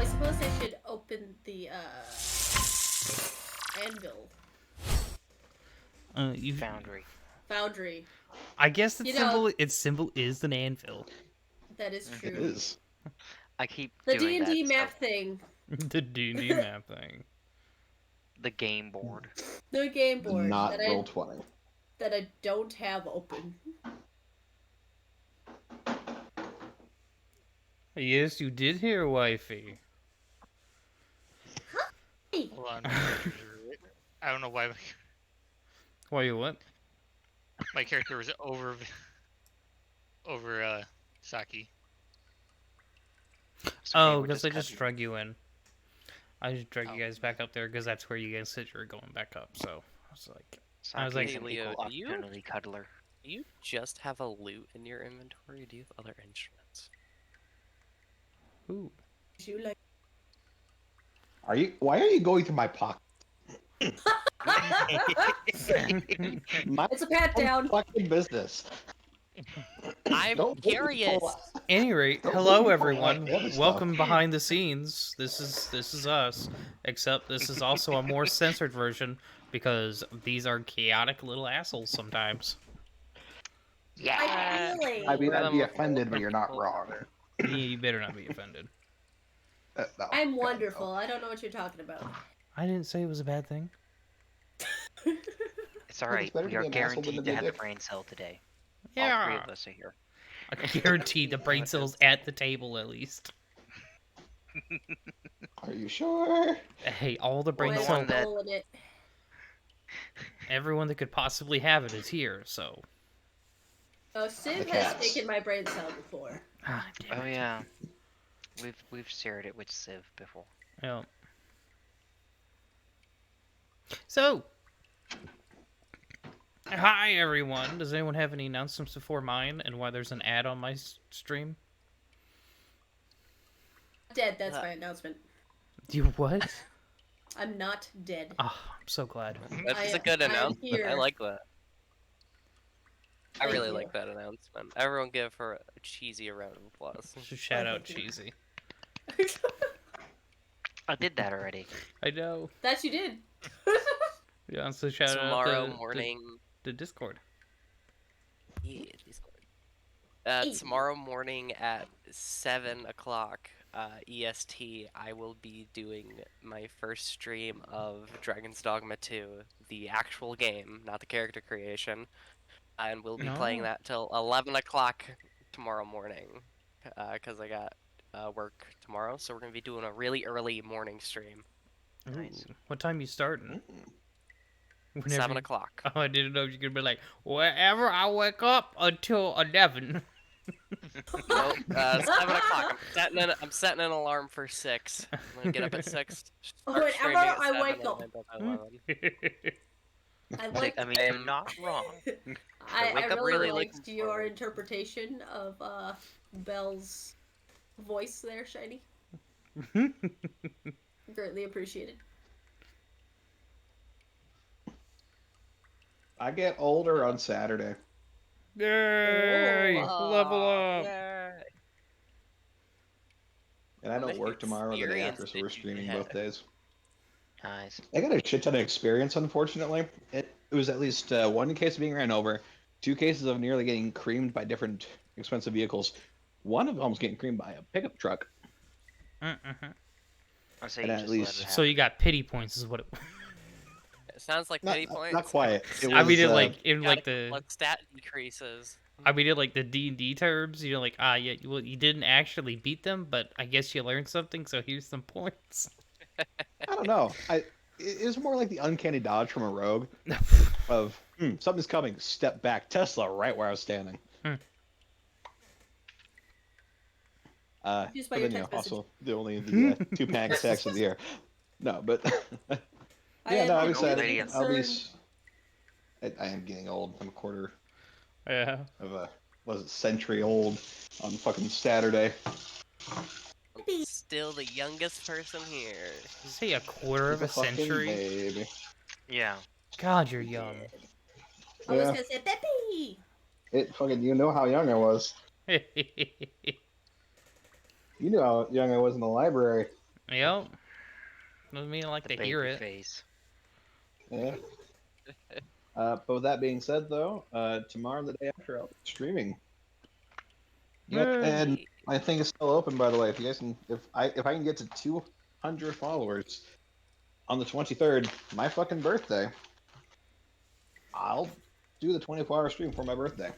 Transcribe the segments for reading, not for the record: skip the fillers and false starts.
I suppose I should open the anvil You foundry. I guess its You know, symbol is an anvil. that is true. It is. I keep The doing D&D that. map thing. The D&D map thing. The game board. The game The board not roll 20. that I don't have open. Yes, you did hear, wifey. Hey. Hold on. I don't know why Why you what? my character was over Saki. Oh, because I just drug you in. I just drug you guys back up there because that's where you guys said you were going back up. So I was like, Saki's an Leo, equal opportunity cuddler. Do you just have a lute in your inventory? Or do you have other instruments? ooh. You like Why are you going through my pocket? It's a pat down. Fucking business. I'm Don't curious. Any rate, Don't hello look at everyone. the other stuff. Welcome behind the scenes. This is us. Except this is also a more censored version because these are chaotic little assholes sometimes. Yeah. Ideally. I mean, I'd be offended, but you're not wrong. Yeah, you better not be offended. No. I'm wonderful. I don't know what you're talking about. I didn't say it was a bad thing. It's alright. better We to are be an asshole than guaranteed to to be a have the dick. brain cell today. Yeah. All three of us are here. I guarantee the brain cells at the table at least. Are you sure? Hey, all the brain Boy, cells, I'm rolling it. everyone that could possibly have it is here. So. Oh, Civ The has cats. taken my brain cell before. Ah, damn Oh it. yeah. We've shared it with Civ before. Yeah. So, hi everyone. Does anyone have any announcements before mine and why there's an ad on my stream? Dead, that's my announcement. You what? I'm not dead. Oh, I'm so glad. That's a good I'm announcement. here. I like that. I Thank really you. like that announcement. Everyone give her a cheesy round of applause. Shout out thank you. Cheesy. I did that already. I know. That you did. Yeah, so shout Tomorrow out morning. the Discord. Yeah, tomorrow morning at 7 o'clock EST, I will be doing my first stream of Dragon's Dogma 2, the actual game, not the character creation. And we'll be playing that till 11 o'clock tomorrow morning, because I got work tomorrow, so we're going to be doing a really early morning stream. Nice. Ooh, what time you starting? 7 o'clock. Oh, I didn't know you could be like, wherever I wake up until 11. Nope, 7 o'clock. I'm setting an alarm for 6. I'm going to get up at 6. Whenever streaming at I 7, wake and up. end at 11. I like. I mean, you're not wrong. I wake up really really liked looking your forward. interpretation of Belle's voice there, Shiny. Greatly appreciated. I get older on Saturday. Yay! Level up! And I don't What work tomorrow or the day experience after, so did we're you streaming have? both days. Nice. I got a shit ton of experience, unfortunately. It was at least one case of being ran over, 2 cases of nearly getting creamed by different expensive vehicles. One of them was getting creamed by a pickup truck. I say And you at just least- let it So you happen. got pity points, is what it. It sounds like pity points. Not quite. It I was, mean, in Gotta like get the. blood stat decreases. I mean, in like the D&D terms, you know, like yeah, you didn't actually beat them, but I guess you learned something, so here's some points. I don't know. It was more like the uncanny dodge from a rogue of something's coming, step back, Tesla right where I was standing. Just by But your then, text message. also the 2 panic attacks of the year. No, but yeah, no, I'm excited. At least I am getting old. I'm a quarter Yeah. of a century old on fucking Saturday. Still the youngest person here. Say a quarter of a fucking century. baby. Yeah. God, you're young. I was Yeah. gonna say Peppy. It fucking, you know how young I was. You knew how young I was in the library. Yep. Doesn't mean I like The to hear baby it. face. Yeah. But with that being said, though, tomorrow and the day after, I'll be streaming. Yep, Yay. and my thing is still open, by the way. If you guys can, if I can get to 200 followers on the 23rd, my fucking birthday, I'll do the 24-hour stream for my birthday.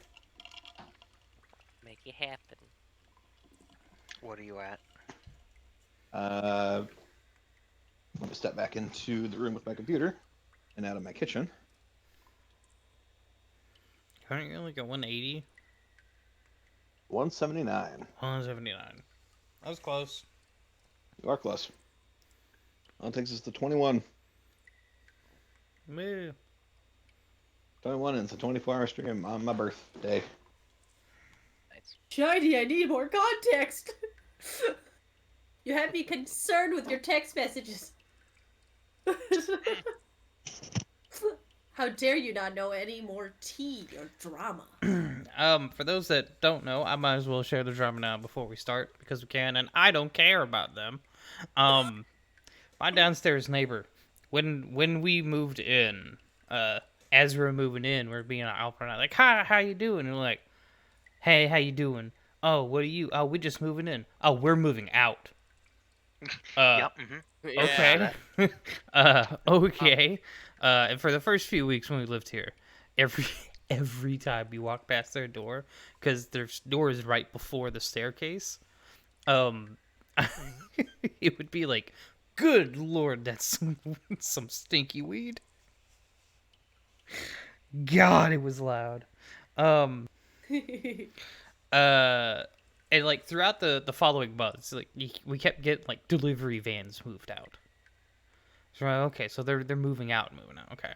Make it happen. What are you at? Let me step back into the room with my computer and out of my kitchen. Aren't you like at 180? 179. 179. That was close. You are close. All it takes is the 21. Yeah. 21, and it's a 24-hour stream on my birthday. Nice. Shiny, I need more context. You have me concerned with your text messages. How dare you not know any more tea or drama? For those that don't know, I might as well share the drama now before we start because we can, and I don't care about them. My downstairs neighbor, when we moved in, as we were moving in, we are being out and like, hi, how you doing? And we're like, hey, how you doing? Oh, what are you? Oh, we just moving in. Oh, we're moving out. Yep. Okay. Okay. And for the first few weeks when we lived here, every time we walk past their door, because their door is right before the staircase, it would be like, good lord, that's some stinky weed. God, it was loud. And like throughout the following months, like we kept getting like delivery vans moved out. So okay, so they're moving out. Okay.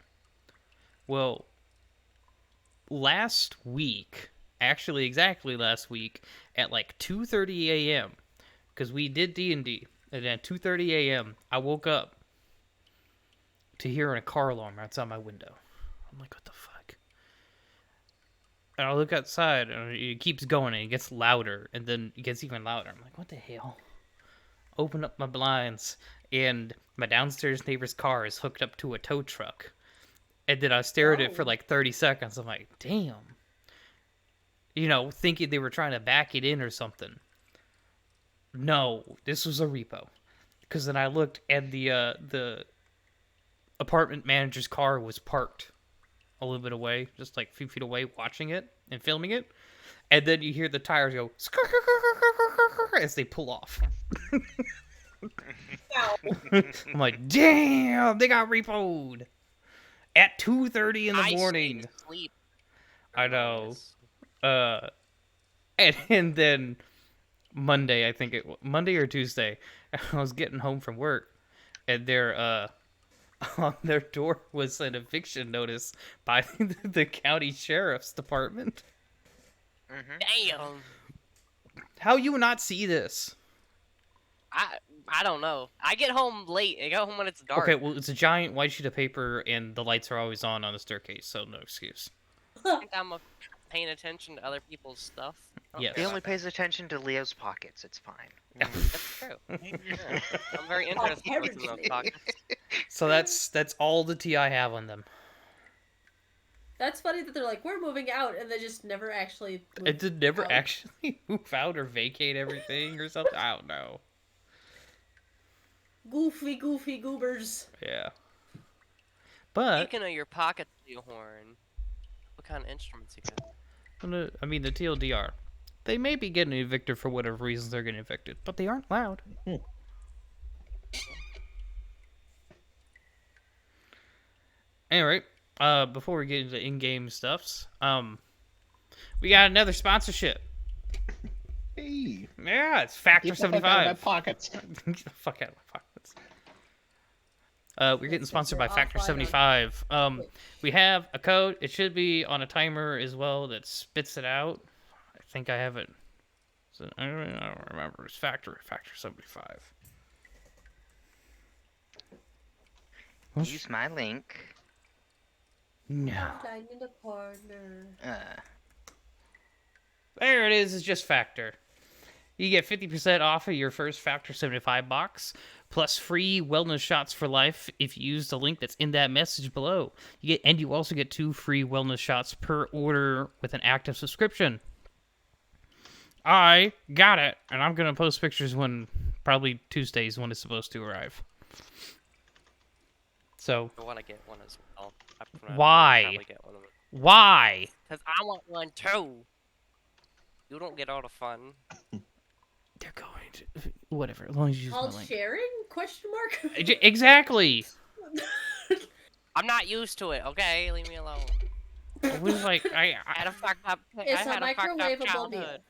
Well, last week, actually exactly last week at like 2:30 a.m. because we did D&D, and at 2:30 a.m. I woke up to hearing a car alarm outside my window. I'm like, what the fuck? And I look outside, and it keeps going, and it gets louder, and then it gets even louder. I'm like, what the hell? Open up my blinds, and my downstairs neighbor's car is hooked up to a tow truck. And then I stare at it for like 30 seconds. I'm like, damn. You know, thinking they were trying to back it in or something. No, this was a repo. Because then I looked, and the apartment manager's car was parked a little bit away, just like a few feet away, watching it and filming it. And then you hear the tires go as they pull off. I'm like, damn, they got repoed at 2:30 in the morning. Sleep. I know. And then Monday, I think Monday or Tuesday, I was getting home from work, and their on their door was an eviction notice by the county sheriff's department. Damn. How you not see this? I don't know. I get home late. I go home when it's dark. Okay, well, it's a giant white sheet of paper, and the lights are always on the staircase, so no excuse. I think I'm paying attention to other people's stuff. Yes. He only pays attention to Leo's pockets. It's fine. That's true. Yeah. I'm very interested in what's in those pockets. So that's all the tea I have on them. That's funny that they're like, we're moving out, and they just never actually moved It did never out. actually move out or vacate everything or something. I don't know. Goofy goobers. Yeah. But Speaking of your pocket horn, what kind of instruments you got? I mean, the TLDR, they may be getting evicted for whatever reasons they're getting evicted, but they aren't loud. Anyway, before we get into in-game stuffs, we got another sponsorship. Hey, Yeah, it's Factor get the fuck out of my 75. pockets. Get the fuck out of my pockets. We're getting sponsored by Yes, Factor off-line 75. We have a code. It should be on a timer as well that spits it out. I think I have it. So, I don't remember. It's Factor 75. Use my link. No. Lying in the corner. There it is. It's just Factor. You get 50% off of your first Factor 75 box plus free wellness shots for life if you use the link that's in that message below. You also get 2 free wellness shots per order with an active subscription. I got it, and I'm gonna post pictures when probably Tuesdays when it's supposed to arrive. So I want to get one as well. Why? Probably get one of them. why? Because I want one too. You don't get all the fun. They're going to whatever. As long as you use my Called link. sharing? Question mark. Exactly. I'm not used to it. Okay, leave me alone. I was like, I had a fucked up. It's I a had a fucked up microwavable meal. childhood.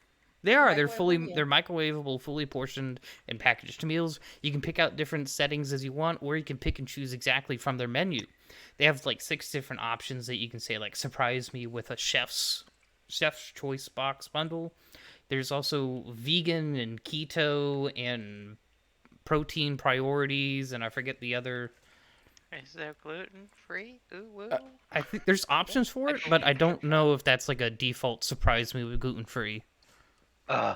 They are. They're Microwavable They're microwavable, fully portioned, and packaged meals. You can pick out different settings as you want, or you can pick and choose exactly from their menu. They have like 6 different options that you can say, like surprise me with a chef's choice box bundle. There's also vegan and keto and protein priorities, and I forget the other. Is there gluten free? Ooh, woo. I think there's options for it, but I don't know if that's like a default surprise me with gluten free. Huh?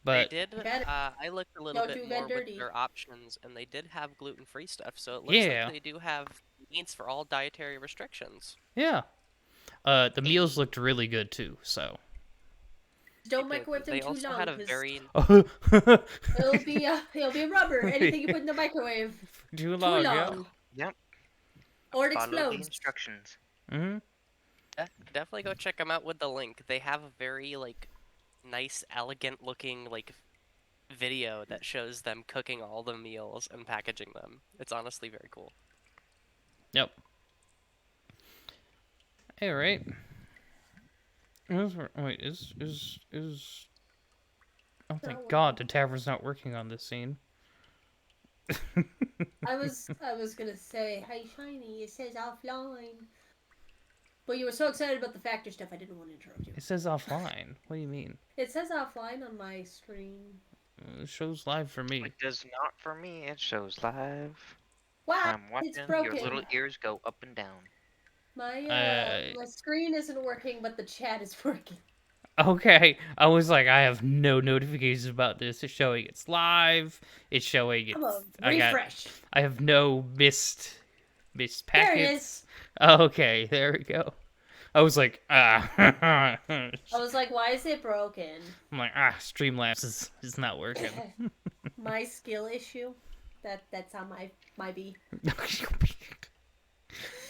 But They did. Got it. I looked a little Don't bit do more that with dirty. their options, and they did have gluten-free stuff. So it looks Yeah. like they do have meats for all dietary restrictions. yeah, the meals looked really good too. So Don't They did. microwave them They too also long had a because very it'll be rubber. Anything you put in the microwave too too long. long, Yep. or it Follow the explodes. instructions. Yeah. Mm-hmm. definitely go check them out with the link. They have a very like nice, elegant-looking like video that shows them cooking all the meals and packaging them. It's honestly very cool. Yep. All right. Wait, is? Oh, thank God, the tavern's not working on this scene. I was gonna say, hey shiny, it says offline. But you were so excited about the factor stuff, I didn't want to interrupt you. It says offline. What do you mean? It says offline on my screen. It shows live for me. It does not for me. It shows live. Wow, I'm it's watching. broken. Your little ears go up and down. My screen isn't working, but the chat is working. Okay, I was like, I have no notifications about this. It's showing it's live. It's showing Come it's. on, refresh. I have no missed There packets. it is. Okay, there we go. I was like, I was like, why is it broken? I'm like, Streamlabs is not working. My skill issue. That's on my B.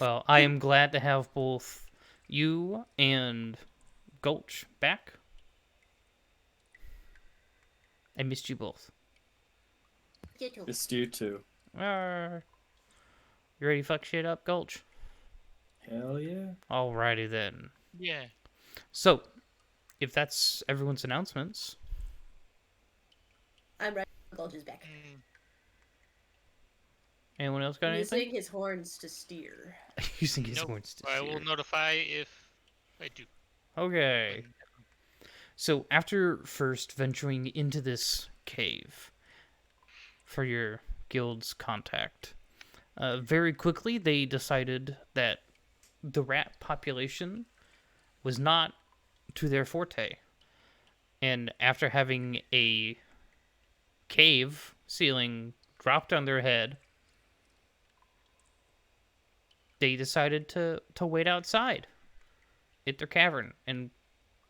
Well, I am glad to have both you and Gulch back. I missed you both. Missed you too. You ready to fuck shit up, Gulch? Hell yeah. Alrighty then. Yeah. So, if that's everyone's announcements, I'm ready. Gulch is back. anyone else got anything? Using his horns to steer. Using his Nope. horns to I will steer. notify if I do. Okay. So after first venturing into this cave for your guild's contact, very quickly they decided that the rat population was not to their forte. And after having a cave ceiling dropped on their head, they decided to wait outside at their cavern and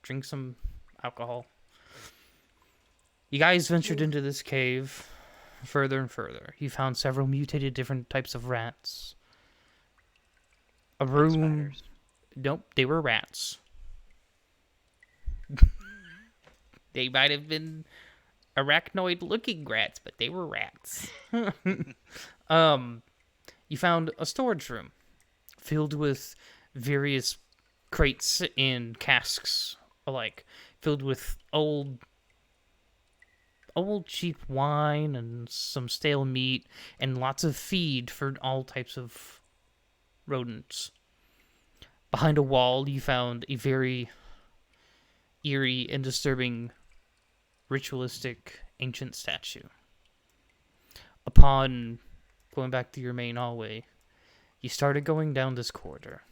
drink some alcohol. You guys ventured into this cave further and further. You found several mutated different types of rats. A room. Spiders. Nope, they were rats. They might have been arachnoid-looking rats, but they were rats. You found a storage room filled with various crates and casks alike, filled with old cheap wine and some stale meat and lots of feed for all types of rodents. Behind a wall, you found a very eerie and disturbing ritualistic ancient statue. Upon going back to your main hallway, you started going down this corridor,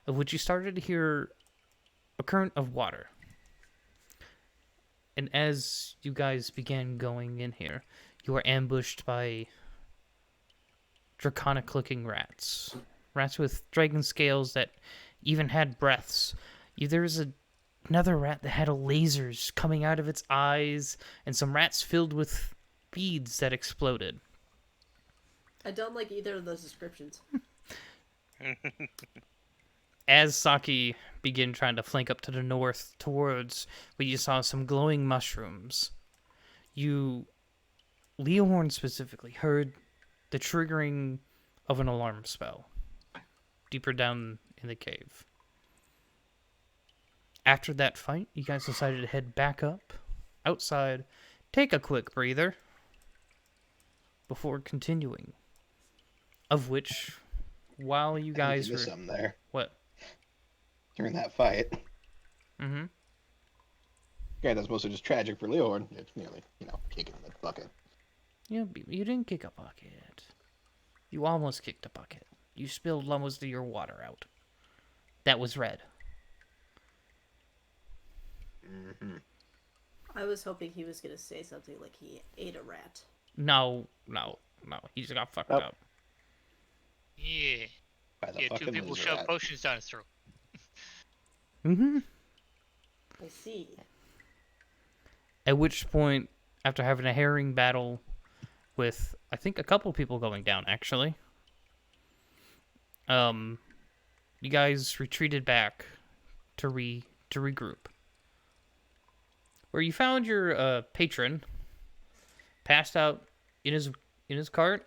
of which you started to hear a current of water. And as you guys began going in here, you are ambushed by draconic-looking rats. Rats with dragon scales that even had breaths. There was another rat that had lasers coming out of its eyes, and some rats filled with beads that exploded. I don't like either of those descriptions. As Saki began trying to flank up to the north towards where you saw some glowing mushrooms, Leohorn specifically, heard the triggering of an alarm spell deeper down in the cave. After that fight, you guys decided to head back up, outside, take a quick breather, before continuing. Of which, while you I think guys you missed were... something there What? during that fight. Mm-hmm. Okay, that's mostly just tragic for Leorn. It's nearly, kicking the bucket. You didn't kick a bucket. You almost kicked a bucket. You spilled almost your water out. That was red. Mm-hmm. I was hoping he was gonna say something like he ate a rat. No. He just got fucked up. Yeah. By the Yeah, two fucking people loser shove rat. potions down his throat. Mm-hmm. I see. At which point, after having a herring battle with, I think, a couple people going down, actually, you guys retreated back to regroup. Where you found your patron passed out in his cart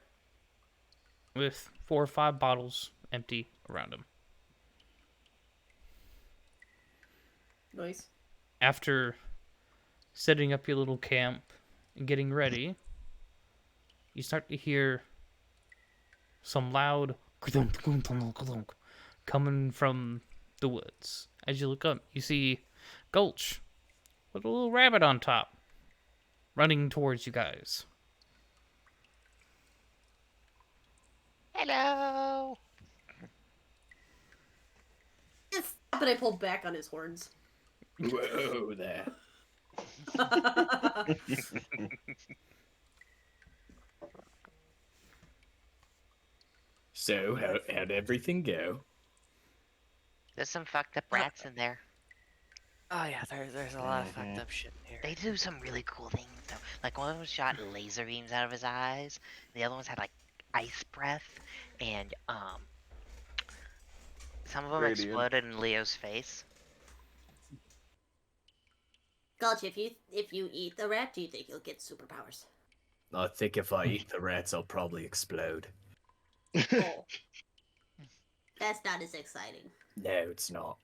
with 4 or 5 bottles empty around him. Nice. After setting up your little camp and getting ready, you start to hear some loud coming from the woods. As you look up, you see Gulch with a little rabbit on top running towards you guys. Hello. But I pulled back on his horns. Whoa there. So, how'd everything go? There's some fucked up rats in there. Oh yeah, there's a lot of fucked up shit in here. They do some really cool things though. Like one of them shot laser beams out of his eyes. The other ones had like ice breath, and some of them Radiant. exploded in Leo's face. Gulch, if you eat the rat, do you think you'll get superpowers? I think if I eat the rats, I'll probably explode. Oh. That's not as exciting. No, it's not.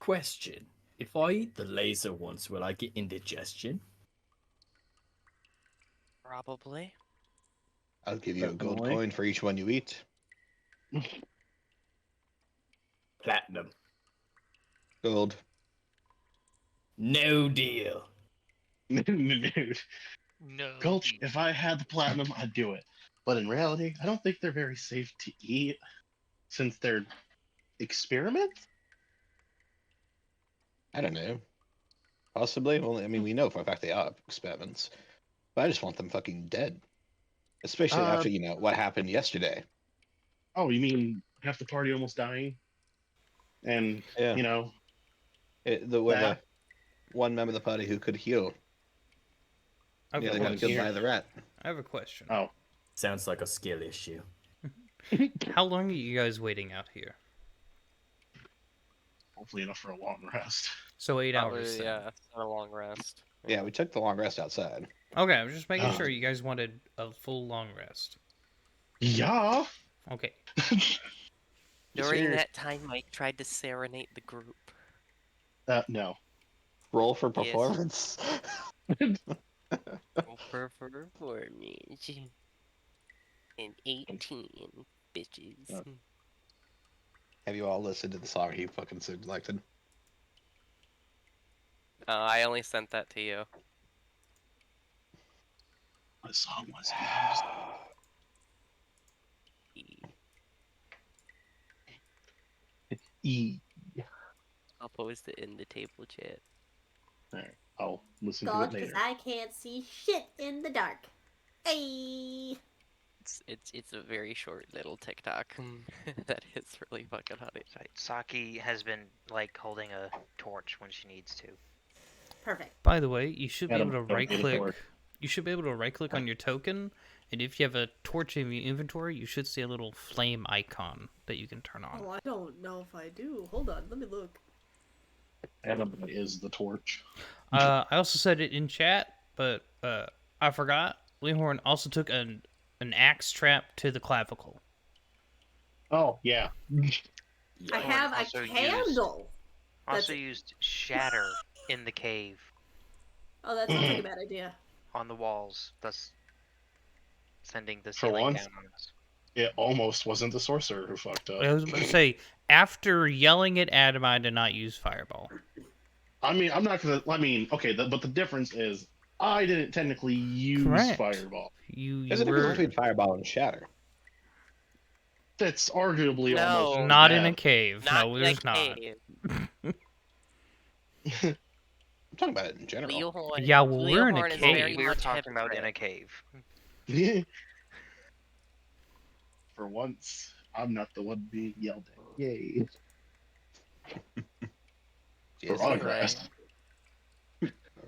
Question. If I eat the laser once, will I get indigestion? Probably. I'll give you a gold Definitely. coin for each one you eat. Platinum. Gold. No deal. No. Dude, Gulch, if I had the platinum, I'd do it. But in reality, I don't think they're very safe to eat since they're experiments. I don't know. Possibly. Well, I mean, we know for a fact they are experiments. But I just want them fucking dead. Especially after, what happened yesterday. Oh, you mean half the party almost dying? And, Yeah. The that? one member of the party who could heal. I have, Yeah, a they got question. killed by the rat. I have a question. Oh. Sounds like a skill issue. How long are you guys waiting out here? Hopefully enough for a long rest. So 8 Probably, hours then. yeah, not a long rest. Yeah, we took the long rest outside. Okay, I was just making Oh. sure you guys wanted a full long rest. Yeah. Okay. During Sure. that time, Mike tried to serenade the group. No. Roll for Yes. performance. Performance. And 18, bitches. Have you all listened to the song he fucking selected? I only sent that to you. What song was it? E. I'll post it in the table chat. Alright, I'll listen to Gulch, it because later. I can't see shit in the dark. Hey. It's a very short little TikTok that is really fucking funny. Saki has been like holding a torch when she needs to. Perfect. By the way, you should be Adam, able to don't right need a click. torch. You should be able to right click on your token, and if you have a torch in your inventory, you should see a little flame icon that you can turn on. Oh, I don't know if I do. Hold on, let me look. Adam is the torch. I also said it in chat, but I forgot. Leehorn also took an axe trap to the clavicle. Oh, yeah. I have a also candle. Also used shatter in the cave Oh, that sounds like a bad idea. on the walls, thus sending the For ceiling once, down on us. it almost wasn't the sorcerer who fucked up. I was about to say, after yelling at Adam, I did not use Fireball. I mean, I'm not gonna. I mean, okay, but the difference is I didn't technically use Correct. fireball. There's a difference between fireball and shatter. That's arguably No. almost Not bad. in a cave. Not No, in a there's not. cave. I'm talking about it in general. Leohorn, Yeah, well, we're in a Leohorn is cave. very We were much talking about in a hypocrite. cave. For once, I'm not the one being yelled at. Yay. Yes, Progress.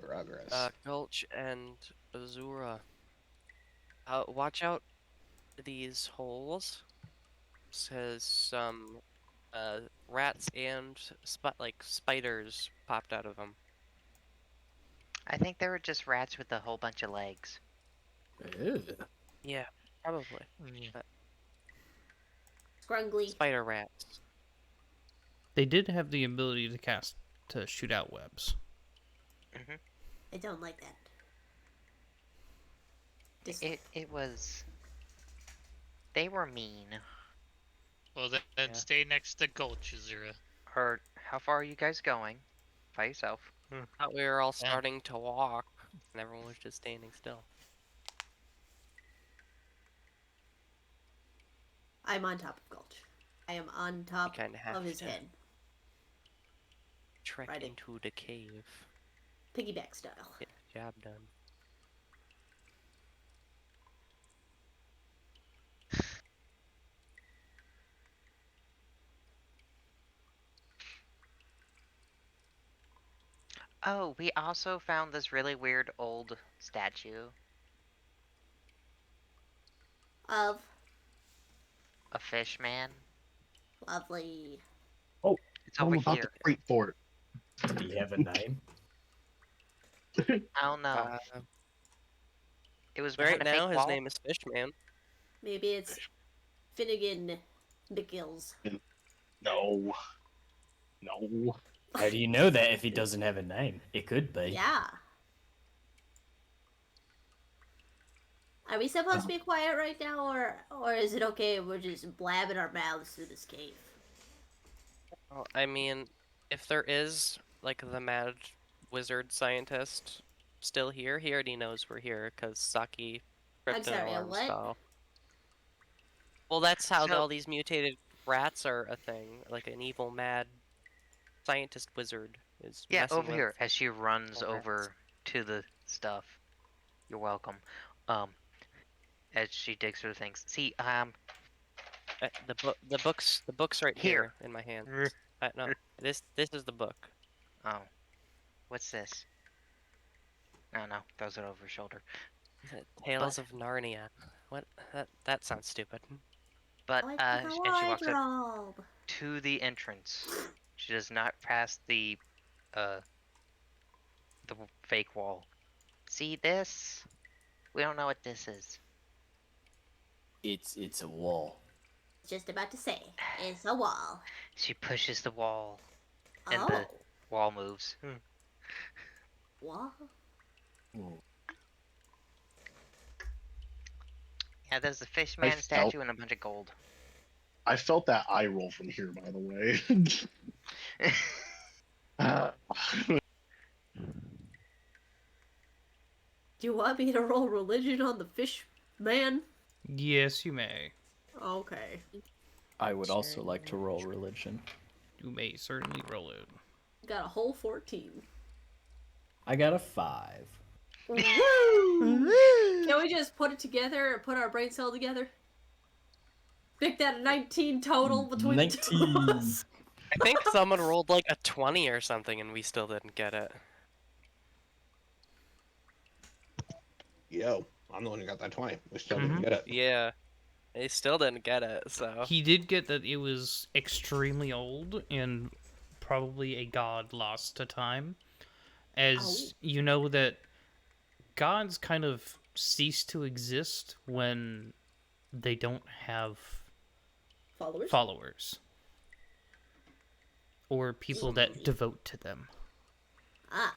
Progress. Gulch and Azura. Watch out these holes. Says some rats and spiders popped out of them. I think they were just rats with a whole bunch of legs. Ew. Yeah, probably. Scrungly. Spider rats. They did have the ability to shoot out webs. I don't like that. It was. They were mean. Well, then stay next to Gulch, Azura. Or how far are you guys going? By yourself. Thought we were all starting to walk, and everyone was just standing still. I'm on top of Gulch. I am on top kinda have of his to. head. Trek Right in. into the cave. Piggyback style. Get the job done. Oh, we also found this really weird old statue. Of. A fish man. Lovely. Oh, It's over I'm about here. to creep for it. Do you have a name? I don't know. It was Right behind a now, fake his wall. name is Fishman. Maybe it's Finnegan McGills. No. No. How do you know that if he doesn't have a name? It could be. Yeah. Are we supposed to be quiet right now, or is it okay if we're just blabbing our mouths through this cave? Well, I mean, if there is, like, the mad wizard scientist still here, he already knows we're here, because Saki I'm tripped an sorry, alarm what? spell. Well, that's how So- all these mutated rats are a thing. Like, an evil, mad scientist wizard is Yeah, messing over with here. As she runs the rats. over to the stuff. You're welcome. As she digs through things. See, The book's right Here. here in my hand. No, this is the book. oh. What's this? Oh no, throws it over her shoulder. Tales of Narnia. What? That sounds stupid. But, I like and the she walks up wardrobe. to the entrance. She does not pass the fake wall. See this? We don't know what this is. It's a wall. Just about to say, it's a wall. She pushes the wall, and Oh, the wall moves. wall. Ooh. Yeah, there's the fishman felt- statue and a bunch of gold. I felt that eye roll from here, by the way. Do you want me to roll religion on the fish man? Yes, you may. Okay. I would also like to roll religion. You may certainly roll it. Got a whole 14. I got a 5. Woo! Can we just put it together and put our brain cell together? Pick that 19 total between the two of 19. us. I think someone rolled like a 20 or something and we still didn't get it. Yo, I'm the one who got that 20. We still didn't get it. Yeah. They still didn't get it, so. He did get that it was extremely old and probably a god lost to time. As you know that gods kind of cease to exist when they don't have followers. Or people that devote to them. Ah.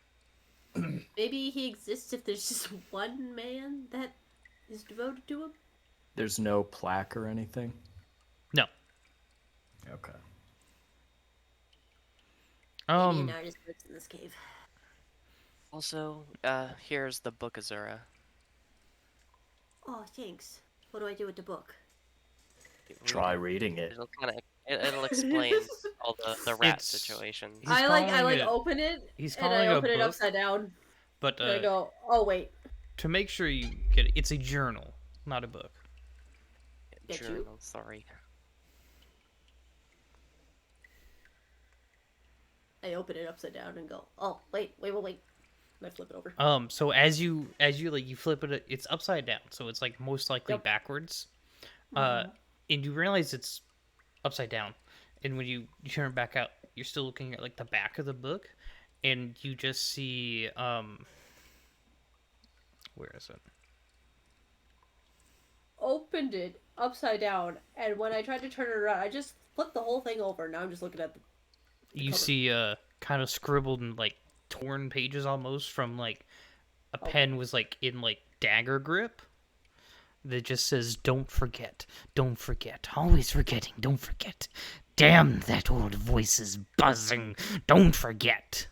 Maybe he exists if there's just one man that is devoted to him? There's no plaque or anything? No. Okay. Maybe an artist lives in this cave. Also, here's the book Azura. Oh, thanks. What do I do with the book? Try reading it. It'll explain all the rat situations. I open it and I open it upside down. But and I go, oh wait. To make sure you get it, it's a journal, not a book. Journal, sorry. I open it upside down and go, oh wait. And I flip it over. So as you like you flip it, it's upside down, so it's like most likely backwards. And you realize it's upside down, and when you turn it back out, you're still looking at like the back of the book, and you just see where is it? Opened it upside down, and when I tried to turn it around, I just flipped the whole thing over. Now I'm just looking at the you cover. see kind of scribbled and like torn pages almost from like a pen was like in like dagger grip that just says don't forget, always forgetting, don't forget, damn, that old voice is buzzing, don't forget,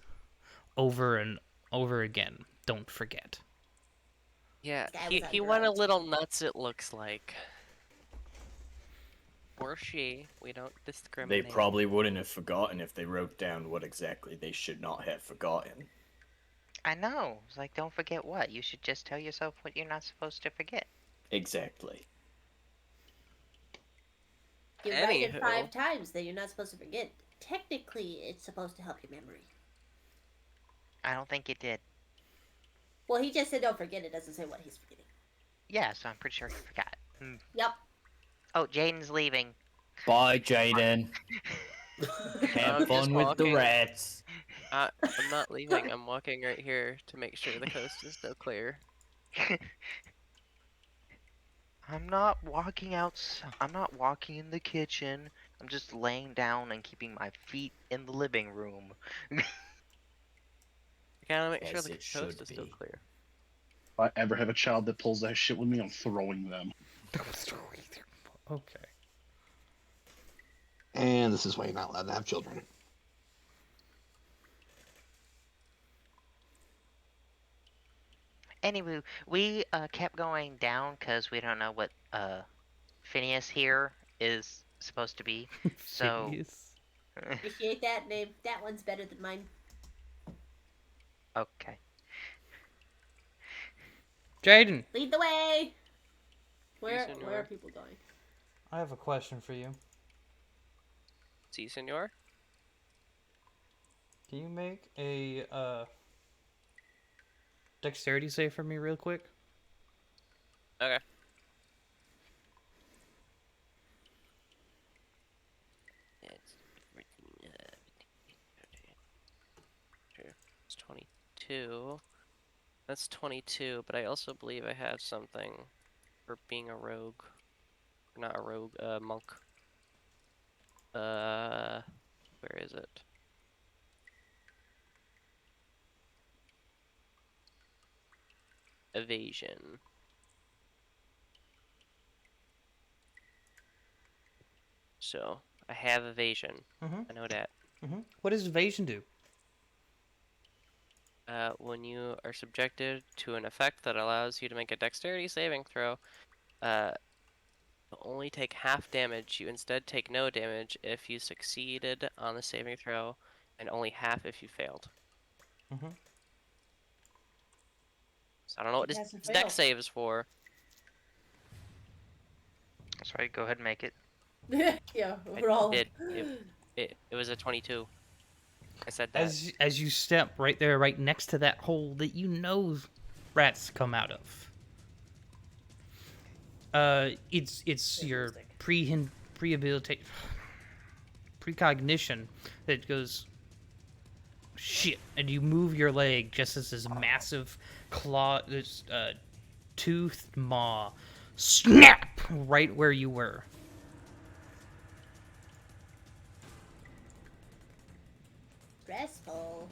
over and over again, don't forget. Yeah, he went a little nuts, it looks like. Or she, we don't discriminate. They probably wouldn't have forgotten if they wrote down what exactly they should not have forgotten. I know. It's like, don't forget what? You should just tell yourself what you're not supposed to forget. Exactly. You write it 5 times that you're not supposed to forget. Technically, it's supposed to help your memory. I don't think it did. Well, he just said don't forget. It doesn't say what he's forgetting. Yeah, so I'm pretty sure he forgot. Yep. Oh, Jaden's leaving. Bye, Jaden. Have fun with the rats. I'm not leaving. I'm walking right here to make sure the coast is still clear. I'm not walking outside. I'm not walking in the kitchen. I'm just laying down and keeping my feet in the living room. I gotta make sure the coast is still clear. If I ever have a child that pulls that shit with me, I'm throwing them. Okay. And this is why you're not allowed to have children. Anyway, we kept going down because we don't know what Phineas here is supposed to be. So appreciate that name. That one's better than mine. Okay. Jaden, lead the way. Where are people going? I have a question for you. Si, senor? Can you make a dexterity save for me real quick? Okay. It's 22. That's 22, but I also believe I have something for being a rogue. Not a rogue, monk. Where is it? Evasion. So, I have evasion. I know that. What does evasion do? When you are subjected to an effect that allows you to make a dexterity saving throw, you'll only take half damage. You instead take no damage if you succeeded on the saving throw and only half if you failed. Mm-hmm. So I don't know what It this hasn't deck failed. save is for. Sorry, go ahead and make it. Yeah, I we're all. did. It was a 22. I said that. As you step right there, right next to that hole that you know rats come out of. It's your prehabilitate precognition that goes shit, and you move your leg just as this massive claw, this toothed maw, snap right where you were. Stressful.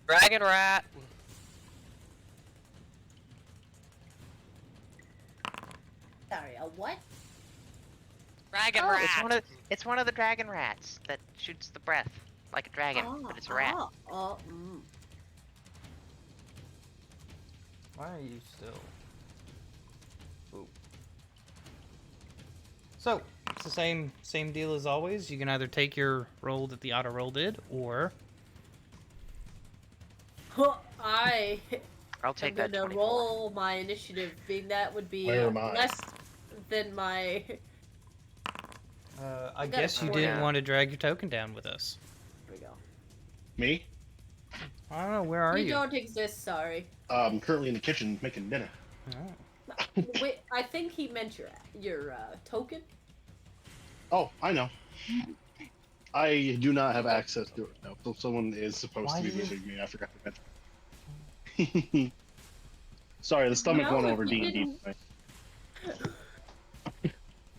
Dragon rat. Sorry, a what? Dragon Oh, rat. it's one of the dragon rats that shoots the breath like a dragon, but it's a rat. Why are you still? Ooh. So it's the same deal as always. You can either take your roll that the auto roll did, or I'll take that gonna 24. roll my initiative, being that would be Where am I? less than my. I got a guess you 20. didn't want to drag your token down with us. Here we go. Me? I don't know. Where are You you? don't exist. Sorry. I'm currently in the kitchen making dinner. Oh. Wait, I think he meant your token. Oh, I know. I do not have access to it now. So someone is supposed to be moving me. I forgot to mention. Sorry, the stomach No, won over you D&D. didn't.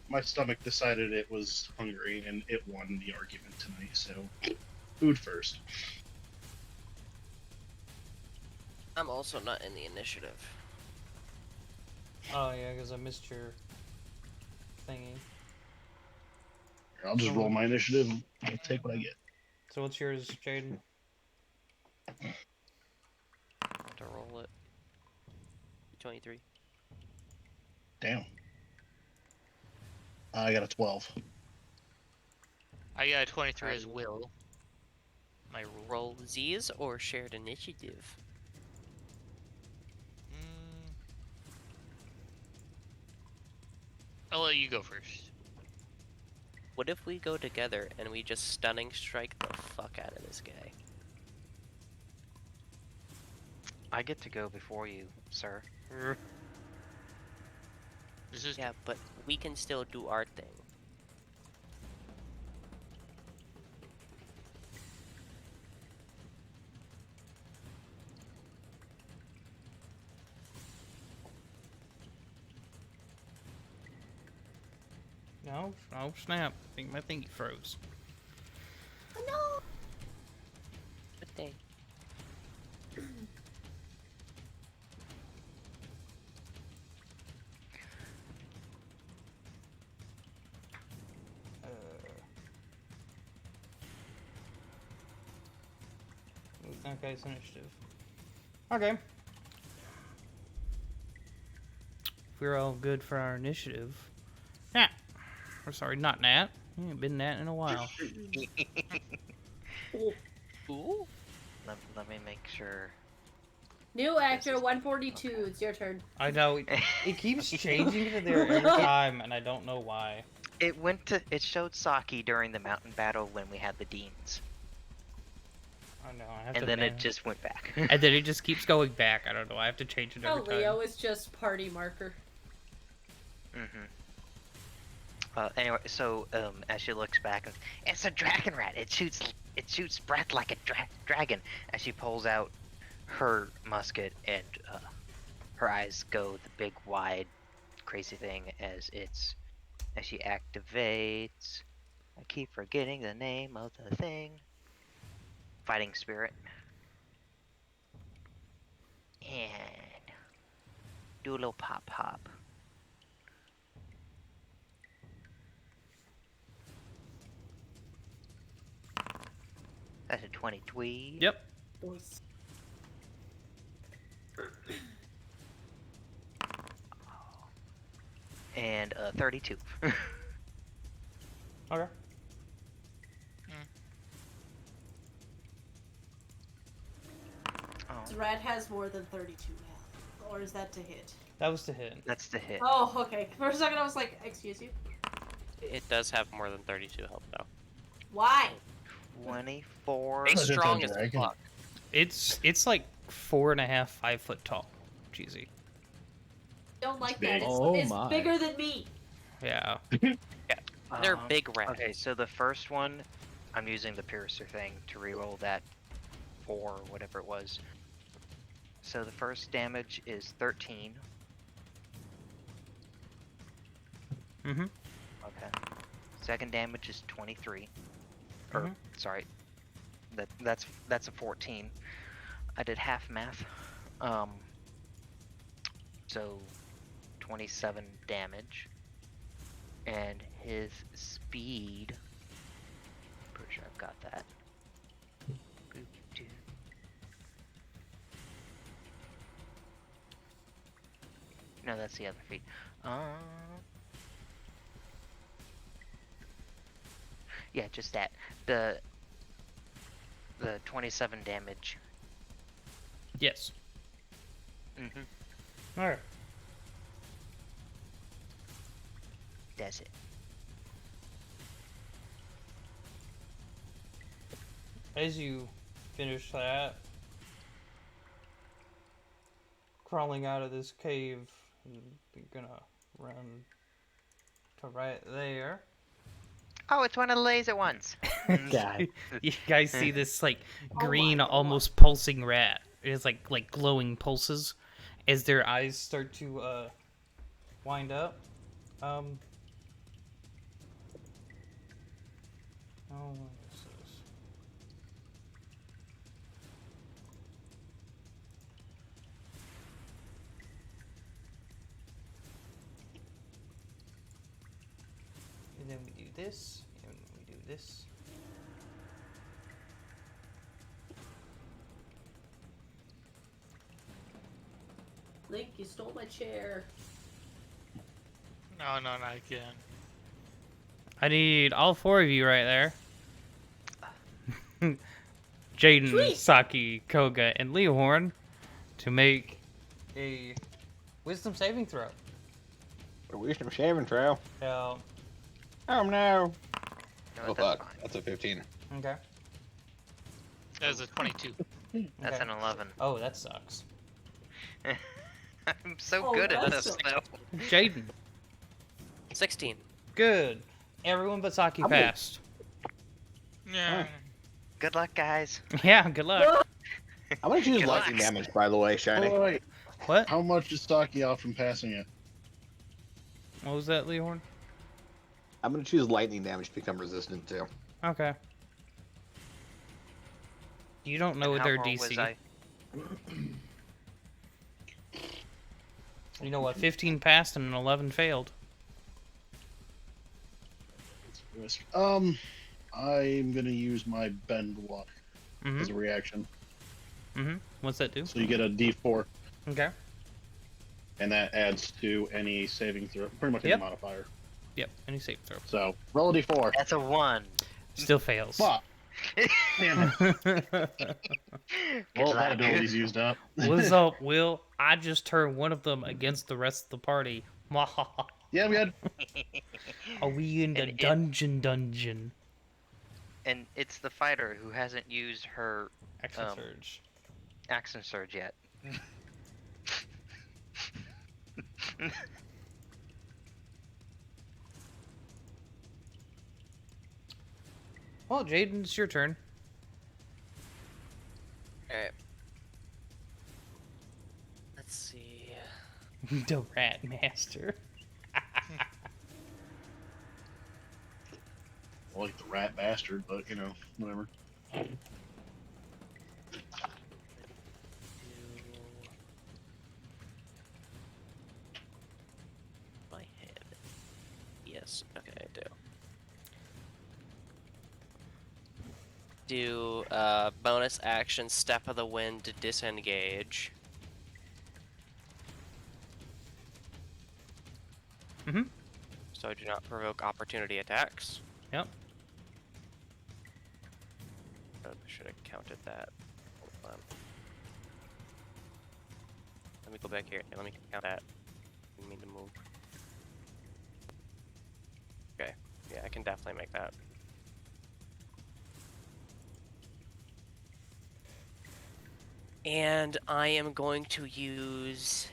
My stomach decided it was hungry, and it won the argument tonight. So, food first. I'm also not in the initiative. Oh yeah, because I missed your thingy. I'll just roll my initiative and I'll take what I get. So what's yours, Jaden? To roll it. 23. Damn. I got a 12. I got a 23 as will. My rule. Roll Z's or shared initiative. I'll let you go first. What if we go together and we just stunning strike the fuck out of this guy? I get to go before you, sir. This is Yeah, but we can still do our thing. No, oh snap! I think my thingy froze. Oh, no. Good thing. Okay, it's initiative. Okay. If we're all good for our initiative. Nat. Or sorry, not Nat. You ain't been Nat in a while. Ooh. Let me make sure. New actor 142. Okay. It's your turn. I know. It keeps changing to there every time, and I don't know why. It showed Saki during the mountain battle when we had the deans. I know. I have And to then man. it just went back. And then it just keeps going back. I don't know. I have to change it every time. Leo is just party marker. Anyway, so as she looks back, it's a dragon rat. It shoots breath like a dragon. As she pulls out her musket, and her eyes go the big, wide, crazy thing as she activates. I keep forgetting the name of the thing. Fighting spirit. And do a little pop pop. That's a 23. Yep. Voice. And 32. Okay. odds rat has more than 32 health? Or is that to hit? That was to hit. That's the hit. Oh, okay. For a second I was like, excuse you? It does have more than 32 health though. Why? 24. It's It's a strong as dragon. fuck. It's like 4.5, 5 foot tall. Jeezy. Don't like big. that. Oh It's my. bigger than me. Yeah. They're big rats. Okay, so the first one, I'm using the piercer thing to reroll that 4 or whatever it was. So the first damage is 13. Mm-hmm. Okay. Second damage is 23. Or Mhm. sorry, that's a 14. I did half math. So 27 damage, and his speed. Pretty sure I've got that. No, that's the other feat. Yeah, just that. The 27 damage. Yes. Mm-hmm. All right. That's it. As you finish that, crawling out of this cave, you're gonna run to right there. Oh, it's one of the laser ones. God. You guys see this like Oh green, my God. almost pulsing rat. It is like glowing pulses as their eyes start to wind up. Oh, what is this? And then we do this, and we do this. Link, you stole my chair. No, not again. I need all 4 of you right there. Jaden, Sweet. Saki, Koga, and Leohorn to make a wisdom saving throw. A wisdom saving throw. Yeah. Oh no. No, Oh that's fuck. fine. That's a 15. Okay. That was a 22. That's Okay. an 11. Oh, that sucks. I'm so Oh, good at that's this so- though. Jaden, 16. good. Everyone but Saki I'm gonna- passed. Yeah. Good luck, guys. Yeah, good luck. I'm gonna choose Good lightning luck. damage, by the way, Shiny. Wait. What? How much is Saki off from passing it? What was that, Leohorn? I'm gonna choose lightning damage to become resistant to. Okay. You don't know And their how far was DC. I? You know what? 15 passed and an 11 failed. Risk. I'm gonna use my bend luck as a reaction. What's that do? So you get a D4, Okay. and that adds to any saving throw, pretty much Yep. any modifier. Yep. Any save throw. So roll a D4. That's a 1. Still fails. Fuck. Damn it. Good Well, that luck. ability's used up. What's up, Will? I just turned one of them against the rest of the party. Yeah, we had. Are we in the And it- dungeon? And it's the fighter who hasn't used her Action Um, surge. action surge yet. Well, Jaden, it's your turn. Alright. Let's see. The Rat Master. I like the rat bastard, but you know, whatever. My head. Yes, okay, I do. Do bonus action Step of the Wind to disengage. Mhm. So I do not provoke opportunity attacks. Yep. Oh, I should have counted that. Hold on. Let me go back here. Let me count that. I mean to move. Okay. Yeah, I can definitely make that. And I am going to use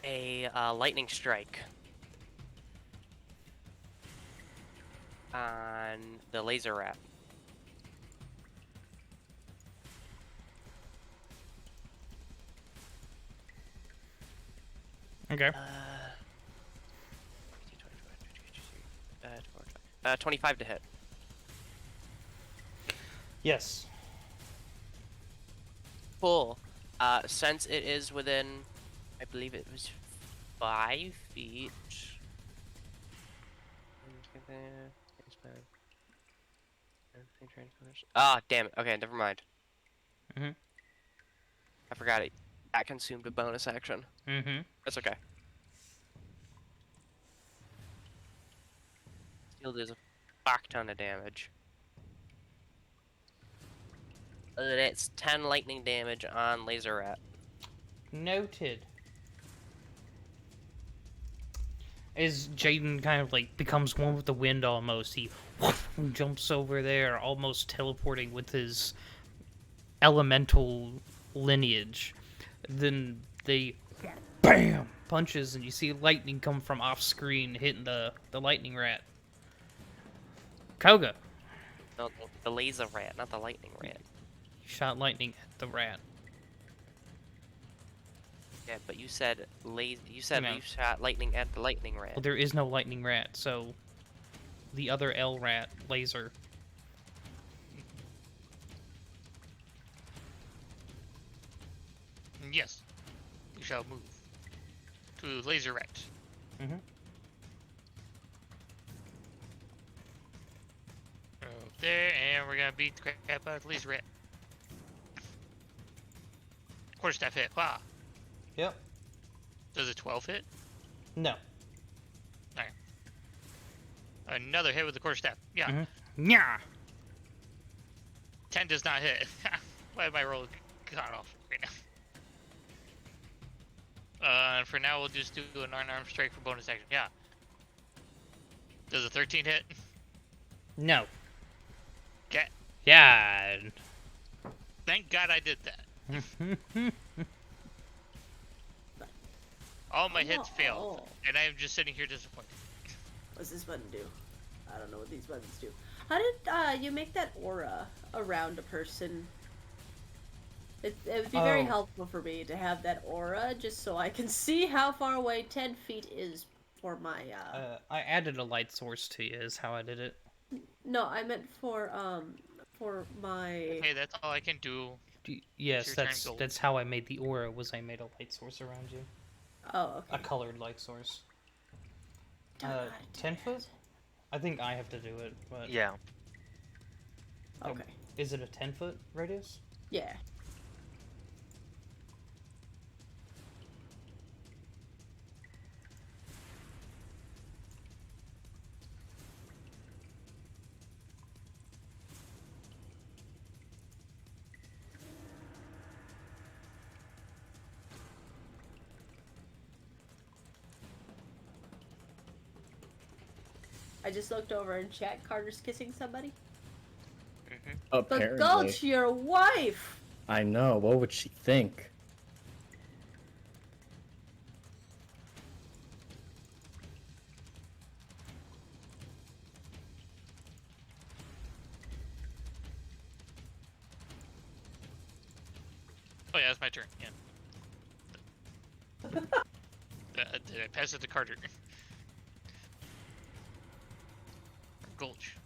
a lightning strike on the laser rat. Okay. 25 to hit. Yes. Cool. Since it is within, I believe it was 5 feet. Ah, damn it. Okay, never mind. Mhm. I forgot it. That consumed a bonus action. Mhm. That's okay. Still does a fuck ton of damage. That's 10 lightning damage on laser rat. Noted. As Jaden kind of like becomes one with the wind almost, he jumps over there, almost teleporting with his elemental lineage. Then they BAM! Punches, and you see lightning come from off screen, hitting the lightning rat. Koga, No, the laser rat, not the lightning rat. you shot lightning at the rat. Yeah, but you said You said No. you shot lightning at the lightning rat. Well, there is no lightning rat, so the other L rat laser. Yes. We shall move to laser rat. Mhm. Up there, and we're gonna beat the crap out of the laser rat. Quarterstaff hit. Wow. Yep. Does a 12 hit? No. Alright. Another hit with the quarterstaff. Yeah. Mhm. Yeah. 10 does not hit. Why am I rolling cut off right now? And for now, we'll just do an unarmed strike for bonus action. Yeah. Does a 13 hit? No. Okay. Yeah. Thank God I did that. All my hits failed, and I am just sitting here disappointed. What's this button do? I don't know what these buttons do. How did you make that aura around a person? It would be very helpful for me to have that aura, just so I can see how far away 10 feet is for my, I added a light source to you, is how I did it. No, I meant for my... Hey, that's all I can do. Yes, your turn, that's how I made the aura, was I made a light source around you. Oh, okay. A colored light source. Don't know how to do 10 that. foot? I think I have to do it, but... Yeah. Okay. Is it a 10-foot radius? Yeah. I just looked over in chat. Carter's kissing somebody. But go Apparently. to your wife! I know. What would she think? Oh yeah, it's my turn. Yeah. Did I pass it to Carter? Gulch.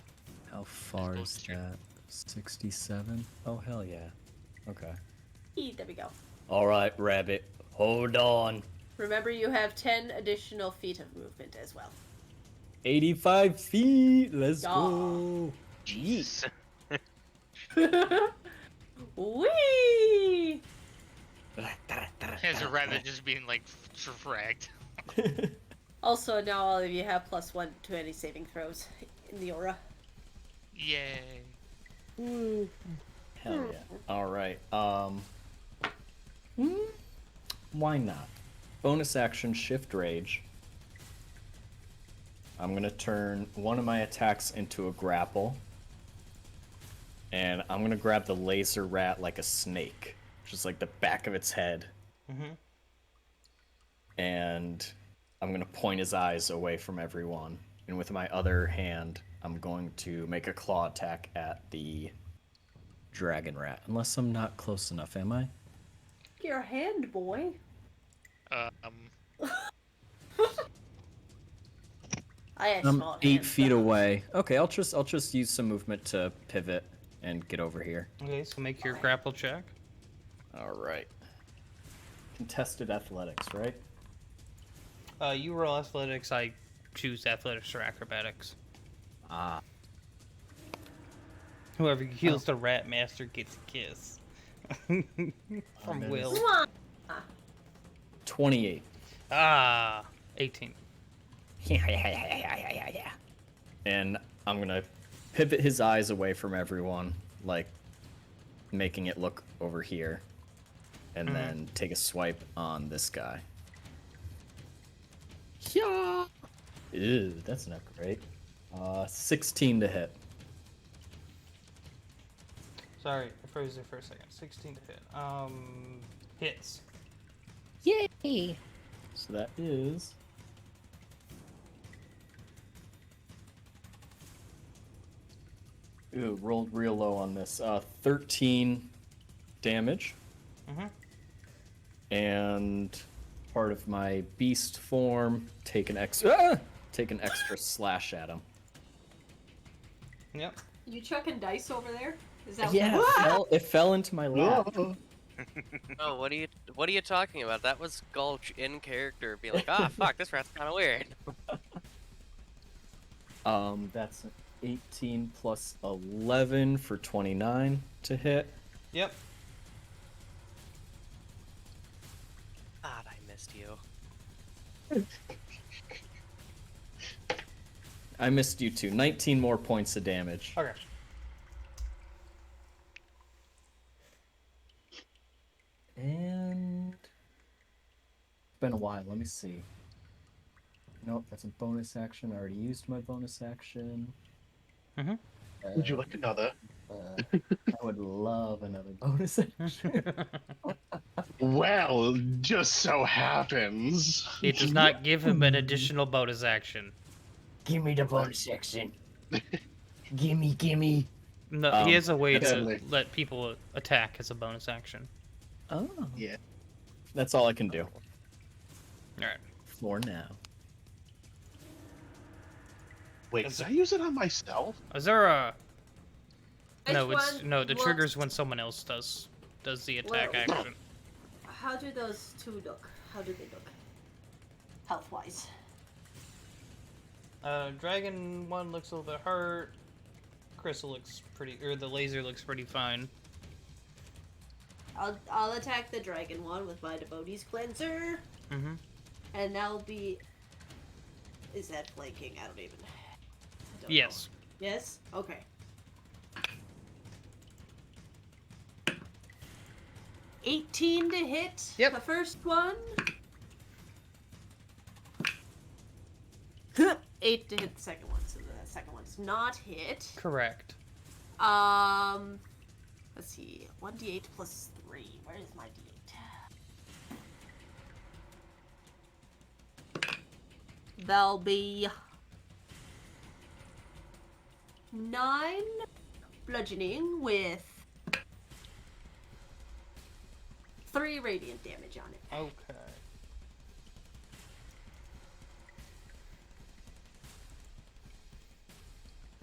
How far Close is to your- that? 67? Oh, hell yeah. Okay. There we go. Alright, Rabbit. Hold on. Remember, you have 10 additional feet of movement as well. 85 feet! Let's Yeah. go! Jeez. Whee! As a rabbit just being like fragged. Also, now all of you have +1 to any saving throws in the aura. Yay. Hell yeah. Alright, Why not? Bonus action Shift Rage. I'm gonna turn one of my attacks into a grapple. And I'm gonna grab the laser rat like a snake. Just like the back of its head. Mm-hmm. And I'm gonna point his eyes away from everyone. And with my other hand, I'm going to make a claw attack at the dragon rat. Unless I'm not close enough, am I? Your hand, boy. I have I'm small 8 hands, feet though. away. Okay, I'll just use some movement to pivot and get over here. Okay, so make your grapple check. All right. Contested athletics, right? You roll athletics. I choose athletics or acrobatics. Ah. Whoever heals the rat master gets a kiss. From Will. 28. 18. And I'm gonna pivot his eyes away from everyone, like making it look over here, and then take a swipe on this guy. Yeah. Ew, that's not great. 16 to hit. Sorry, I froze there for a second. 16 to hit. Hits. Yay! So that is... Ooh, rolled real low on this. 13 damage. Mm-hmm. And part of my beast form, take an extra slash at him. Yep. You chucking dice over there? Is that Yeah, it fell into my lap. Oh, what are you talking about? That was Gulch in character, be like, ah, fuck, this rat's kind of weird. That's 18 plus 11 for 29 to hit. Yep. God, I missed you. I missed you too. 19 more points of damage. Okay. And it's been a while. Let me see. Nope, that's a bonus action. I already used my bonus action. Mm-hmm. Would you like another? I would love another bonus action. Well, just so happens. It does not give him an additional bonus action. Give me the bonus action. Gimme. No, he has a way to definitely. let people attack as a bonus action. Oh. Yeah. That's all I can do. Alright. For now. Wait, did I use it on myself? Is there a... Which No, it's... one No, the looks- trigger's when someone else does the attack Well- action. How do those two look? How do they look? Health-wise. Dragon one looks a little bit hurt. Crystal looks pretty... Or the laser looks pretty fine. I'll attack the dragon one with my devotee's cleanser. Mm-hmm. And that'll be... Is that flanking? I don't know. Yes. Yes? Okay. $18 to hit. Yep. The first one. 8 to hit the second one, so the second one does not hit. Correct. Let's see. 1d8 plus 3. Where is my d8? That'll be 9 bludgeoning with 3 radiant damage on it. Okay.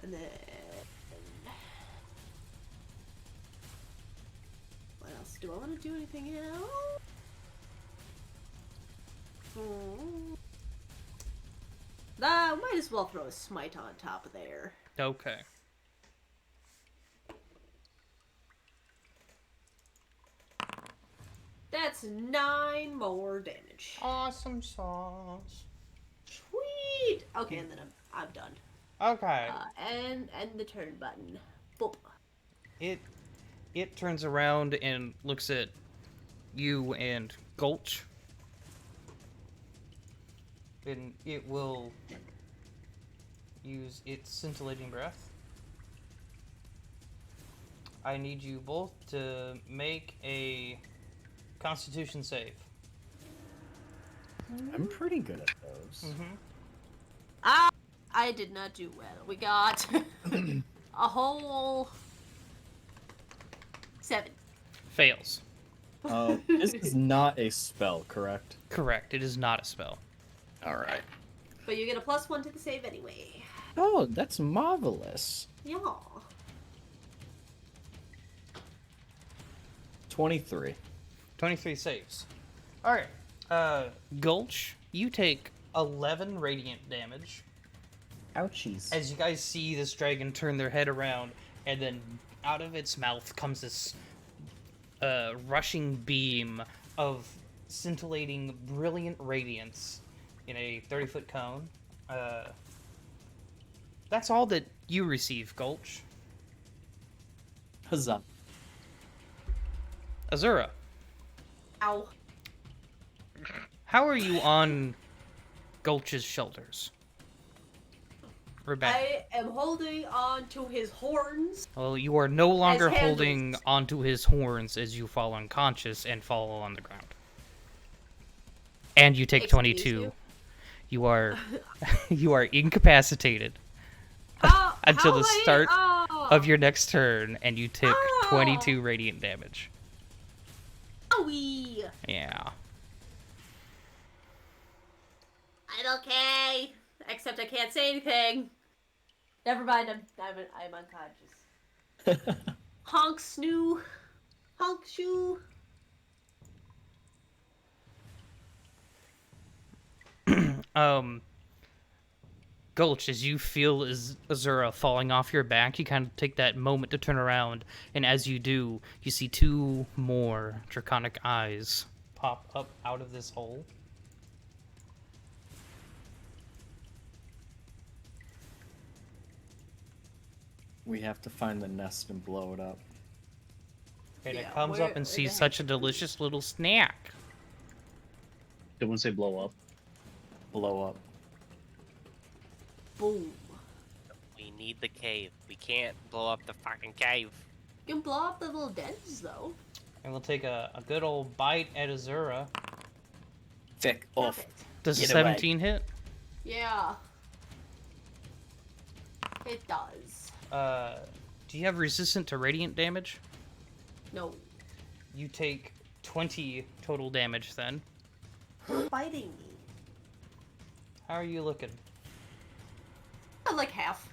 And then... What else? Do I want to do anything else? Might as well throw a smite on top of there. Okay. That's 9 more damage. Awesome sauce. Sweet! Okay, and then I'm done. Okay. And the turn button. Boop. It turns around and looks at you and Gulch and it will use its scintillating breath. I need you both to make a Constitution save. I'm pretty good at those. I did not do well. We got a whole 7. Fails. This is not a spell, correct? Correct. It is not a spell. All right. But you get a +1 to the save anyway. Oh, that's marvelous. Yeah. 23. 23 saves. Alright. Gulch, you take 11 radiant damage. Ouchies. As you guys see this dragon turn their head around, and then out of its mouth comes this rushing beam of scintillating, brilliant radiance in a 30-foot cone. That's all that you receive, Gulch. Huzzah. Azura, Ow. how are you on Gulch's shoulders? Rebecca. I am holding on to his horns. Well, you are no longer As holding handles. onto his horns as you fall unconscious and fall on the ground. And you take Excuse 22. you? You are you are incapacitated until the start of your next turn, and you took 22 radiant damage. Owie. Yeah. I'm okay. Except I can't say anything. Never mind, I'm unconscious. Honk snoo. Honk shoo. Gulch, as you feel Azura falling off your back, you kind of take that moment to turn around, and as you do, you see 2 more draconic eyes pop up out of this hole. We have to find the nest and blow it up. And Yeah, it comes where- up and where sees the such a heck- delicious little snack. Someone say blow up. Blow up. Boom. We need the cave. We can't blow up the fucking cave. You can blow up the little dents, though. And we'll take a good old bite at Azura. Fick off. Perfect. Does a Get away. 17 hit? Yeah. It does. Do you have resistant to radiant damage? No. You take 20 total damage then. Who's biting me? How are you looking? I like half.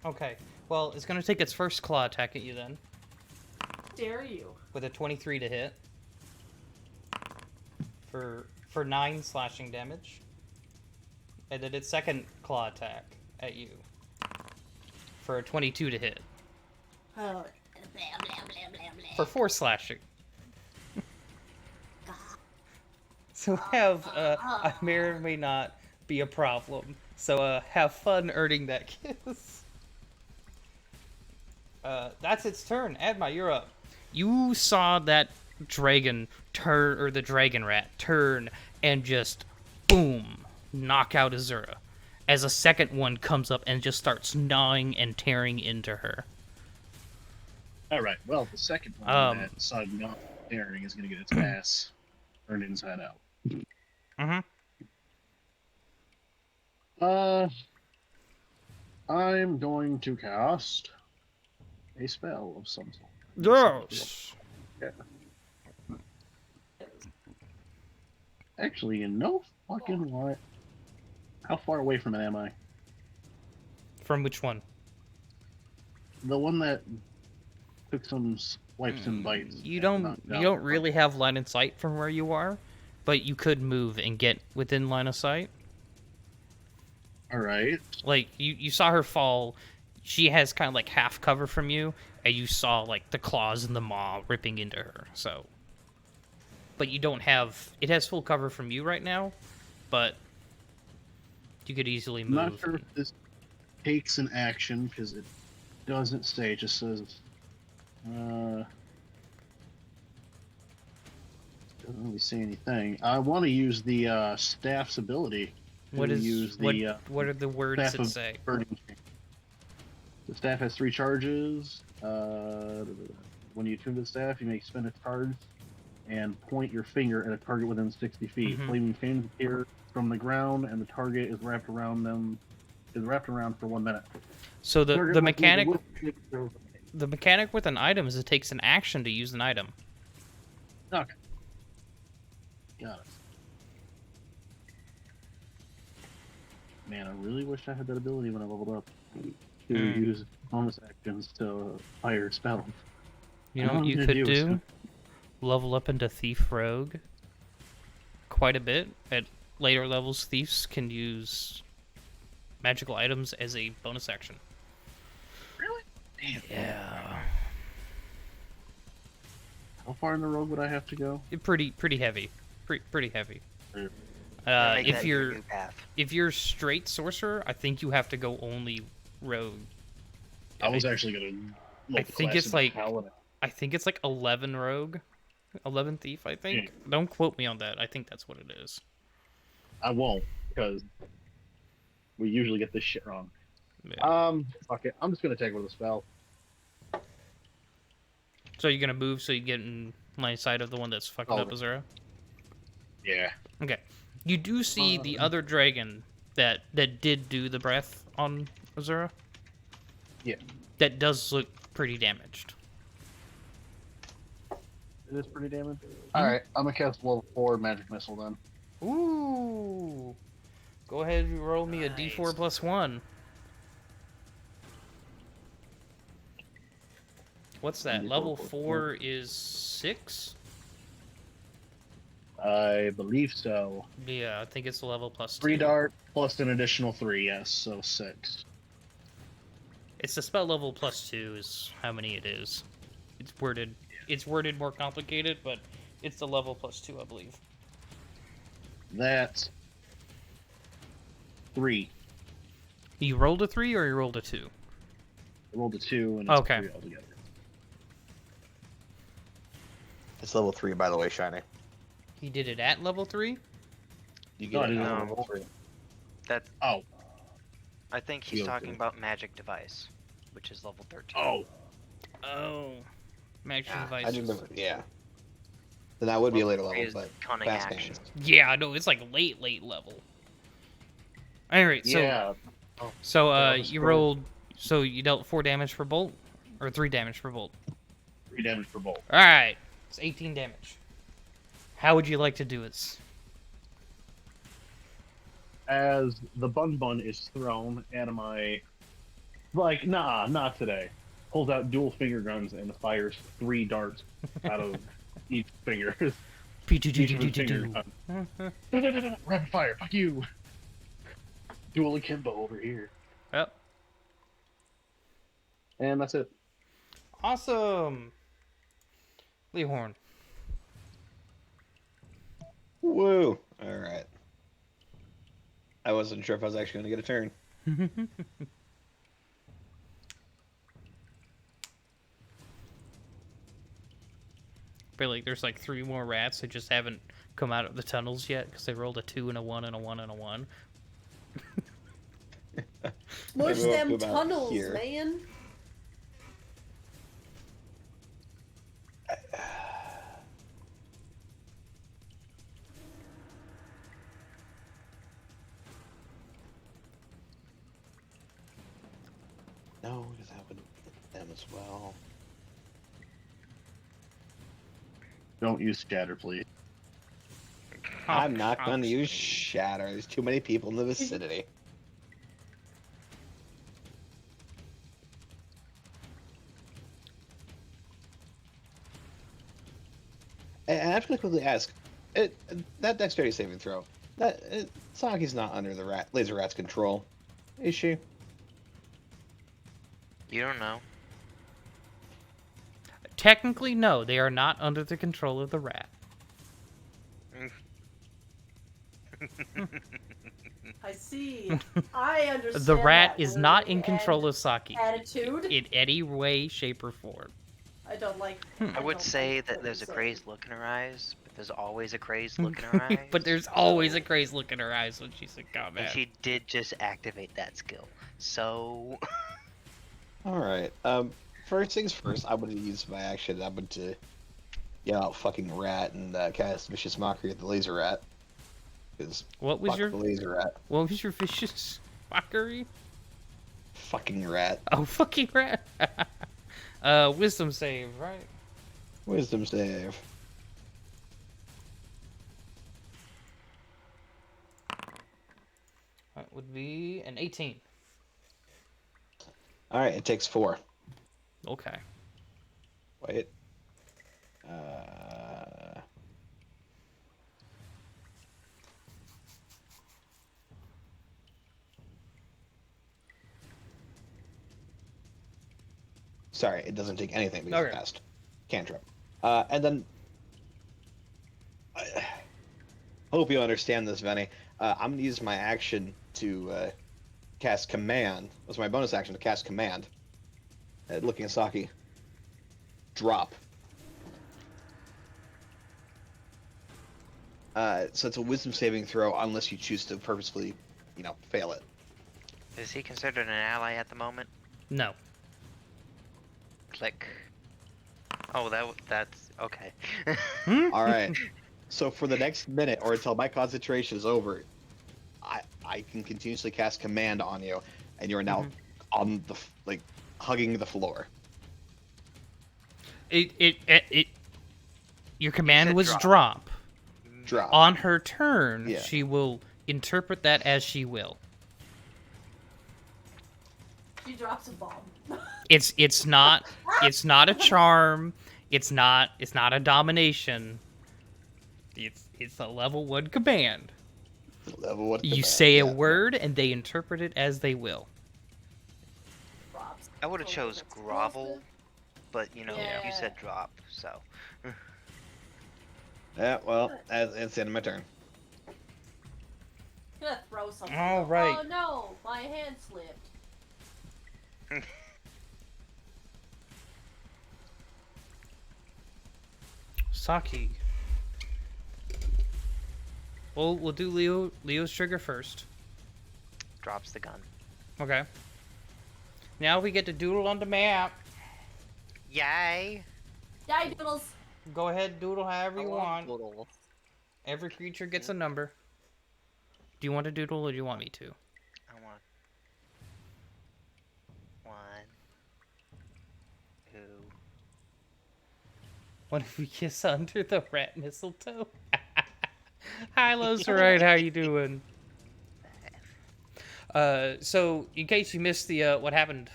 Okay. Well, it's going to take its first claw attack at you then, Dare you? with a 23 to hit. For 9 slashing damage. And then its second claw attack at you. For a 22 to hit. Oh. Blah, blah, blah, blah, blah. For 4 slashing. So I may or may not be a problem. So have fun earning that kiss. That's its turn. Adma, you're up. You saw that dragon turn, or the dragon rat turn, and just boom, knock out Azura. As a second one comes up and just starts gnawing and tearing into her. All right. Well, the second one that decided not tearing is going to get its ass turned inside out. Mm-hmm. I'm going to cast a spell of some sort. Yes. Actually, you know fucking what? How far away from it am I? From which one? The one that took some swipes and bites. You and don't knocked you out. don't really have line of sight from where you are, but you could move and get within line of sight. All right. Like you saw her fall. She has kind of like half cover from you, and you saw like the claws and the maw ripping into her. So, but you don't have it has full cover from you right now, but you could easily I'm move. not sure if this takes an action because it doesn't say. It just says. Doesn't really say anything. I want to use the staff's ability What is use what? the What are the words staff that of say? burning. The staff has 3 charges. When you tune the staff, you may spend its cards and point your finger at a target within 60 feet. Mhm. Flaming flames appear from the ground, and the target is wrapped around them. Is wrapped around for 1 minute. So the Target must make a mechanic wisdom saving throw. the mechanic with an item is it takes an action to use an item. Okay. Got it. Man, I really wish I had that ability when I leveled up to use bonus actions to fire spells. You know what you could do? Level up into Thief Rogue quite a bit. At later levels, thieves can use magical items as a bonus action. Really? Damn. Yeah. How far in the road would I have to go? Pretty heavy. Pretty heavy. Sure. Make that your new path. If you're straight sorcerer, I think you have to go only rogue. I was actually gonna. I think it's like 11 rogue, 11 thief. I think. Don't quote me on that. I think that's what it is. I won't, because we usually get this shit wrong. Yeah. Fuck it. I'm just gonna take with a spell. So you're gonna move so you get in line of sight of the one that's fucking up A.U.R.A? Yeah. Okay. You do see the other dragon that did do the breath on A.U.R.A? Yeah. That does look pretty damaged. It is pretty damaged. Alright, I'm gonna cast level 4 magic missile then. Ooh. Go ahead and roll me a d4 plus 1. What's that? Level 4 is 6? I believe so. Yeah, I think it's a level plus 2. 3 dart plus an additional 3, yes, so 6. It's the spell level plus 2 is how many it is. It's worded more complicated, but it's the level plus 2, I believe. That's 3. You rolled a 3 or you rolled a 2? I rolled a 2 and it's Okay. 3 altogether. It's level 3, by the way, Shiny. He did it at level 3? You No, I get it didn't at know. level 3. That's. Oh. I think he's Yeah, talking okay. about magic device, which is level 13. Oh. Oh. Magic I devices. just remember, yeah. Then that would be a later Level level, three is but cunning fast action. hands. Yeah, no, it's like late level. Alright, so Yeah. you rolled, so you dealt 4 damage per bolt? Or 3 damage per bolt? 3 damage per bolt. Alright, it's 18 damage. How would you like to do this? As the bun is thrown, Anime, like, nah, not today. Pulls out dual finger guns and fires 3 darts out of each finger. Each of his fingers. Rapid fire, fuck you! Dual akimbo over here. Yep. And that's it. Awesome! Leehorn. Woo! Alright. I wasn't sure if I was actually going to get a turn. But like, there's like 3 more rats that just haven't come out of the tunnels yet because they rolled a 2 and a 1 and a 1 and a 1. Mush Maybe we'll them do about tunnels, here. man. No, because that would hit them as well. Don't use scatter, please. I'm not going to use Shatter. There's too many people in the vicinity. And I have to quickly ask, that dexterity saving throw, Saki's not under the laser rat's control, is she? You don't know. Technically, no, they are not under the control of the rat. I see. I understand. The rat that is not word in control and of Saki attitude. in any way, shape, or form. I don't like. I would don't say like that what there's a you're crazed look in her eyes, but There's always a crazed look in her eyes. But there's always a crazy look in her eyes when she's in combat. And she did just activate that skill. So. Alright. First things first, I would use my action. I would to yell out fucking rat and cast Vicious Mockery at the laser rat. Because What was fuck your the laser rat. What was your vicious mockery? Fucking rat. Oh, fucking rat. Wisdom save, right? Wisdom save. That would be an 18. Alright, it takes 4. Okay. Wait. Sorry, it doesn't take anything because it's cast cantrip. And then I hope you understand this, Venny. I'm gonna use my action to cast command. That's my bonus action to cast command. Looking at Saki. Drop. So it's a wisdom saving throw unless you choose to purposefully, fail it. Is he considered an ally at the moment? No. Click. Oh, that's okay. All right. So for the next minute or until my concentration is over, I can continuously cast command on you, and you're now on the hugging the floor. Your command was drop. Drop. On her turn, Yeah. she will interpret that as she will. She drops a bomb. It's not a charm. It's not a domination. It's a level 1 command. Level 1 You command, say a yeah. word and they interpret it as they will. I would have chose grovel, but you Yeah. said drop, so. Yeah, well, it's the end of my turn. I'm gonna throw something. All right. Oh no, my hand slipped. Saki. We'll do Leo's trigger first. Drops the gun. Okay. Now we get to doodle on the map. Yay! Die, doodles. Go ahead, doodle however I you love want. Doodle. Every creature gets a number. Do you want to doodle or do you want me to? I want 1, 2. What if we kiss under the rat mistletoe? Hi, Los, right? How you doing? So in case you missed the what happened,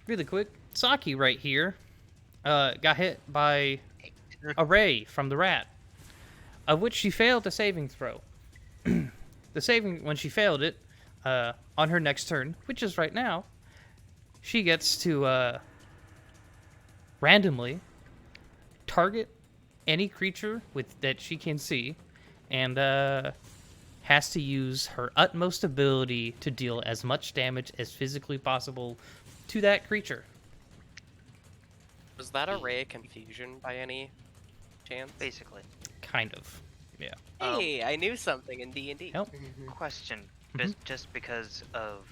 really quick, Saki right here, got hit by a ray from the rat, of which she failed the saving throw. When she failed it, on her next turn, which is right now, she gets to randomly target any creature that she can see, and has to use her utmost ability to deal as much damage as physically possible to that creature. Was that a ray of confusion by any chance? Basically. Kind of. Yeah. Hey, I knew something in D&D. Nope. Question. Mhm. Just because of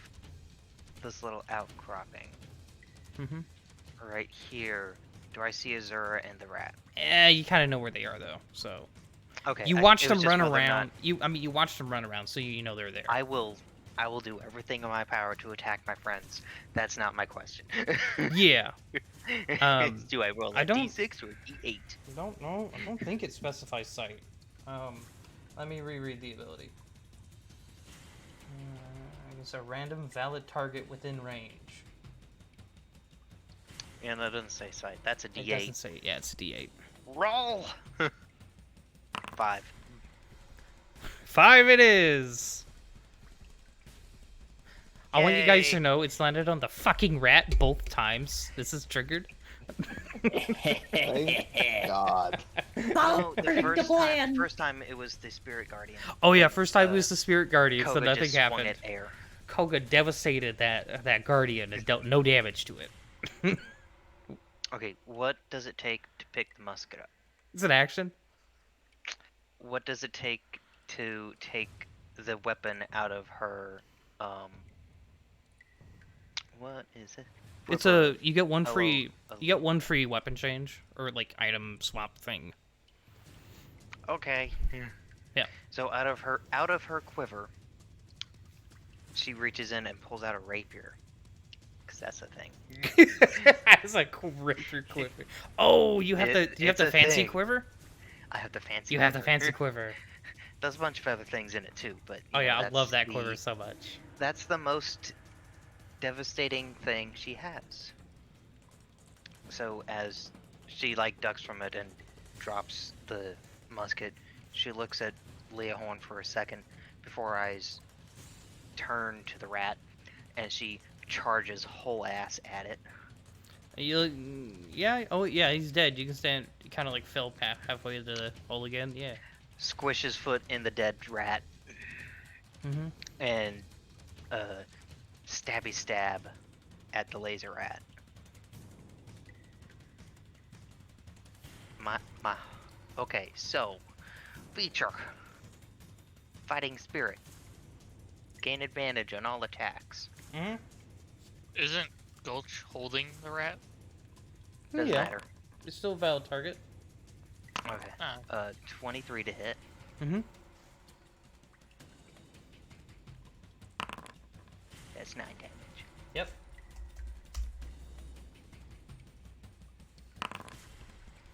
this little outcropping. Mm-hmm. Right here, do I see A.U.R.A and the rat? You kind of know where they are, though. So Okay. you watched it them was just run whether or around. not- You watched them run around, so you know they're there. I will do everything in my power to attack my friends. That's not my question. Yeah. Do I roll a I don't- D6 or a D8? I don't know. I don't think it specifies sight. Let me reread the ability. It's a random valid target within range. And that doesn't say sight. That's a It doesn't D8. say. Yeah, it's a D8. Roll. 5. 5 it is. I want you guys Yay. to know it's landed on the fucking rat both times. This is triggered. Thank God. No, Follow the plan. first time it was the Spirit Guardian. Oh yeah, first time it was the Spirit Guardian, so Koga nothing just swung happened. at air. Koga devastated that Guardian and dealt no damage to it. Okay, what does it take to pick the musket up? It's an action. what does it take to take the weapon out of her? What is it? It's Flip her you get one hello. free you get one free weapon change or like item swap thing. Okay. Yeah. So out of her quiver, she reaches in and pulls out a rapier. Cause that's the thing. It's a quiver. Oh, you have the It's a fancy thing. quiver? I have the fancy. You have the fancy quiver. There's a bunch of other things in it too, but Oh yeah, I that's love that quiver so much. That's the most devastating thing she has. So as she like ducks from it and drops the musket, she looks at Leahorn for a second before her eyes turn to the rat, and she charges whole ass at it. Yeah, oh yeah, he's dead. You can stand, kind of like fell halfway to the hole again. Yeah. Squish his foot in the dead rat, and stabby stab at the laser rat. Okay, so feature fighting spirit, gain advantage on all attacks. Isn't Gulch holding the rat? Doesn't matter. It's still a valid target. Okay. 23 to hit. That's 9 damage. Yep.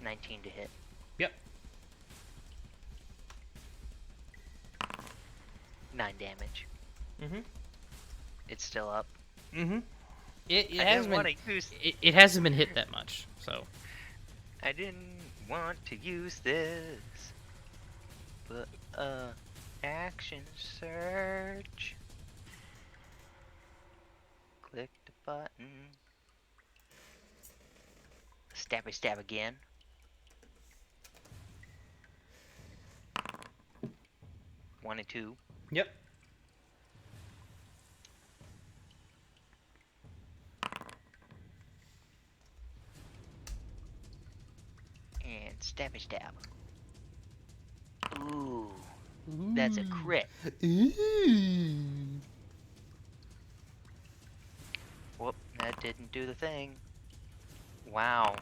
19 to hit. Yep. 9 damage. It's still up. It I hasn't didn't been want to use. it hasn't been hit that much, so. I didn't want to use this, but action search. Click the button. Stabby stab again. One and two. Yep. And stabby stab. Ooh, that's a crit. Whoop, that didn't do the thing. Wow.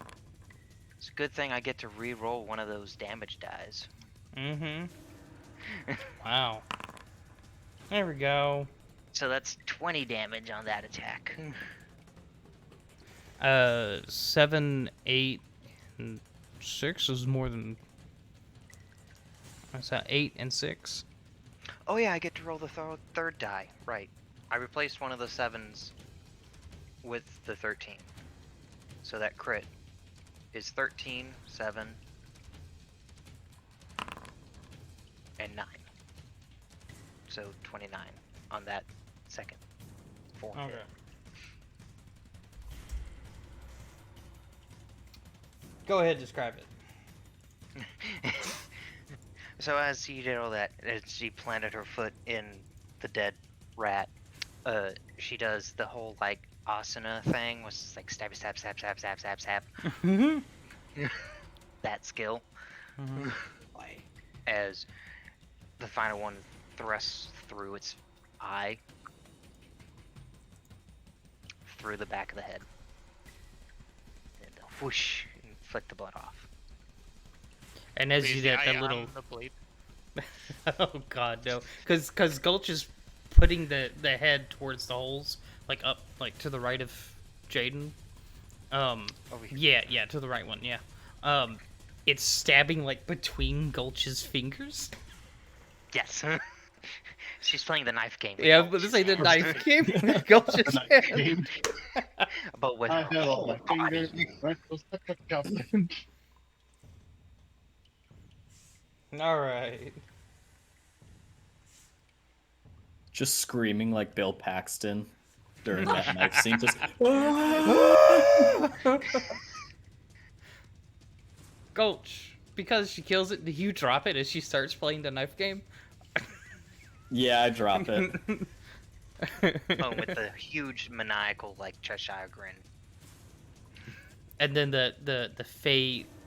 It's a good thing I get to re-roll one of those damage dies. Wow. There we go. So that's 20 damage on that attack. 7, 8, and 6 is more than. What's that? 8 and 6. Oh yeah, I get to roll the third die. Right. I replaced one of the 7s with the 13. So that crit is 13, 7, and 9. So 29 on that second. 4 hit. Go ahead, describe it. So as she did all that, as she planted her foot in the dead rat, she does the whole like asana thing, which is like stab, stab, stab, stab, stab, stab, stab. That skill. As the final one thrusts through its eye, through the back of the head, and whoosh, and flick the blood off. And as Is you the get eye that on little. the blade? Oh god, no. Because Gulch is putting the head towards the holes, like up, like to the right of Jaden. Yeah, to the right one, yeah. It's stabbing like between Gulch's fingers. Yes. She's playing the knife game. Yeah, but this ain't the knife game. Gulch's hand. But with I her had all whole my body. fingers. Alright. Just screaming like Bill Paxton during that knife scene. Just. Gulch, because she kills it, do you drop it as she starts playing the knife game? Yeah, I drop it. Oh, with the huge maniacal like Cheshire grin. And then the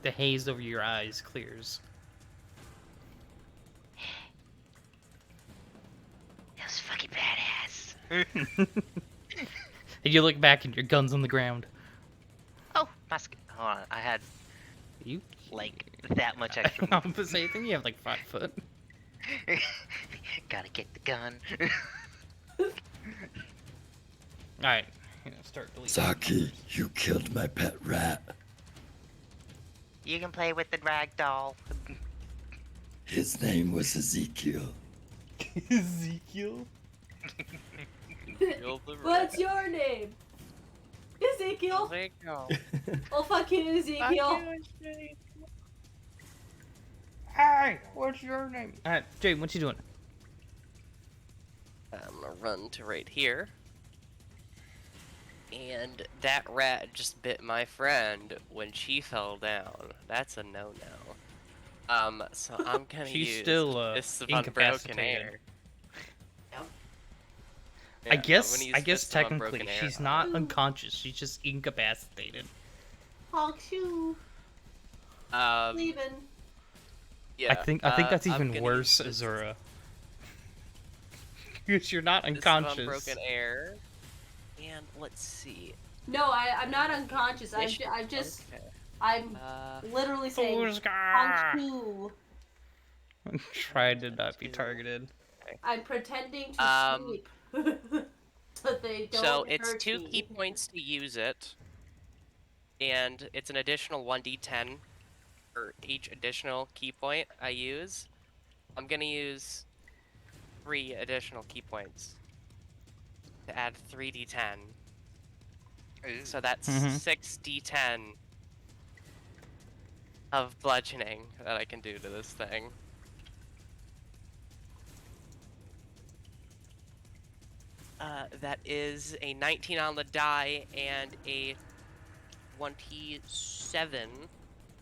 haze over your eyes clears. And you look back and your gun's on the ground. Oh, musket. Hold on. I had You like that much extra. I'm the same thing. You have like 5 foot. Gotta get the gun. All right, start deleting. Saki, you killed my pet rat. You can play with the rag doll. His name was Ezekiel. Ezekiel. What's your name? Ezekiel. Ezekiel. Oh, fuck you, Ezekiel. Hey, what's your name? Alright, Jay, what you doing? I'm gonna run to right here. And that rat just bit my friend when she fell down. That's a no-no. So I'm gonna She's use still, Fists of Unbroken incapacitated. Air. I Yeah, guess I'm gonna use guess Fists of technically Unbroken Air she's on not her. unconscious. She's just incapacitated. Honk shoe. Leaving. Yeah, I think that's I'm even gonna worse, use Azura. Because you're not Fists of unconscious. Unbroken Air. And let's see. No, I'm not unconscious. I'm just, Okay. I'm literally saying Fooska! honk shoe. Try to not be targeted. I'm pretending to sleep. So they don't So it's hurt 2 me. key points to use it. And it's an additional 1d10 for each additional key point I use. I'm gonna use 3 additional key points to add 3d10. So that's Mhm. 6d10 of bludgeoning that I can do to this thing. That is a 19 on the die and a 27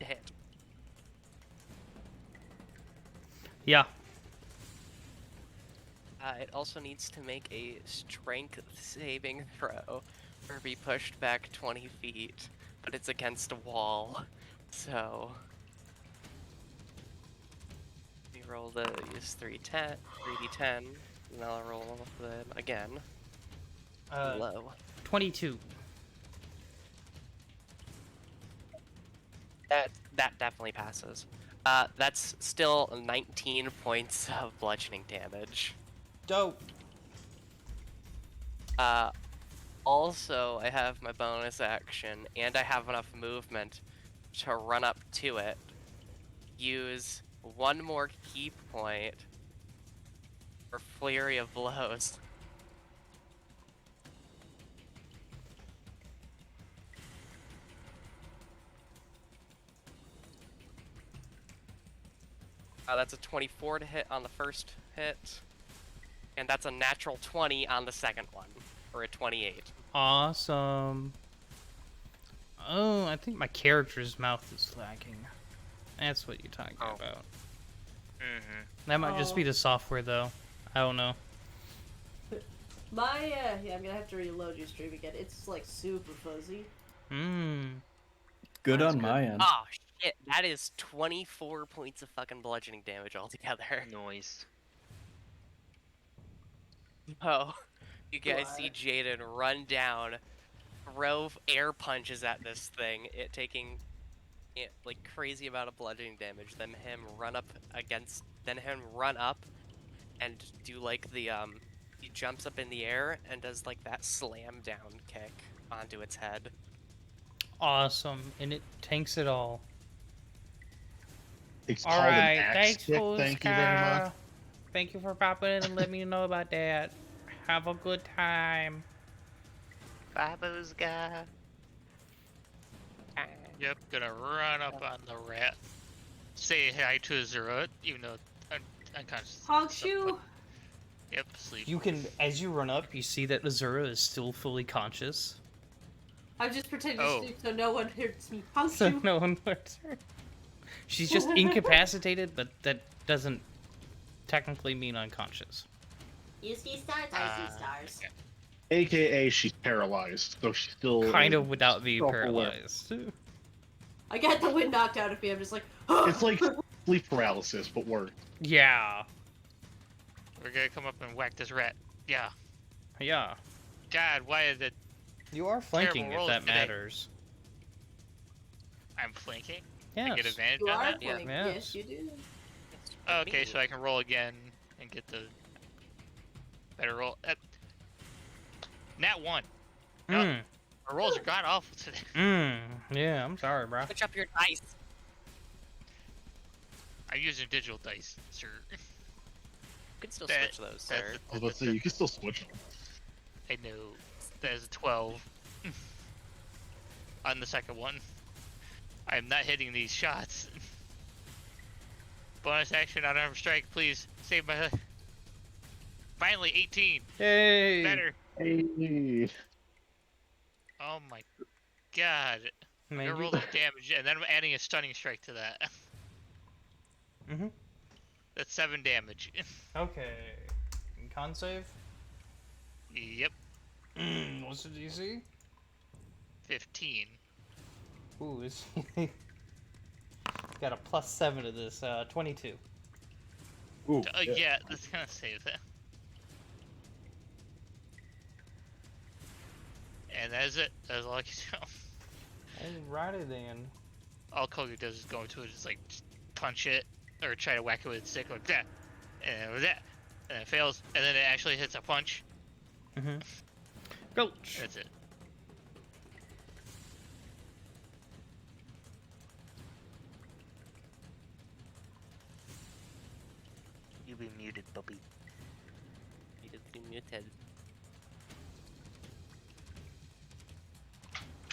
to hit. Yeah. It also needs to make a strength saving throw or be pushed back 20 feet, but it's against a wall, so... We roll the use 3d10, and I'll roll them again. Low. 22. That definitely passes. That's still 19 points of bludgeoning damage. Dope. Also, I have my bonus action, and I have enough movement to run up to it, use 1 more key point for Flurry of Blows. That's a 24 to hit on the first hit, and that's a natural 20 on the second one, or a 28. Awesome. Oh, I think my character's mouth is lagging. That's what you're talking about. Mm-hmm. That might just be the software, though. I don't know. My, yeah, I'm gonna have to reload your stream again. It's like super fuzzy. Good on my end. Oh shit, that is 24 points of fucking bludgeoning damage altogether. Noise. Oh, you guys see Jaden run down, throw air punches at this thing, it taking like crazy amount of bludgeoning damage, then him run up and do like the he jumps up in the air and does like that slam down kick onto its head. Awesome. And it tanks it all. It's called Alright, an axe thanks, kick. Thank you very much. Fooska. Thank you for popping in and letting me know about that. Have a good time. Bye, Boozga. Yep, gonna run up on the rat. Say hi to Azura, even though I'm unconscious. Honk shoe. Yep, sleep. You can, as you run up, you see that Azura is still fully conscious. I'm just pretending Oh. to sleep so no one hurts me. Honk So shoe. no one hurts her. She's just incapacitated, but that doesn't technically mean unconscious. You see stars, I see stars. AKA she's paralyzed, so she's still Kind of without being self-aware. paralyzed. I got the wind knocked out of me. I'm just like, It's like sleep paralysis, but worse. Yeah. We're gonna come up and whack this rat. Yeah. Yeah. God, why is it You are flanking if rolls that today? matters. I'm flanking? Yes. I get advantage You on are that? Yeah. playing. Yes. Yes, you do. Oh, okay, so I can roll again and get the better roll. Nat 1. No, Mm. our rolls are god awful today. Yeah, I'm sorry, bro. Switch up your dice. I'm using digital dice, sir. You can still That- switch those, that's sir. the- I was about to say, you can still switch them. I know. That is a 12. On the second one. I am not hitting these shots. Bonus action on armor strike, please. Save my... Finally, 18. Yay! Better. Hey. Oh my god. I'm Man, gonna roll the damage, and then I'm adding a stunning strike to that. Mhm. That's 7 damage. Okay. Con save? Yep. What's the DC? 15. Ooh, it's got a +7 to this. 22. Ooh, Yeah, that's gonna save that. And that is it. That's all I can do. Alrighty then. All Koga does is go into it, just like punch it, or try to whack it with a stick like that, and with that, and it fails, and then it actually hits a punch. Mhm. Gulch. That's it. You be muted, Bubby. Muted.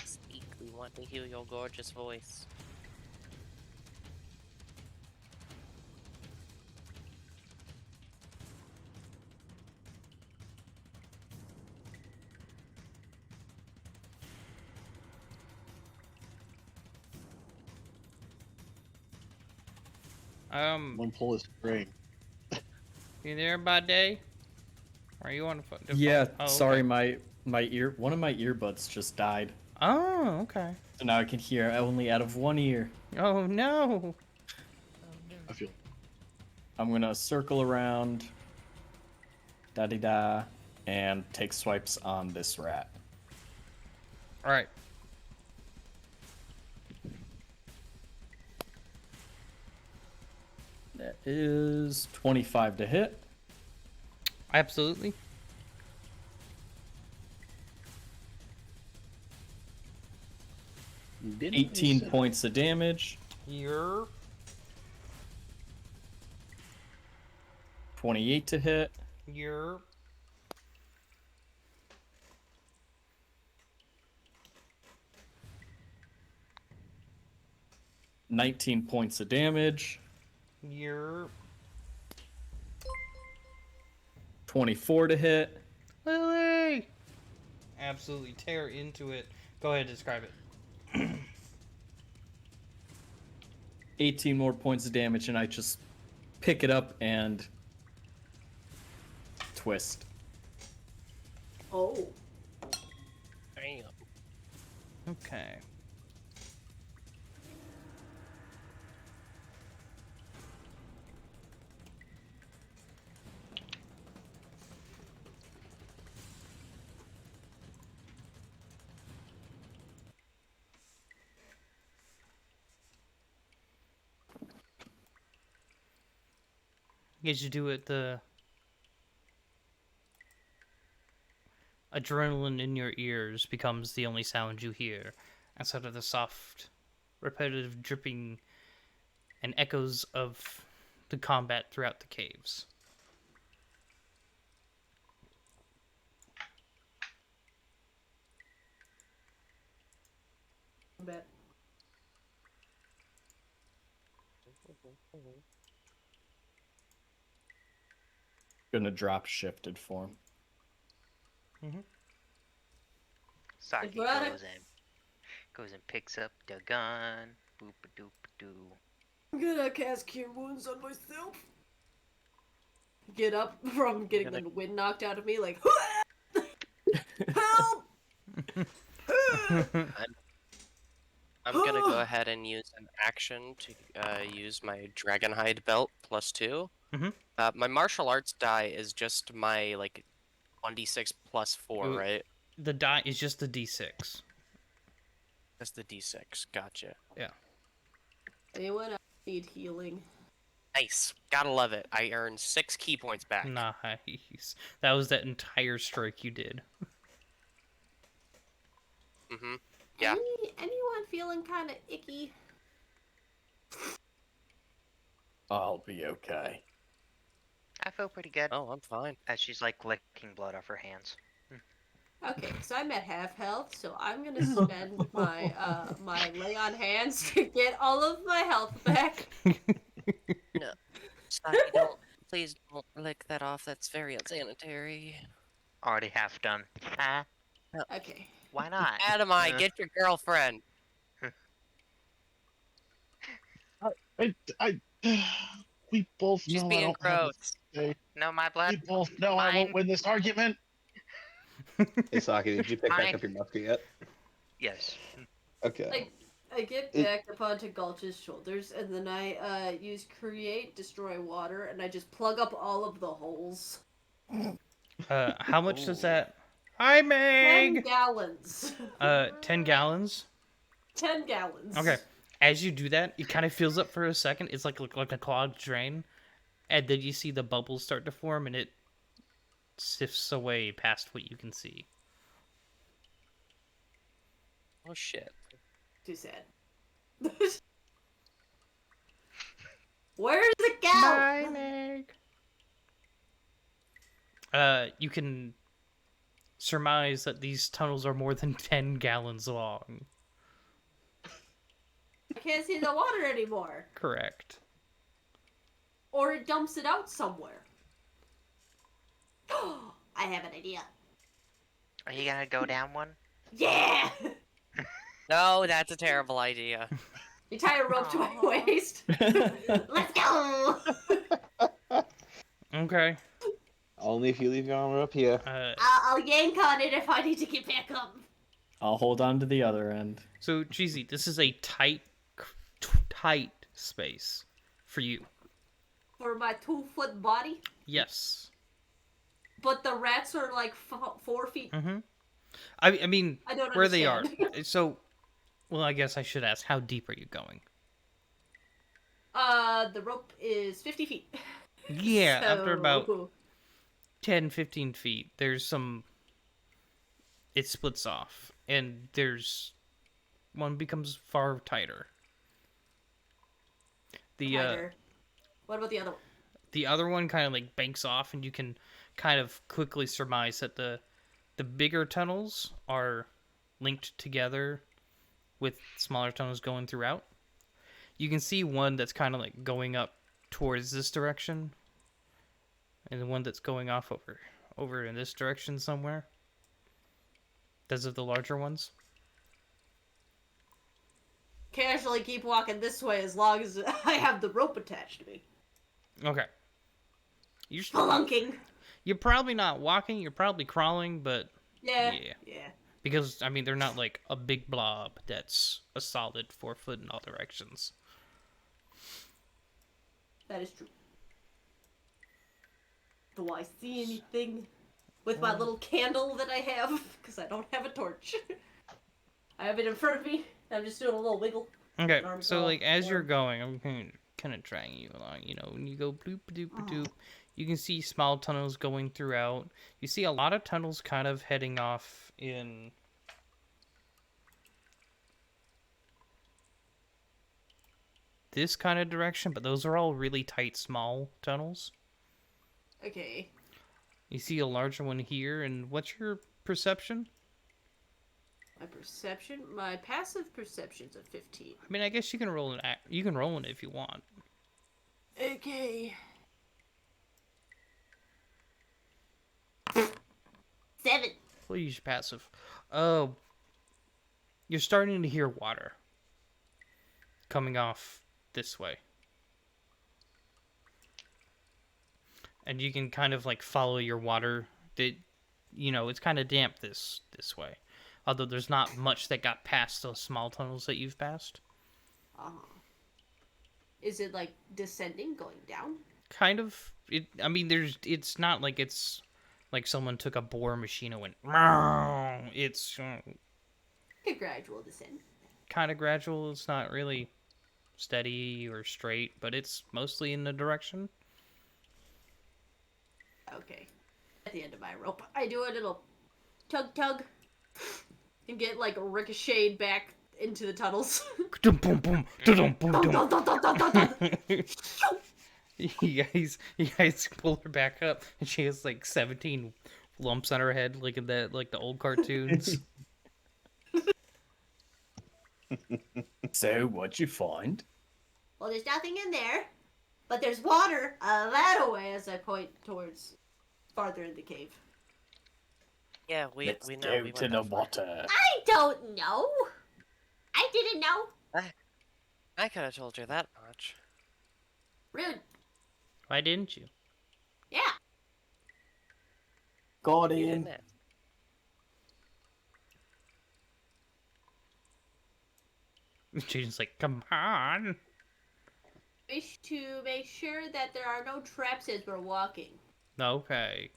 Speak. We want to hear your gorgeous voice. one pull is string. You there by day? Or are you on the phone? Yeah, Oh, sorry, okay. one of my earbuds just died. Oh, okay. So now I can hear only out of one ear. Oh no. I feel. I'm gonna circle around, da-di-da, and take swipes on this rat. All right. That is 25 to hit. Absolutely. Didn't 18 points of damage. You're 28 to hit. you're 19 points of damage. you're 24 to hit. Lily. Absolutely tear into it. Go ahead, describe it. 18 more points of damage, and I just pick it up and twist. Oh. Damn. Okay. As you do it, the adrenaline in your ears becomes the only sound you hear, instead of the soft, repetitive dripping and echoes of the combat throughout the caves. Bet. Gonna drop shifted form. Saki Right. goes and picks up the gun. Boop a doop a doo. I'm gonna cast Cure Wounds on myself. Get up from getting the wind knocked out of me, like, help! I'm gonna go ahead and use an action to use my Dragonhide belt +2. Mhm. My martial arts die is just my like 1d6 plus 4, Ooh. right? The die is just the d6. That's the d6. Gotcha. Yeah. Anyone else need healing? Nice. Gotta love it. I earned 6 key points back. Nice. That was that entire strike you did. Mm-hmm. Yeah. Anyone feeling kind of icky? I'll be okay. I feel pretty good. Oh, I'm fine. As she's like licking blood off her hands. Okay, so I'm at half health, so I'm gonna spend my my lay on hands to get all of my health back. No. Sorry, please don't lick that off. That's very unsanitary. Already half done. Huh? Okay. Why not? Adamai, get your girlfriend. I we both She's know I being don't have gross. a say. No, my blood. We both know I won't Mine. win this argument. Hey, Saki, did you pick back Fine. up your musket yet? Yes. Okay. I get It- back up onto Gulch's shoulders, and then I use Create, Destroy Water, and I just plug up all of the holes. How much does that? Hi, 10 Meg. gallons. 10 gallons. 10 gallons. Okay. As you do that, it kind of fills up for a second. It's like a clogged drain, and then you see the bubbles start to form, and it sifts away past what you can see. Oh shit. Too sad. Where's the go? Bye, Meg. You can surmise that these tunnels are more than 10 gallons long. I can't see the water anymore. Correct. Or it dumps it out somewhere. I have an idea. Are you gonna go down one? Yeah! No, that's a terrible idea. You tie a rope to my waist. Let's go! Okay. Only if you leave your armor up here. I'll yank on it if I need to get back up. I'll hold on to the other end. So, Cheesy, this is a tight space for you. For my 2-foot body. Yes. But the rats are like 4 feet. Mm-hmm. I mean, I don't where they are. understand. So, well, I guess I should ask, how deep are you going? The rope is 50 feet. Yeah, after about So- 10, 15 feet, there's some... It splits off, and there's... One becomes far tighter. Tighter. What about the other one? The other one kind of like banks off, and you can kind of quickly surmise that the bigger tunnels are linked together with smaller tunnels going throughout. You can see one that's kind of like going up towards this direction, and the one that's going off over in this direction somewhere. Those are the larger ones. Casually keep walking this way as long as I have the rope attached to me. Okay. You're Spelunking. You're probably not walking. You're probably crawling, but Yeah. yeah. Yeah. Because I mean, they're not like a big blob that's a solid 4 foot in all directions. That is true. Do I see anything with my little candle that I have? Because I don't have a torch. I have it in front of me. I'm just doing a little wiggle. Okay, Arms so off, like as you're arm. going, I'm kind of dragging you along. You know, when you go bloop doop doop, you can see small tunnels going throughout. You see a lot of tunnels kind of heading off in this kind of direction, but those are all really tight, small tunnels. Okay. You see a larger one here, and what's your perception? My perception? My passive perception's a 15. I mean, I guess you can roll you can roll it if you want. Okay. 7. We'll use your passive. Oh, you're starting to hear water coming off this way. And you can kind of like follow your water. That, you know, it's kind of damp this way. Although there's not much that got past those small tunnels that you've passed. Is it like descending, going down? Kind of. I mean, it's not like it's Like someone took a bore machine and went. Meow. It's A gradual descent. kind of gradual. It's not really steady or straight, but it's mostly in the direction. Okay. At the end of my rope, I do a little tug tug and get like ricocheted back into the tunnels. You guys pull her back up, and she has like 17 lumps on her head, like in the old cartoons. So, what'd you find? Well, there's nothing in there, but there's water that away as I point towards farther in the cave. Yeah, we Let's know. go We to went the that far. water. I don't know. I didn't know. I could have told you that much. Rude. Why didn't you? Yeah. Got You in. didn't ask. Jaden's like, come on. Wish to make sure that there are no traps as we're walking. Okay.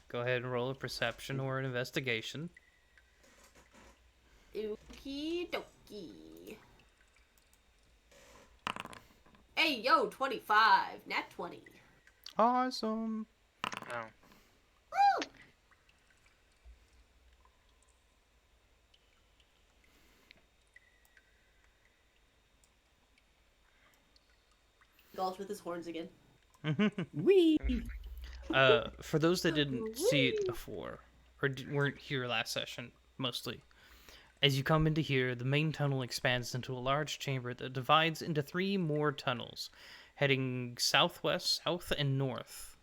Go ahead and roll a perception or an investigation. Okie dokie. Hey, yo, 25. Nat 20. Awesome. Oh. Woo! Gulch with his horns again. Wee. For those that didn't see it before, or weren't here last session, mostly, as you come into here, the main tunnel expands into a large chamber that divides into 3 more tunnels, heading southwest, south, and north.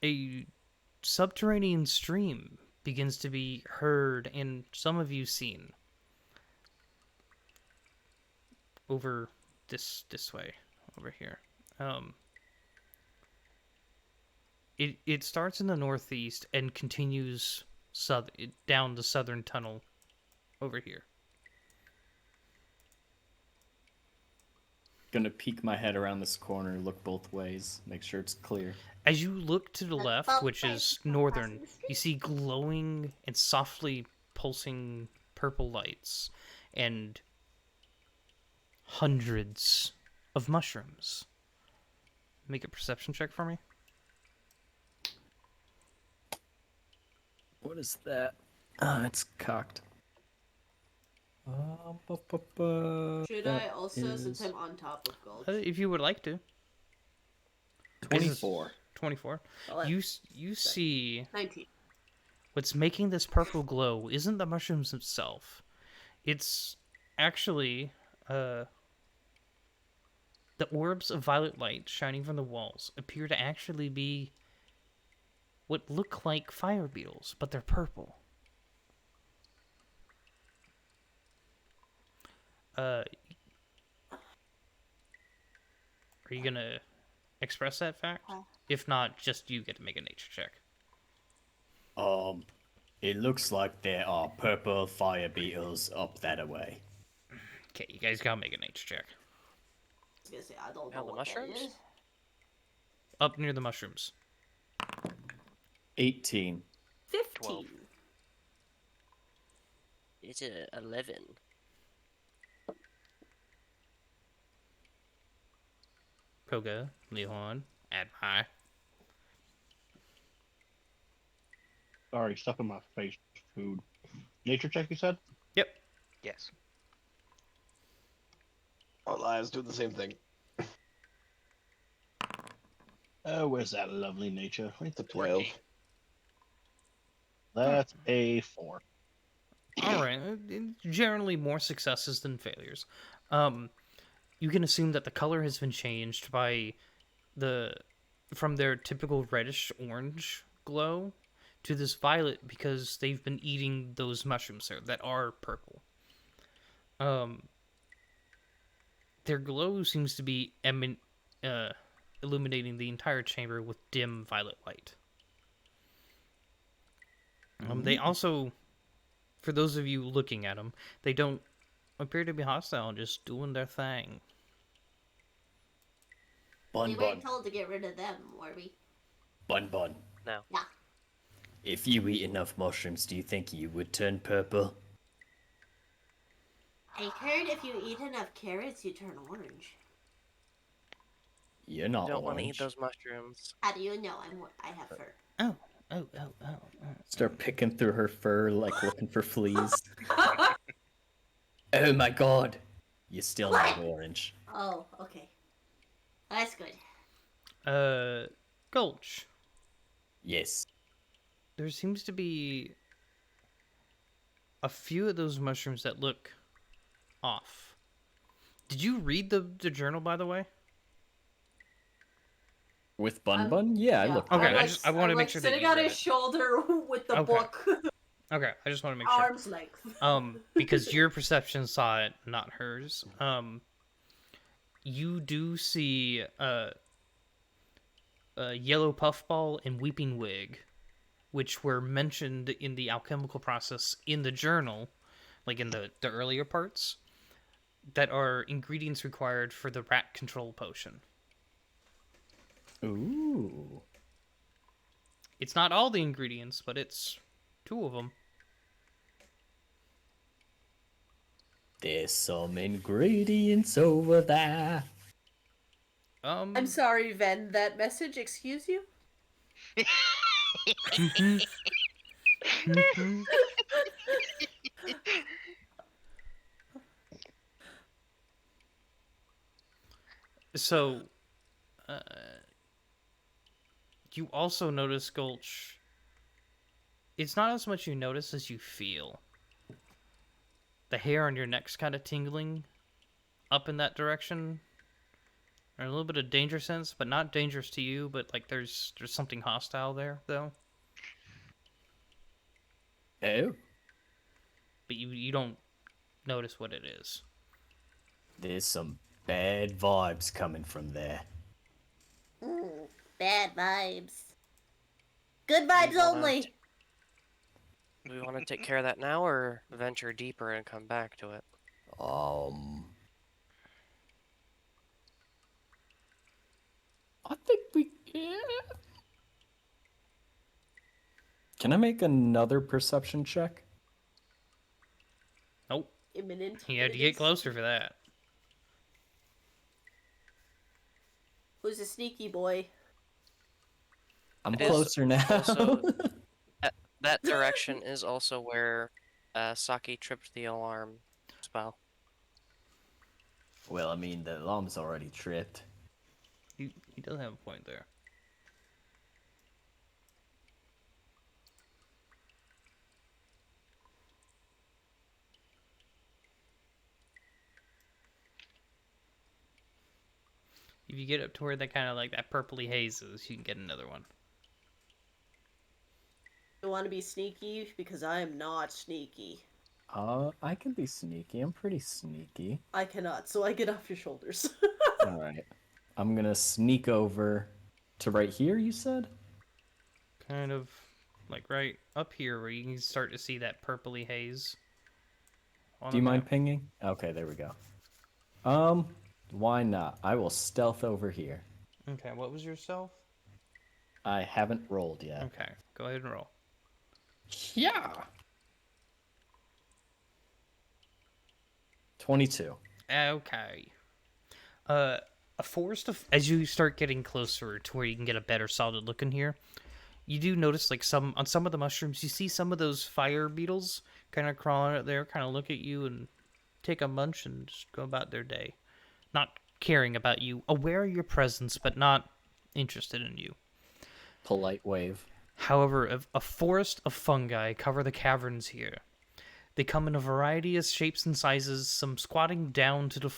A subterranean stream begins to be heard, and some of you seen. Over this way, over here. It starts in the northeast and continues down the southern tunnel over here. Gonna peek my head around this corner, look both ways, make sure it's clear. As you look to the left, which is northern, you see glowing and softly pulsing purple lights and hundreds of mushrooms. Make a perception check for me. What is that? It's cocked. Should I also, since I'm on top of Gulch? If you would like to. 24. 24. Well, You see 19. what's making this purple glow isn't the mushrooms themselves. It's actually the orbs of violet light shining from the walls appear to actually be what look like fire beetles, but they're purple. Are you gonna express that fact? If not, just you get to make a nature check. It looks like there are purple fire beetles up that way. Okay, you guys gotta make a nature check. I was gonna say, I don't Now know the what that mushrooms? is. Up near the mushrooms. 18. 15. It's a 11. Koga, Leon, Admai. Sorry, stuff in my face. Food. Nature check, you said? Yep. Yes. All eyes do the same thing. Oh, where's that lovely nature? I think the 12. That's a 4. All right. Generally more successes than failures. You can assume that the color has been changed by from their typical reddish orange glow to this violet because they've been eating those mushrooms there that are purple. Their glow seems to be illuminating the entire chamber with dim violet light. They also, for those of you looking at them, they don't appear to be hostile, just doing their thing. Bun We bun. weren't told to get rid of them, were we? Bun bun. No. If you eat enough mushrooms, do you think you would turn purple? I heard if you eat enough carrots, you turn orange. You're I not don't want to eat orange. those mushrooms. How do you know I have fur? Oh. Start picking through her fur, like looking for fleas. Oh my god! You're still not orange. Oh, okay. That's good. Gulch. Yes. There seems to be a few of those mushrooms that look off. Did you read the journal, by the way? With Bun Bun? Yeah, I looked. Okay, at it. I want to make sure that sitting you on read his it. shoulder with the Okay. book, Okay, I just want to make sure. arm's length. Because your perception saw it, not hers. You do see Yellow Puffball and Weeping Wig, which were mentioned in the alchemical process in the journal, like in the earlier parts, that are ingredients required for the rat control potion. Ooh. It's not all the ingredients, but it's 2 of them. There's some ingredients over there. I'm sorry, Ven. That message, excuse you? So, you also notice, Gulch, it's not as much you notice as you feel. The hair on your neck's kind of tingling up in that direction. Or a little bit of danger sense, but not dangerous to you, but like there's something hostile there, though. Oh. But you don't notice what it is. There's some bad vibes coming from there. Bad vibes. Good vibes only. Do we want to take care of that now, or venture deeper and come back to it? I think we... Yeah. Can I make another perception check? Nope. Imminent. You had to get closer for that. Who's a sneaky boy? I'm It is closer now. Also, that direction is also where Saki tripped the alarm spell. Well, I mean, the alarm's already tripped. He does have a point there. If you get up to where that kind of like that purpley haze is, you can get another one. You want to be sneaky? Because I am not sneaky. I can be sneaky. I'm pretty sneaky. I cannot, so I get off your shoulders. Alright. I'm gonna sneak over to right here, you said? Kind of like right up here where you can start to see that purpley haze. Do you mind pinging? Okay, there we go. Why not? I will stealth over here. Okay, what was your stealth? I haven't rolled yet. Okay, go ahead and roll. Yeah. 22. Okay. A forest of, as you start getting closer to where you can get a better solid look in here, you do notice like on some of the mushrooms, you see some of those fire beetles kind of crawling out there, kind of look at you and take a munch and just go about their day. Not caring about you, aware of your presence, but not interested in you. Polite wave. However, a forest of fungi cover the caverns here. They come in a variety of shapes and sizes, some squatting down to the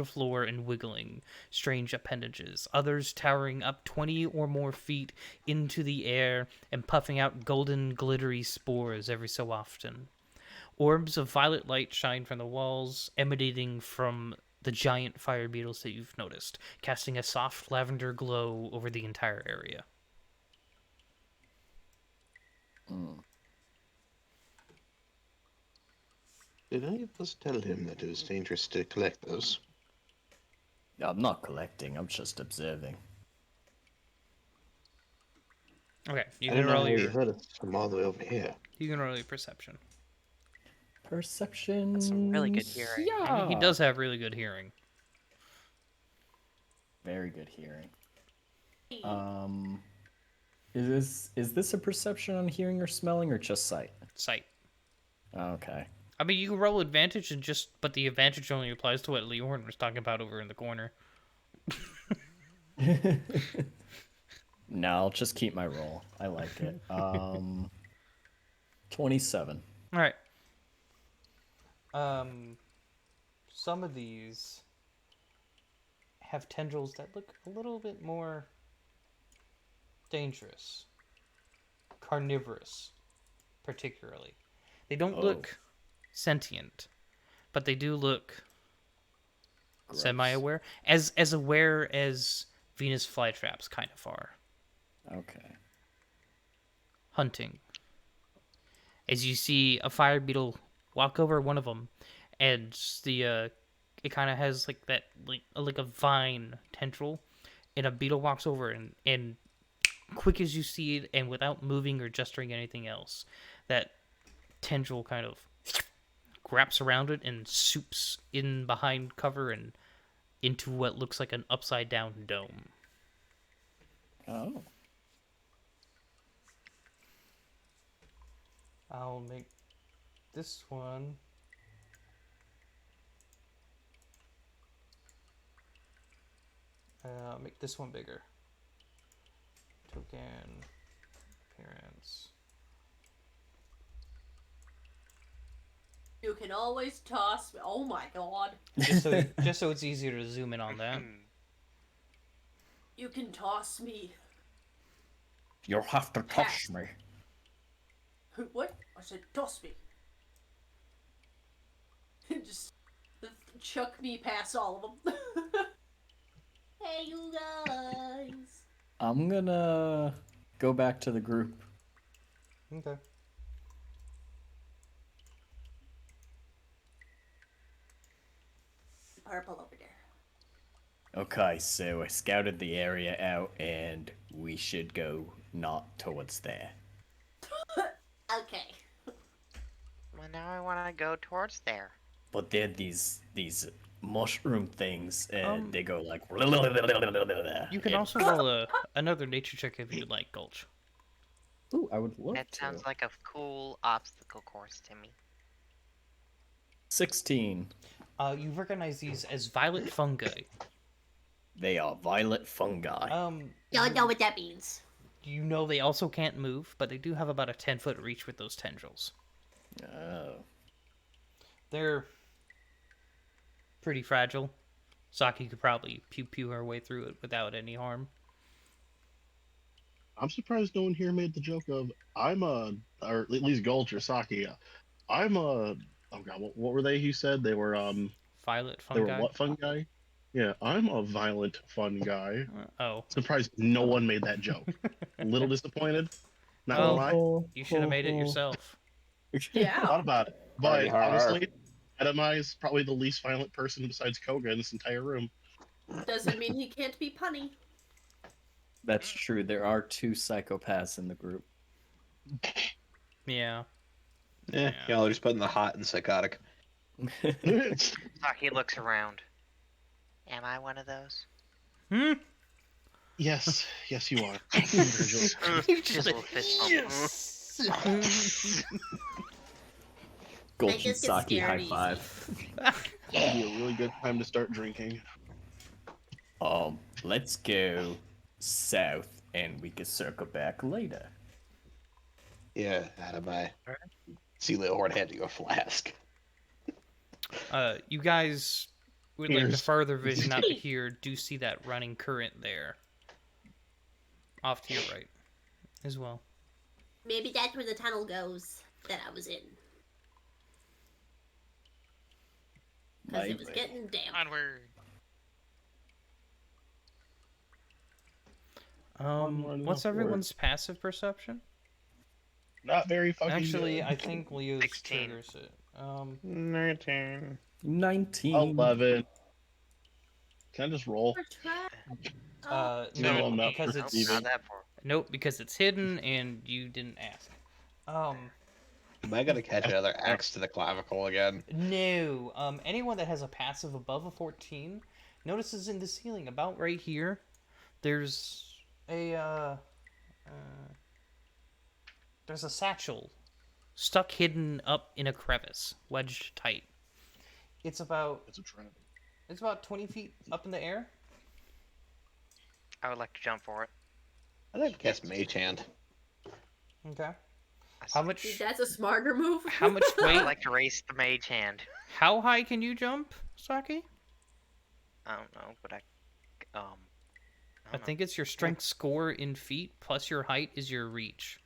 floor and wiggling strange appendages, others towering up 20 or more feet into the air and puffing out golden glittery spores every so often. Orbs of violet light shine from the walls, emanating from the giant fire beetles that you've noticed, casting a soft lavender glow over the entire area. Did any of us tell him that it was dangerous to collect those? I'm not collecting, I'm just observing. Okay, you I can don't know roll how you your heard us from all the way over here. perception. Perception. That's some really good hearing. I mean, he does have really good hearing. Very good hearing. Is this a perception on hearing or smelling or just sight? Sight. Okay. I mean, you can roll advantage but the advantage only applies to what Leorn was talking about over in the corner. No, I'll just keep my roll. I like it. 27. All right. Some of these have tendrils that look a little bit more dangerous, carnivorous, particularly. They don't look sentient, but they do look semi-aware, as aware as Venus flytraps kind of are. Okay. Hunting. As you see a fire beetle walk over one of them, and the it kind of has like that like a vine tendril, and a beetle walks over and quick as you see it, and without moving or gesturing anything else, that tendril kind of wraps around it and swoops in behind cover and into what looks like an upside down dome. Oh. I'll make this one make this one bigger. Token appearance. You can always toss me. Oh my god. Just so it's easier to zoom in on that. You can toss me. You'll have to touch me. What? I said toss me. Just chuck me past all of them. Hey, you guys. I'm gonna go back to the group. Okay. Purple over there. Okay, so I scouted the area out, and we should go not towards there. Okay. Well, now I want to go towards there. But they're these mushroom things, and they go like. You can also roll another nature check if you'd like, Gulch. Ooh, I would love That to. sounds like a cool obstacle course to me. 16. You recognize these as violet fungi. They are violet fungi. Don't know what that means. You know they also can't move, but they do have about a 10-foot reach with those tendrils. Oh. They're pretty fragile. Saki could probably pew her way through it without any harm. I'm surprised no one here made the joke of or at least Gulch or Saki. I'm a. Oh god, what were they? You said they were violet They fungi. were what fungi? Yeah, I'm a violent fun guy. Oh. Surprised no one made that joke. A little disappointed. Not gonna lie. You should have made it yourself. Yeah. Thought about it, but Har, har, har. honestly, Adamai is probably the least violent person besides Koga in this entire room. Doesn't mean he can't be punny. That's true. There are 2 psychopaths in the group. Yeah. Y'all are just putting the hot and psychotic. Saki looks around. Am I one of those? Yes, you are. Just a little fist bump. I Gulch and just get Saki scared high five. It'd be a really good time to start drinking. Let's go south, and we can circle back later. Yeah, Adamai. See Leorn hand you a flask. You guys, with like the Here's- further vision out to here, do see that running current there. Off to your right, as well. Maybe that's where the tunnel goes that I was in. Because it was getting damp. Onward. What's everyone's passive perception? Not very fucking Actually, good. I think Leo's 16. triggers it. 19. 11. Can I just roll? No, no, because nope, it's not that far. nope, because it's hidden and you didn't ask. Am I gonna catch another axe to the clavicle again? No. Anyone that has a passive above a 14 notices in the ceiling about right here. There's a there's a satchel stuck hidden up in a crevice, wedged tight. It's about It's a trap. It's about 20 feet up in the air. I would like to jump for it. I think guess Mage Hand. Okay. I How see. much? Dude, that's a smarter move. How much I weight? would like to race the mage hand. How high can you jump, Saki? I don't know, but I I don't know. think it's your strength score in feet plus your height is your reach.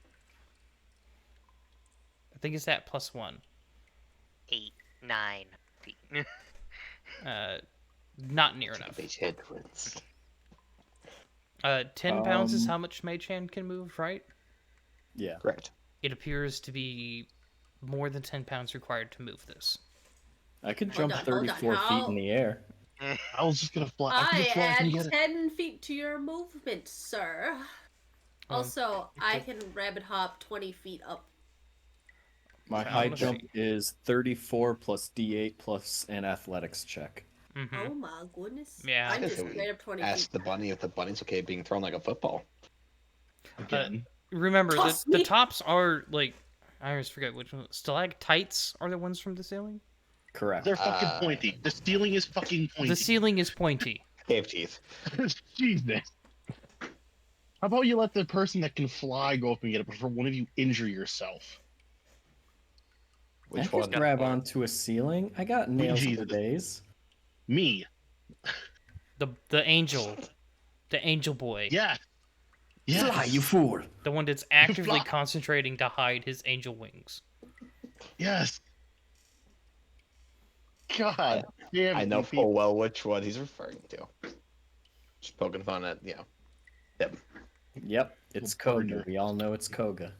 I think it's that +1. 8, 9 feet. Not near enough. Mage Hand twins. 10 pounds is how much Mage Hand can move, right? Yeah. Correct. It appears to be more than 10 pounds required to move this. I could Hold jump on, hold on, 34 feet how- in the air. I was just gonna fly. I can I just fly and add get it. 10 feet to your movement, sir. Also, I can rabbit hop 20 feet up. My Okay, high I'm gonna jump see. is 34 plus D8 plus an athletics check. Mm-hmm. Oh my goodness. Yeah. I'm just So we straight up 20 Ask feet. the bunny if the bunny's okay being thrown like a football. Again. Remember, Toss the me. tops are like... I always forget which one. Stalactites are the ones from the ceiling? Correct. They're fucking pointy. The ceiling is fucking pointy. The ceiling is pointy. Cave teeth. Jesus. How about you let the person that can fly go up and get it before one of you injure yourself? I Which could one? grab onto a ceiling. I got nails for Jesus. days. Me. The angel. The angel boy. Yeah. Yes. Fly, you fool! The one that's actively Fly. concentrating to hide his angel wings. Yes. God damn it. I know you full people. well which one he's referring to. Just poking fun at, him. Yep, it's Well, Koga. We all know it's Koga.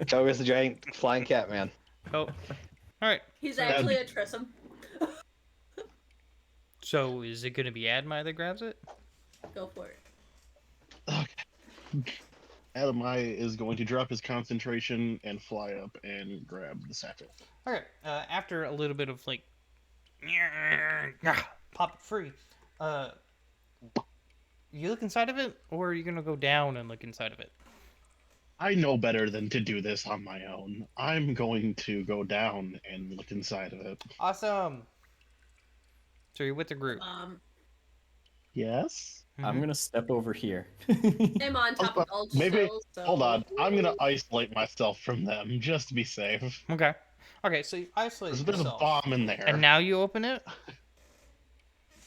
Koga's the giant flying cat man. Oh. Alright. He's actually a Trissum. So, is it going to be Admai that grabs it? Go for it. Okay. Adamai is going to drop his concentration and fly up and grab the satchel. Okay. After a little bit of, like... Pop it free. You look inside of it, or are you going to go down and look inside of it? I know better than to do this on my own. I'm going to go down and look inside of it. Awesome. So you're with the group. Yes? I'm gonna step over here. I'm on top of all Maybe. shells, so... Hold on. I'm going to isolate myself from them just to be safe. Okay. Okay, so you isolate There's a yourself. bomb in there. And now you open it?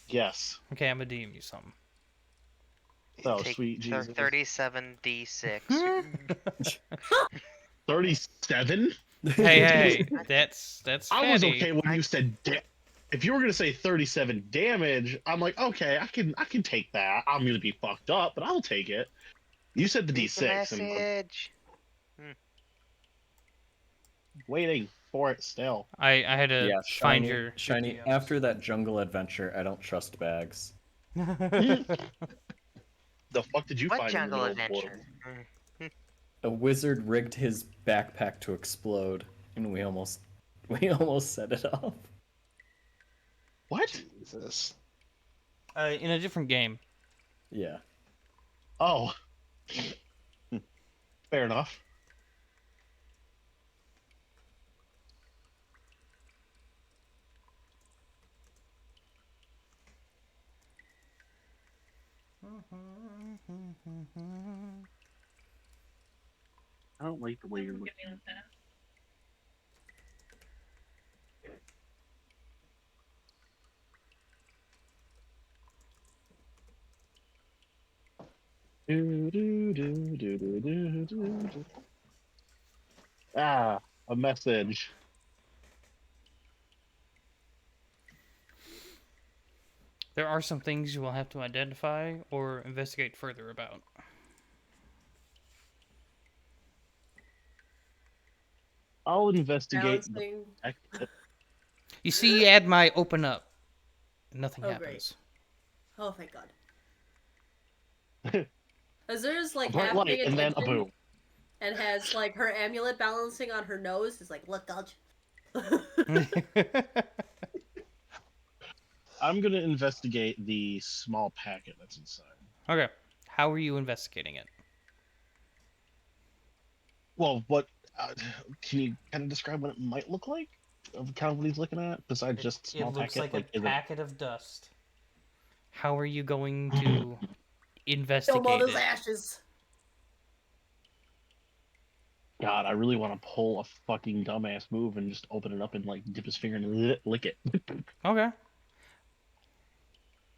Yes. Okay, I'm gonna DM you something. Oh, Take sweet Jesus. 37d6. 37? Hey, that's I was fatty. okay when you said if you were gonna say 37 damage, I'm like, okay, I can take that. I'm gonna be fucked up, but I'll take it. You said the Leave the D6 and I'm message. waiting for it still. I had to Yeah, find shiny. your Shiny. DMs. After that jungle adventure, I don't trust bags. The fuck did you What find in the jungle middle of the adventure? woods? A wizard rigged his backpack to explode, and we almost set it off. What? Jesus. In a different game. Yeah. Oh. Fair enough. I don't like the way you're looking at that. Ah, a message. There are some things you will have to identify or investigate further about. I'll investigate. Balancing. You see Admai open up. Nothing Oh, happens. Great. Oh, thank God. Azura's like A bright half light, paying and then a attention boom. and has like her amulet balancing on her nose. Is like, look, dodge. I'm gonna investigate the small packet that's inside. Okay. How are you investigating it? Well, what can you kind of describe what it might look like? Of kind of what he's looking at, besides just It small looks packet. like a Is packet of dust. How are you going to investigate Kill all those it? ashes. God, I really want to pull a fucking dumbass move and just open it up and like dip his finger and lick it. Okay.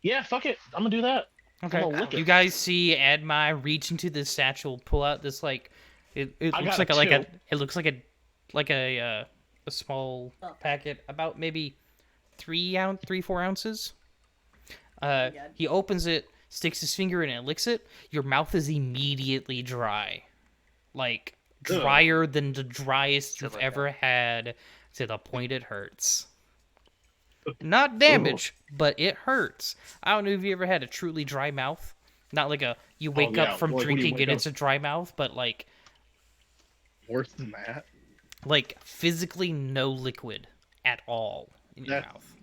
Yeah, fuck it. I'm gonna do that. I'm Okay. gonna lick You it. guys see Admai reach into this satchel, pull out this like it I looks got like a a two. it looks like a small packet about maybe 4 ounces. Oh, God. He opens it, sticks his finger in it, and licks it. Your mouth is immediately dry. Like drier than the driest you've Silica. ever had, to the point it hurts. Not damage, but it hurts. I don't know if you ever had a truly dry mouth. Not like a you wake up Yeah. from Like, when you drinking wake and up- it's a dry mouth, but like Worse than that. physically no liquid at all in your That- mouth.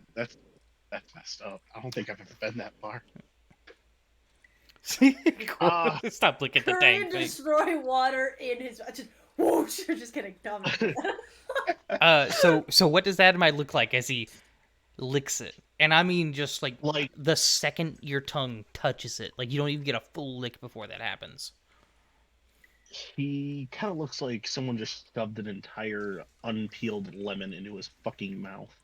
That's messed up. I don't think I've ever been that far. Stop looking at the Korean dang thing. destroy water in his just whoosh. Just kidding. Dumb. So what does Adamite look like as he licks it? And I mean just like the second your tongue touches it. Like you don't even get a full lick before that happens. He kind of looks like someone just shoved an entire unpeeled lemon into his fucking mouth.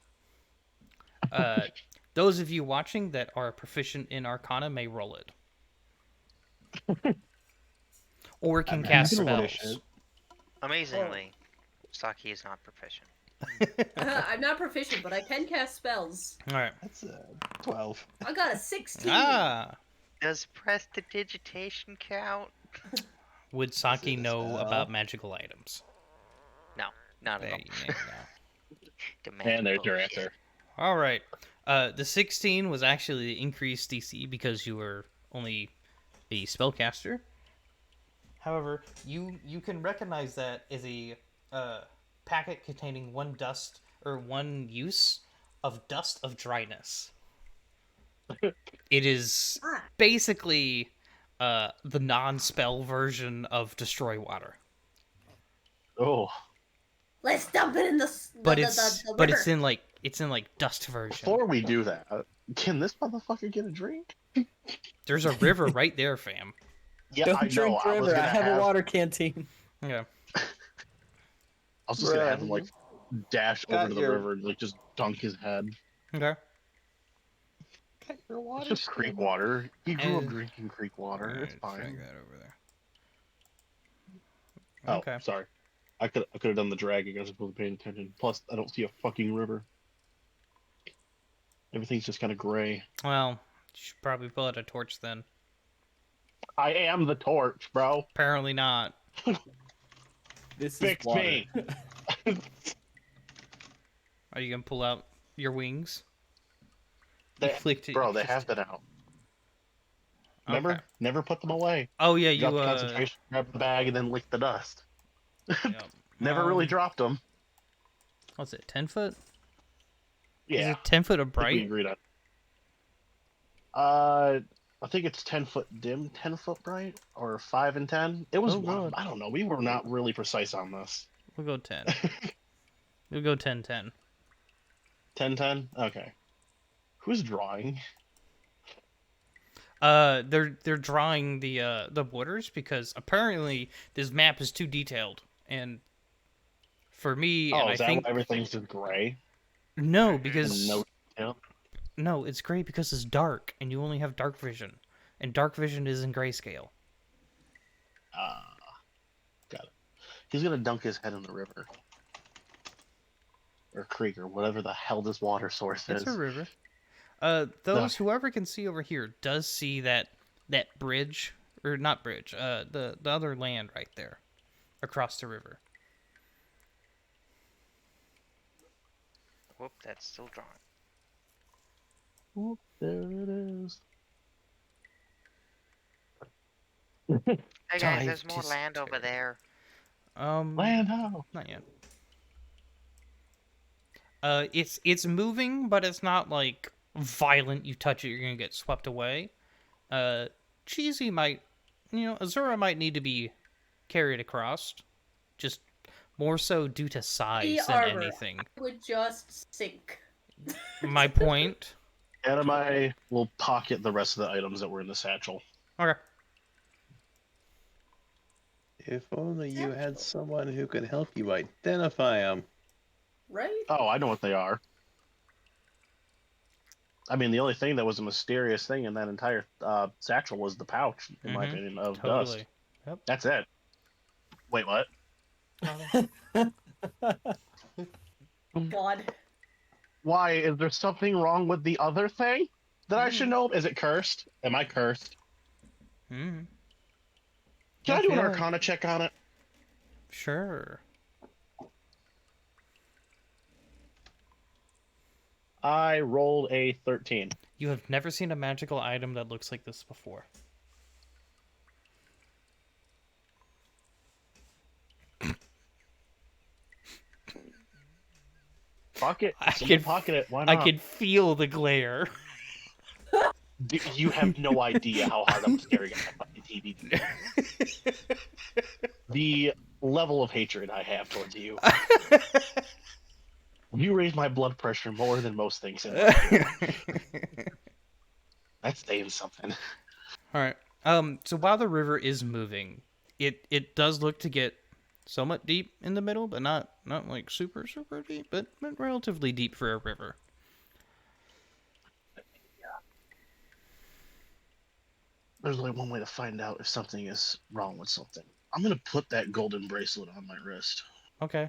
Those of you watching that are proficient in Arcana may roll it. Or can cast spells. Amazingly, Saki is not proficient. I'm not proficient, but I can cast spells. Alright. That's 12. I got a 16. Does prestidigitation count? Would Saki know about magical items? No, not at all. And there's your answer. All right. The 16 was actually the increased DC because you were only a spellcaster. However, you can recognize that as a packet containing one use of dust of dryness. It is basically the non-spell version of destroy water. Oh. Let's dump it in the But river. it's in like dust version. Before we do that, can this motherfucker get a drink? There's a river right there, fam. Yeah, Don't I drink know. river. I have a water canteen. Yeah. I was just gonna have him like dash over to the river and like just dunk his head. Okay. It's just creek water. He grew up drinking creek water. It's fine. Drag that over there. Oh, Okay. sorry. I could have done the dragging. I was supposed to pay attention. Plus, I don't see a fucking river. Everything's just kind of gray. Well, you should probably pull out a torch then. I am the torch, bro. Apparently not. This Fix is water. me. Are you gonna pull out your wings? They They have been out. Remember? Okay. Never put them away. Oh yeah, Drop you the concentration, grab the bag, and then lick the dust. Never really dropped them. What's it? 10 foot? Yeah. Is it 10 foot of I think we bright? agreed on. I think it's 10 foot dim, 10 foot bright, or 5 and 10. It was Oh, I don't know. We were not really precise on this. We'll go 10. We'll go 10-10. 10-10? Okay. Who's drawing? They're drawing the borders because apparently this map is too detailed, and for me, and Is I that think why everything's just gray? no, because No detail? no, it's gray because it's dark, and you only have dark vision, and dark vision is in grayscale. Got it. He's gonna dunk his head in the river. Or creek, or whatever the hell this water source is. It's a river. Whoever can see over here does see that bridge, or not bridge, the other land right there, across the river. Whoop, that's still drawing. Oh, there it is. Hey guys, Dive there's more to land over there. Land out. Not yet. It's moving, but it's not like violent. You touch it, you're gonna get swept away. Cheesy might, A.U.R.A might need to be carried across, just more so due to The size than armor anything. would just sink. My point. Anime will pocket the rest of the items that were in the satchel. Okay. If only you had Satchel. someone who could help you identify them. Right? Oh, I know what they are. I mean, the only thing that was a mysterious thing in that entire satchel was the pouch, in my opinion, of dust. Totally. Yep. That's it. Wait, what? God. Why? Is there something wrong with the other thing that I should know? Is it cursed? Am I cursed? Mm-hmm. Can I do an Arcana check on it? Sure. I rolled a 13. You have never seen a magical item that looks like this before. Fuck it. I Someone can pocket it. Why I not? can feel the glare. You have no idea how hard I'm staring at my fucking TV. The level of hatred I have towards you. You raise my blood pressure more than most things in life. That's saying something. All right. So while the river is moving, it does look to get somewhat deep in the middle, but not like super deep, but relatively deep for a river. There's only one way to find out if something is wrong with something. I'm gonna put that golden bracelet on my wrist. Okay.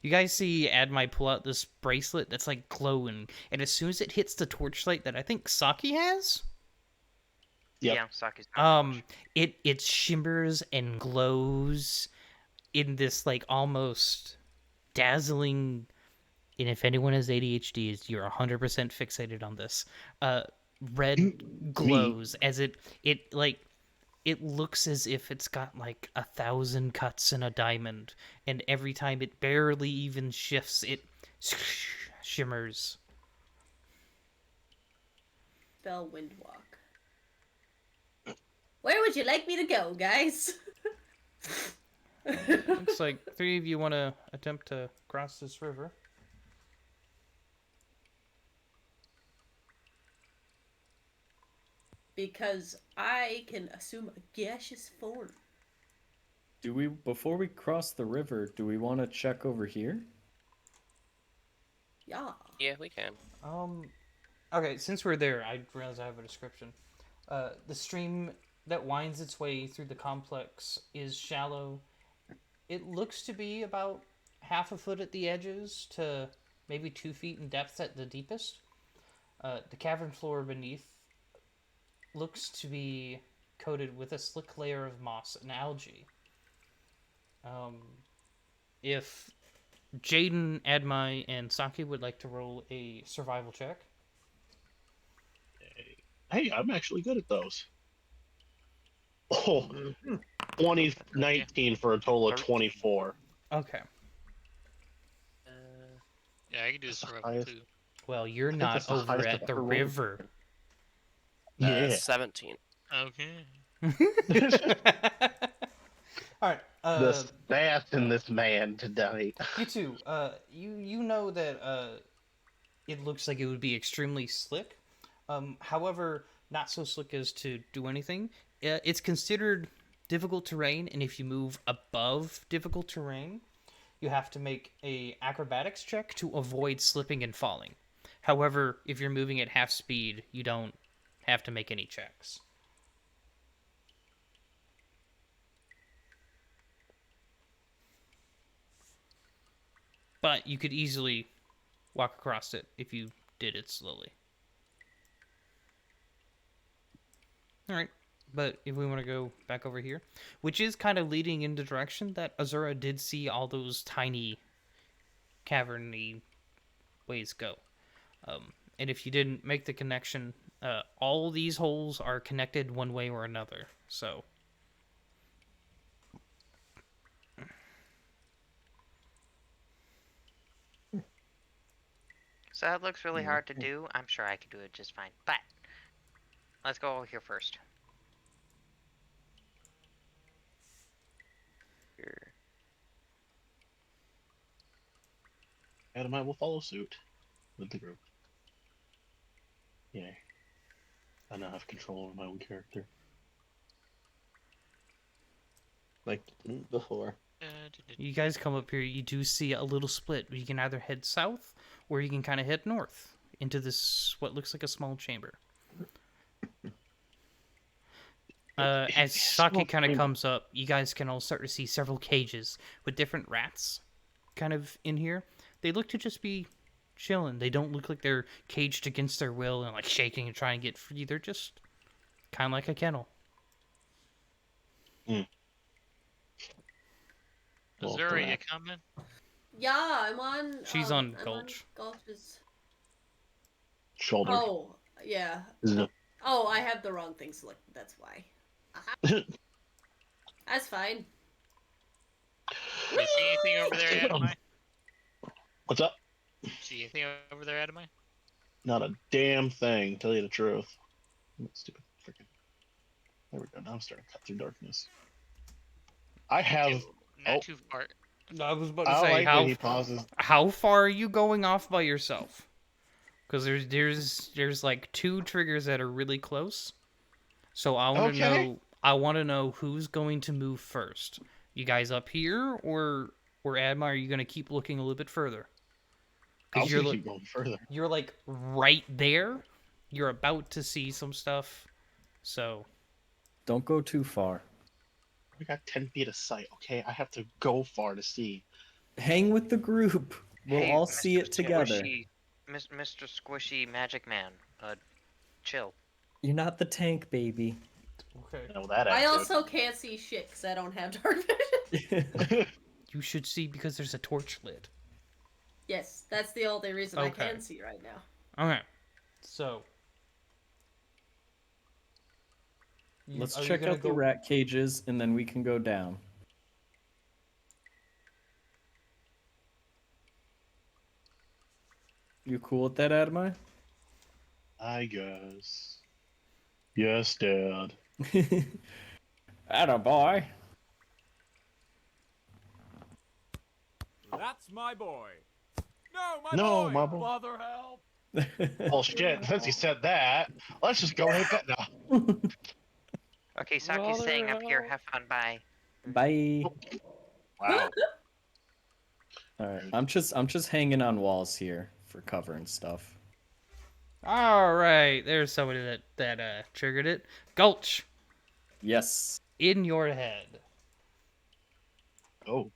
You guys see Admai pull out this bracelet that's like glowing, and as soon as it hits the torchlight that I think Saki has, Yep. Yeah, Saki's not it shimmers and glows in this like almost dazzling. And if anyone has ADHD, you're 100% fixated on this. Red glows as it like it looks as if it's got like 1,000 cuts in a diamond, and every time it barely even shifts, it shimmers. Spell Windwalk. Where would you like me to go, guys? Looks like 3 of you want to attempt to cross this river. Because I can assume a gaseous form. Before we cross the river, do we want to check over here? Yeah. Yeah, we can. Okay, since we're there, I realize I have a description. The stream that winds its way through the complex is shallow. It looks to be about half a foot at the edges to maybe 2 feet in depth at the deepest. The cavern floor beneath looks to be coated with a slick layer of moss and algae. If Jaden, Admai, and Saki would like to roll a survival check. Hey, I'm actually good at those. Oh, 2019 for a total of 24. Okay. Yeah, I can do this survival highest. too. Well, you're think not that's the over highest at I've the ever rolled. river. Yeah. 17. Okay. All right. The sass in this man tonight. You two. You know that it looks like it would be extremely slick. However, not so slick as to do anything. It's considered difficult terrain, and if you move above difficult terrain, you have to make a acrobatics check to avoid slipping and falling. However, if you're moving at half speed, you don't have to make any checks. But you could easily walk across it if you did it slowly. Alright, but if we want to go back over here, which is kind of leading in the direction that A.U.R.A did see all those tiny caverny ways go. And if you didn't make the connection, all these holes are connected one way or another. So. So that looks really hard to do. I'm sure I could do it just fine. But let's go over here first. Here. Adamite will follow suit with the group. Yay. I now have control over my own character. Like before. You guys come up here, you do see a little split. You can either head south, or you can kind of head north into this, what looks like a small chamber. As Saki kind of comes up, you guys can all start to see several cages with different rats kind of in here. They look to just be chilling. They don't look like they're caged against their will and like shaking and trying to get free. They're just kind of like a kennel. Mm. Is there a coming? Yeah, I'm on. She's on Gulch. Gulch's Shoulder. Oh, yeah. Oh, I have the wrong thing selected. That's why. That's fine. Do you see anything over there, Adamai? What's up? See anything over there, Adamai? Not a damn thing, tell you the truth. Stupid freaking. There we go. Now I'm starting to cut through darkness. I have. Not too far. I was about to say, how far are you going off by yourself? Because there's like 2 triggers that are really close. So I want to know who's going to move first. You guys up here, or Adma, are you going to keep looking a little bit further? I'll keep going further. You're like right there. You're about to see some stuff. So don't go too far. We got 10 feet of sight, okay? I have to go far to see. Hang with the group. We'll all see it together. Mr. Squishy Magic Man, chill. You're not the tank, baby. Okay. No, that I also can't see shit because I don't have dark vision. You should see because there's a torch lit. Yes, that's the only reason I can see right now. Okay. So. Let's check out the rat cages, and then we can go down. You cool with that, Adamai? I guess. Yes, Dad. Attaboy. That's my boy. No, my boy. boy. Father, help. Oh shit, since he said that, let's just go hit that now. Okay, Saki's staying up here. Have fun. Bye. Bye. Wow. Alright, I'm just hanging on walls here for cover and stuff. Alright, there's somebody that triggered it. Gulch. Yes. In your head. Oh.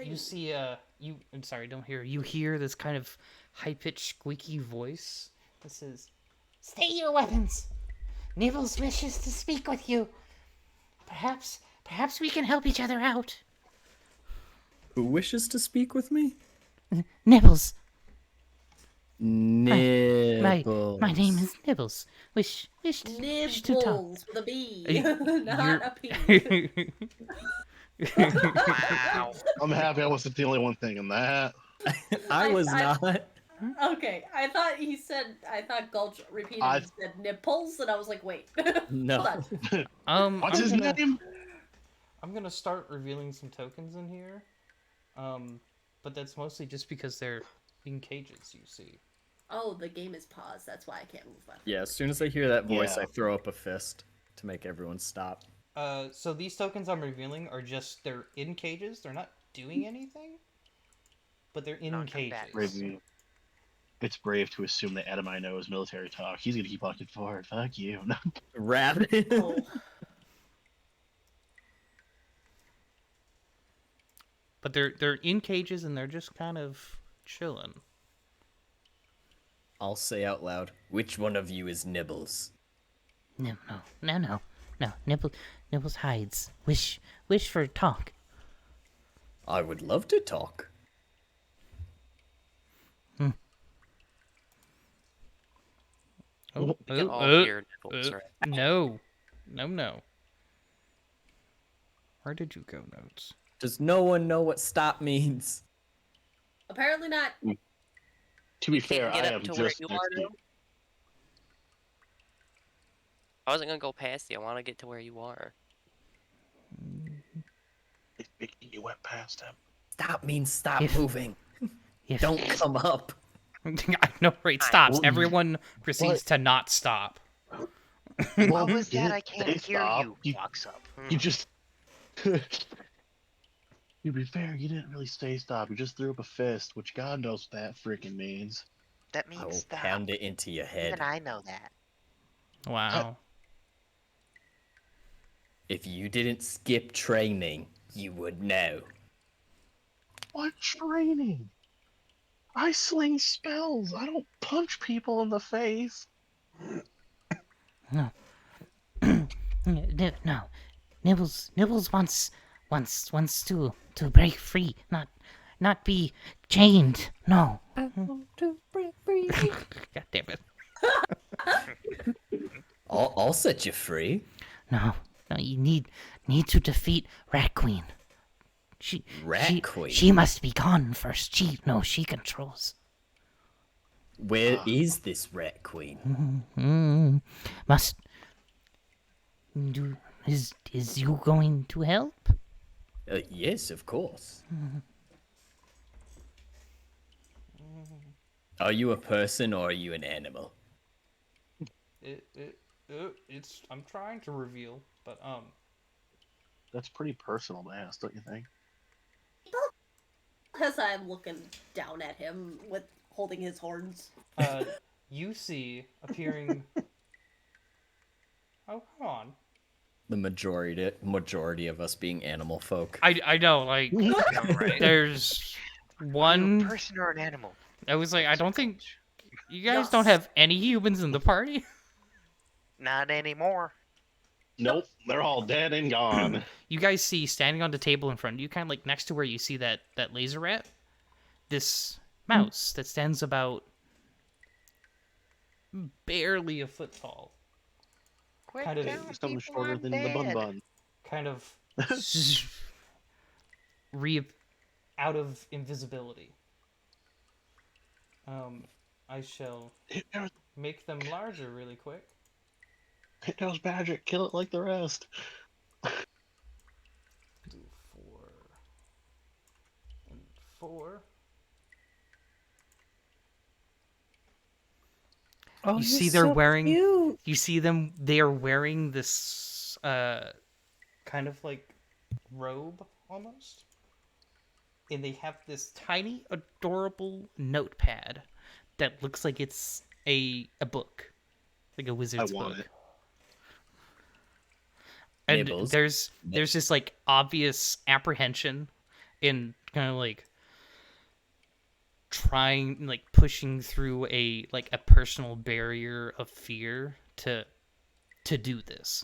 You see I'm sorry, don't hear. You hear this kind of high-pitched squeaky voice that says, "Stay your weapons. Nibbles wishes to speak with you. Perhaps we can help each other out." Who wishes to speak with me? Nibbles. Nibbles. My name is Nibbles. Wish to talk. Nibbles with a B, not a P. Wow. I'm happy I wasn't the only one thinking that. I was not. Okay, I thought Gulch repeated and said nipples, and I was like, wait. No. Hold on. What's his name? I'm gonna start revealing some tokens in here. But that's mostly just because they're in cages, you see. Oh, the game is paused. That's why I can't move my foot. Yeah, as soon as I hear that voice, I throw up a fist to make everyone stop. So these tokens I'm revealing are just, they're in cages. They're not doing anything, but they're in cages. It's brave to assume that Adamai knows military talk. He's gonna keep walking forward. Fuck you. Rabbit. Oh. But they're in cages and they're just kind of chilling. I'll say out loud, which one of you is Nibbles? No. Nibbles hides. Wish for talk. I would love to talk. We can all hear nipples, right? No. No. Where did you go, Notes? Does no one know what stop means? Apparently not. To be You fair, can't get I up am to where just you next are to you. now? I wasn't gonna go past you. I want to get to where you are. You went past him. Stop means stop If- moving. If Don't come up. I know, right? Stops. Well, Everyone proceeds what? to not stop. Well, What was you that? didn't I can't say hear stop. you. Walks up. You just. To be fair, you didn't really say stop. You just threw up a fist, which God knows what that freaking means. That I means will stop. pound it into your head. Even I know that. Wow. If you didn't skip training, you would know. What training? I sling spells. I don't punch people in the face. no, no, Nibbles wants to break free, not be chained. No. I want to break free. God damn it. I'll set you free. No, you need to defeat Rat Queen. Rat Queen? She must be gone first. She controls. Where is this Rat Queen? Must do. Is you going to help? Yes, of course. Are you a person or are you an animal? It's. I'm trying to reveal, but That's pretty personal to ask, don't you think? Because I'm looking down at him with holding his horns. you see appearing. Oh, come on. The majority of us being animal folk. I know, like, Right? there's Are you a one. person or an animal? I was like, I don't think you guys don't have any humans in the party. Not anymore. Nope, they're all dead and gone. You guys see standing on the table in front of you, kind of like next to where you see that laser rat, this mouse that stands about barely a foot tall. Quit Kind of- telling Something people shorter I'm than the bun dead. bun. Kind of out of invisibility. I shall make them larger really quick. It knows magic. Kill it like the rest. Do 4 and 4. Oh, You see they're wearing. You see them. They are wearing this kind of like robe almost, and they have this tiny, adorable notepad that looks like it's a book, like a wizard's want book. it. And Nibbles. there's this like obvious apprehension in kind of like trying, like pushing through a personal barrier of fear to do this.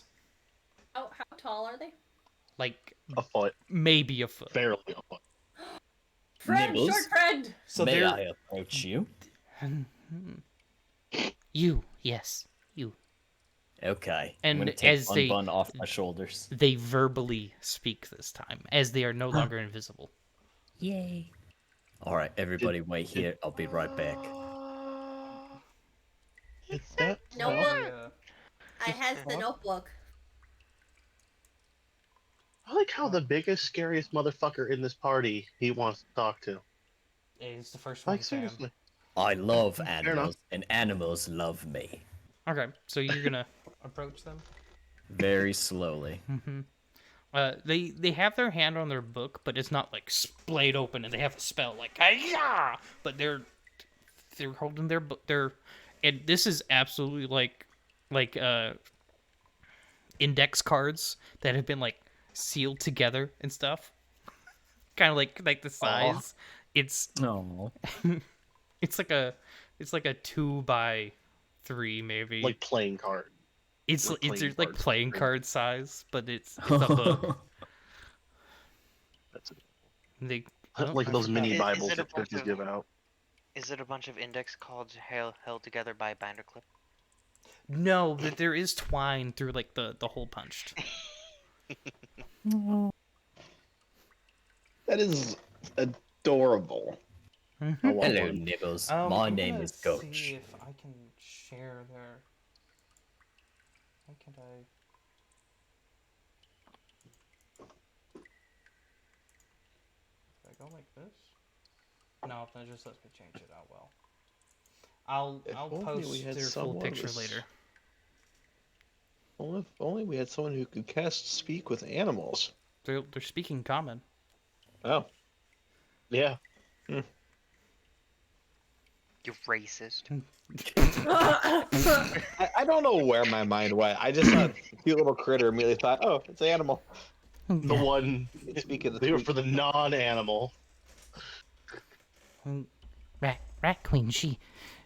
How tall are they? Like A foot. maybe a foot. Barely a foot. Friend, Nibbles? short friend. So May they're I approach you? You, yes, you. Okay. And I'm gonna take as they- bun off my shoulders. they verbally speak this time, as they are no longer invisible. Yay. All right, everybody, wait here. I'll be right back. It's that Notebook. I has the notebook. I like how the biggest, scariest motherfucker in this party he wants to talk to. It's the first one, Like, Sam. seriously. I love enough. animals, and animals love me. Okay, so you're gonna approach them. Very slowly. They have their hand on their book, but it's not like splayed open, and they have a spell like "Hi-ya!" But they're holding their book. And this is absolutely like index cards that have been like sealed together and stuff. Kind of like the size. It's No. it's like a 2x3 maybe. Like playing card. It's like it's playing like cards. playing card size, but it's a book. That's it. They Like I those forgot. mini Is Bibles it a that bunch churches of- give out. Is it a bunch of index cards held together by a binder clip? No, but there is twine through like the hole punched. That is adorable. I want Hello, one. Nibbles. My I'm name gonna is see Coach. if I can share there. Why can't I? Did I go like this? No, that just lets me change it out well. If I'll only we post had their full someone picture with- later. Well, if only we had someone who could cast speak with animals. They're speaking common. Oh. Yeah. You racist. I don't know where my mind went. I just thought cute little critter immediately thought, oh, it's an animal. The one. Speaking of They were speak. for the non-animal. Rat Queen, she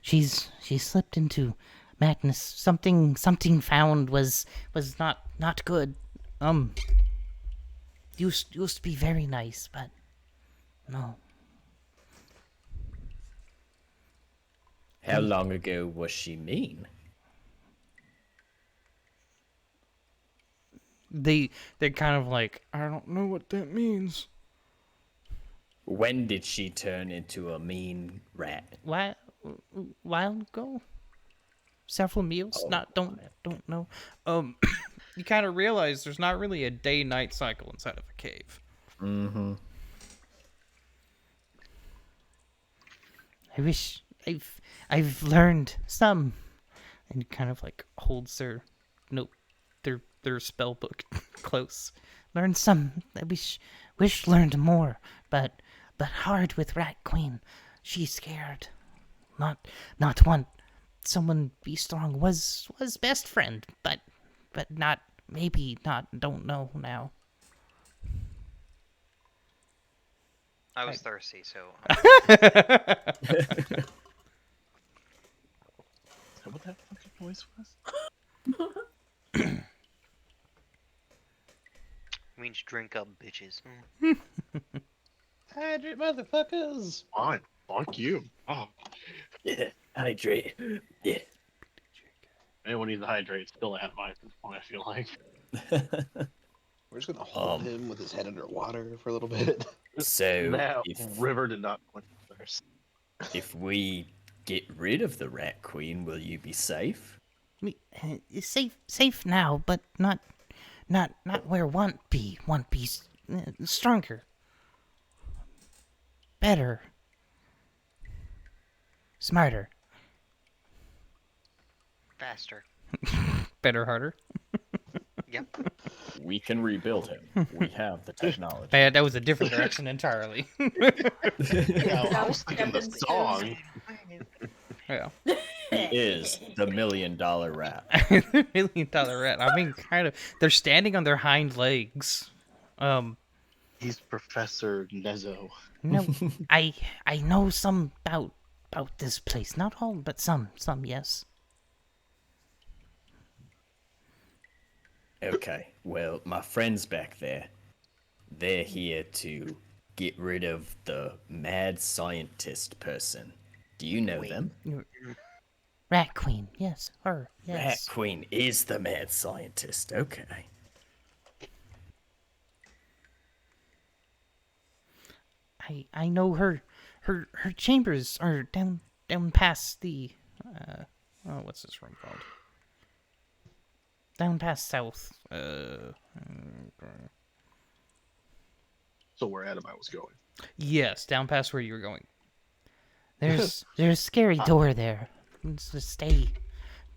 slipped into madness. Something found was not good. Used to be very nice, but no. How long ago was she mean? They're kind of like, I don't know what that means. When did she turn into a mean rat? While ago, several meals. Oh, Don't know. You kind of realize there's not really a day-night cycle inside of a cave. Mm-hmm. I wish I've learned some. And kind of like holds their spell book close. Learned some. I wish learned more, but hard with Rat Queen. She's scared. Not one. Someone be strong was best friend, but not maybe not. Don't know now. I was thirsty, so. What that fucking voice was? Means drink up, bitches. Hydrate, motherfuckers. Fine. Fuck you. Oh. Yeah, hydrate. Yeah. Anyone needs to hydrate, still at my point, I feel like. We're just gonna hold him with his head underwater for a little bit. So That if river did not quench my thirst. if we get rid of the Rat Queen, will you be safe? Safe now, but not where want be. Want be stronger, better, smarter. Faster. Better, harder. Yep. We can rebuild him. We have the technology. Man, that was a different direction entirely. Yeah, I was thinking the Kevin's song. Yeah. He is the $1 million rat. $1 million rat. I mean, kind of. They're standing on their hind legs. He's Professor Nezzo. No, I know some about this place. Not all, but some. Yes. Okay, well, my friends back there, they're here to get rid of the mad scientist person. Do you know them? Rat Queen. Yes, her. Rat Yes. Queen is the mad scientist. Okay. I know her chambers are down past the What's this room called? down past south. So where Adam I was going. Yes, down past where you were going. There's a scary door there. It's a stay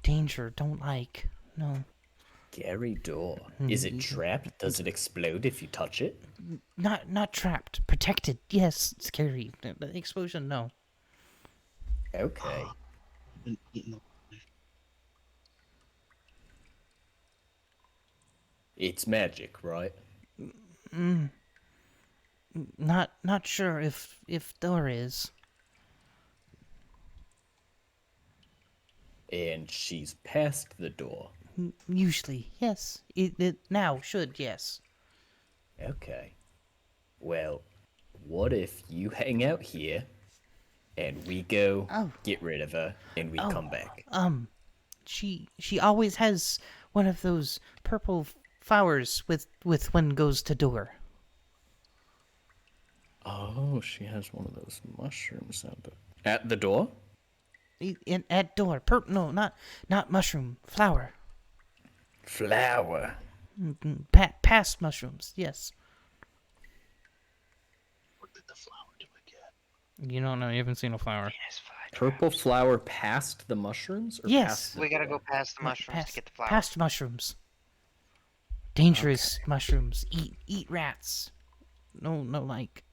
danger. Don't like. No. Scary door. Is it trapped? Does it explode if you touch it? Not trapped. Protected. Yes. Scary. The explosion. No. Okay. It's magic, right? Not sure if door is. And she's past the door. Usually, yes. It now should, yes. Okay. Well, what if you hang out here and we go Oh. get rid of her and we come back? she always has one of those purple flowers with when goes to door. Oh, she has one of those mushrooms at the door. At door. No, not mushroom. Flower. Flower. Past mushrooms. Yes. What did the flower do again? You don't know. You haven't seen a flower. Purple flower past the mushrooms? Or Yes. past the We gotta door? go past the mushrooms to get the flower. Past mushrooms. Dangerous mushrooms. Eat rats. No, like.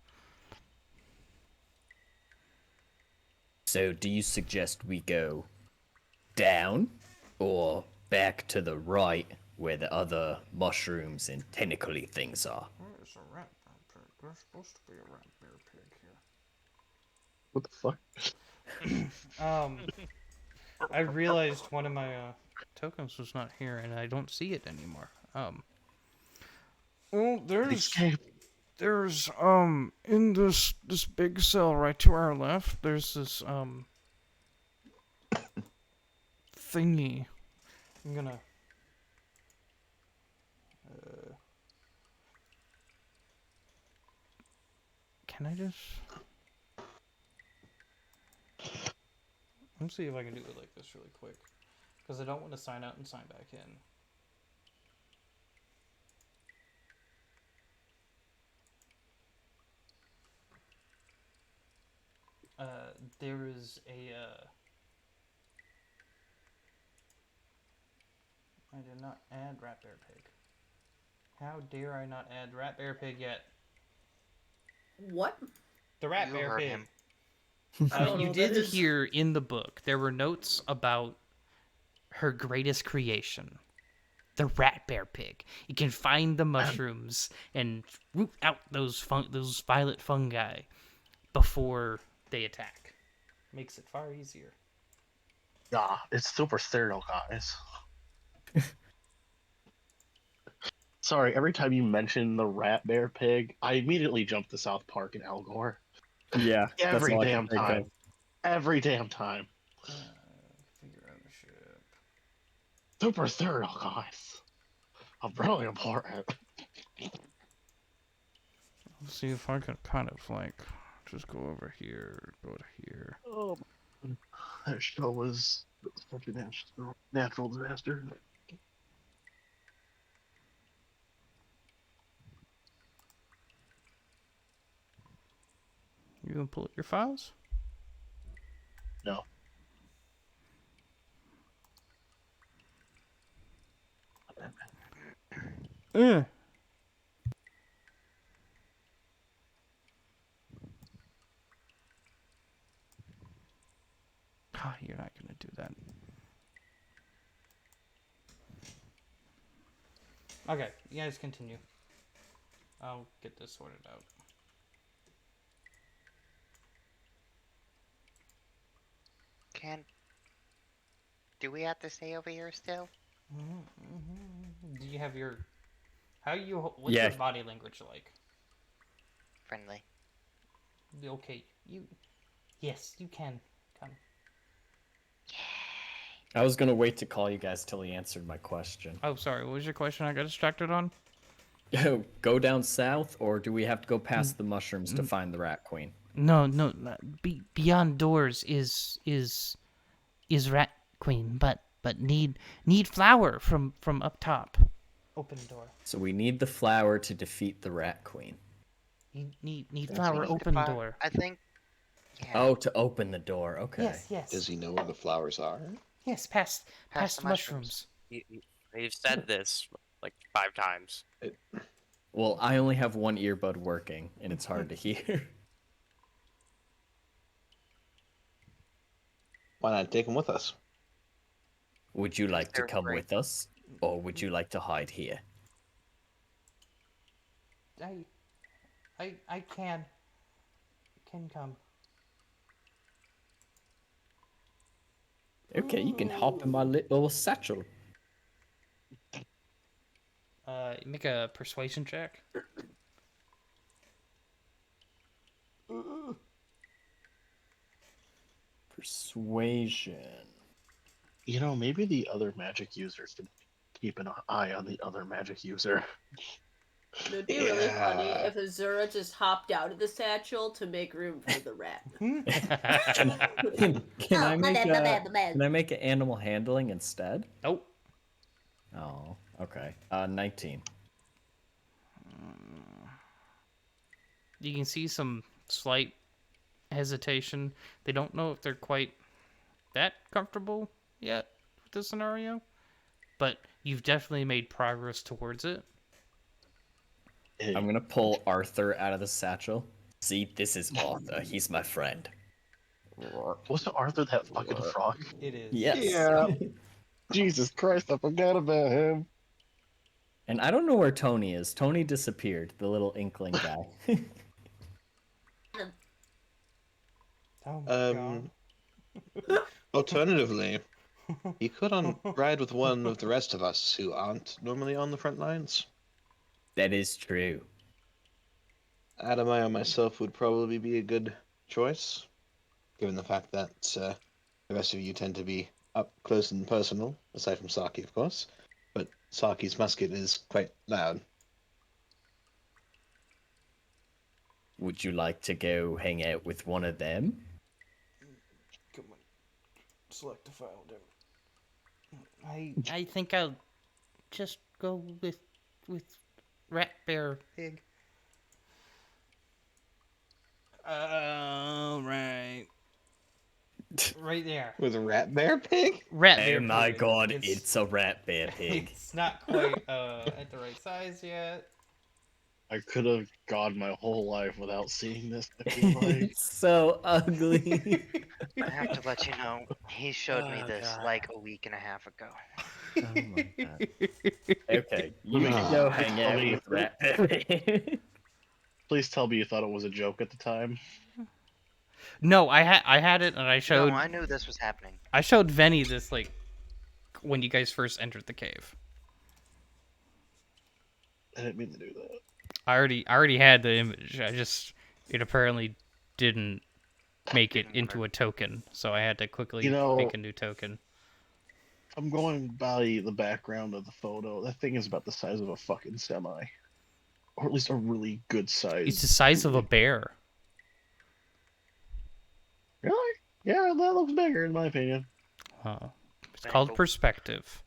So, do you suggest we go down or back to the right where the other mushrooms and tentacly things are? There's a rat bear pig. There's supposed to be a rat bear pig What the fuck? here. I realized one of my tokens was not here, and I don't see it anymore. Well, there's in this big cell right to our left, there's this thingy. I'm gonna can I just let me see if I can do it like this really quick, because I don't want to sign out and sign back in. There is a, I did not add Rat Bear Pig. How dare I not add Rat Bear Pig yet? What? The Rat You Bear heard Pig. him. I don't know You what did that is. hear in the book, there were notes about her greatest creation. The Rat Bear Pig. You can find the mushrooms and root out those violet fungi before they attack. Makes it far easier. Yeah, it's super stereo, guys. Sorry, every time you mention the rat bear pig, I immediately jump to South Park and Al Gore. Yeah, Every all I damn can think time. of. Every damn time. Configure ownership. Super stereo, guys. I'm really important. Let's see if I can kind of like just go over here, go to here. Oh, that show was such a natural disaster. You gonna pull up your files? No. Oh, you're not gonna do that. Okay, you guys continue. I'll get this sorted out. Do we have to stay over here still? Do you have your... what's Yeah. your body language like? Friendly. Okay, yes, you can. Come. I was gonna wait to call you guys till he answered my question. Oh, sorry, what was your question I got distracted on? Go down south, or do we have to go past the mushrooms to find the Rat Queen? No. Beyond doors is Rat Queen, but need flower from up top. Open door. So we need the flower to defeat the Rat Queen. Need flower. Open door. I think. Yeah. Oh, to open the door. Okay. Yes. Does he know where the flowers are? Yes, past the mushrooms. You've said this like 5 times. Well, I only have one earbud working, and it's hard to hear. Why not take him with us? Would you like to They're come great. with us, or would you like to hide here? I can come. Okay, you can hop in my little satchel. Make a persuasion check. Persuasion. You know, maybe the other magic user should keep an eye on the other magic user. It'd be really funny if Azura just hopped out of the satchel to make room for the rat. Can I Oh, my make bad, my bad, my bad. Can I make it animal handling instead? Nope. Oh, okay. 19. You can see some slight hesitation. They don't know if they're quite that comfortable yet with the scenario, but you've definitely made progress towards it. I'm gonna pull Arthur out of the satchel. See, this is Arthur. He's my friend. Wasn't Arthur that fucking frog? It is. Yes. Yeah. Jesus Christ, I forgot about him. And I don't know where Tony is. Tony disappeared, the little inkling guy. Oh my god. Alternatively, he could ride with one of the rest of us who aren't normally on the front lines. That is true. Adamai and myself would probably be a good choice, given the fact that the rest of you tend to be up close and personal, aside from Saki, of course. But Saki's musket is quite loud. Would you like to go hang out with one of them? Come on. Select a file. I think I'll just go with Rat Bear Pig. Right. Right there. With a rat bear pig? Rat Oh bear my pig. god, it's a rat bear pig. It's not quite at the right size yet. I could have gone my whole life without seeing this. I feel like. It's so ugly. I have to let you know, he showed me Oh, this God. like a week and a half ago. Oh my god. Okay, you Please can go tell hang out me- with rat bear pig. Please tell me you thought it was a joke at the time. No, I had it, and I showed. No, I knew this was happening. I showed Venny this like when you guys first entered the cave. I didn't mean to do that. I already had the image. It apparently didn't make it into a token, so I had to quickly make a new token. I'm going by the background of the photo. That thing is about the size of a fucking semi. Or at least a really good size. It's the size of a bear. Really? Yeah, that looks bigger in my opinion. It's called perspective.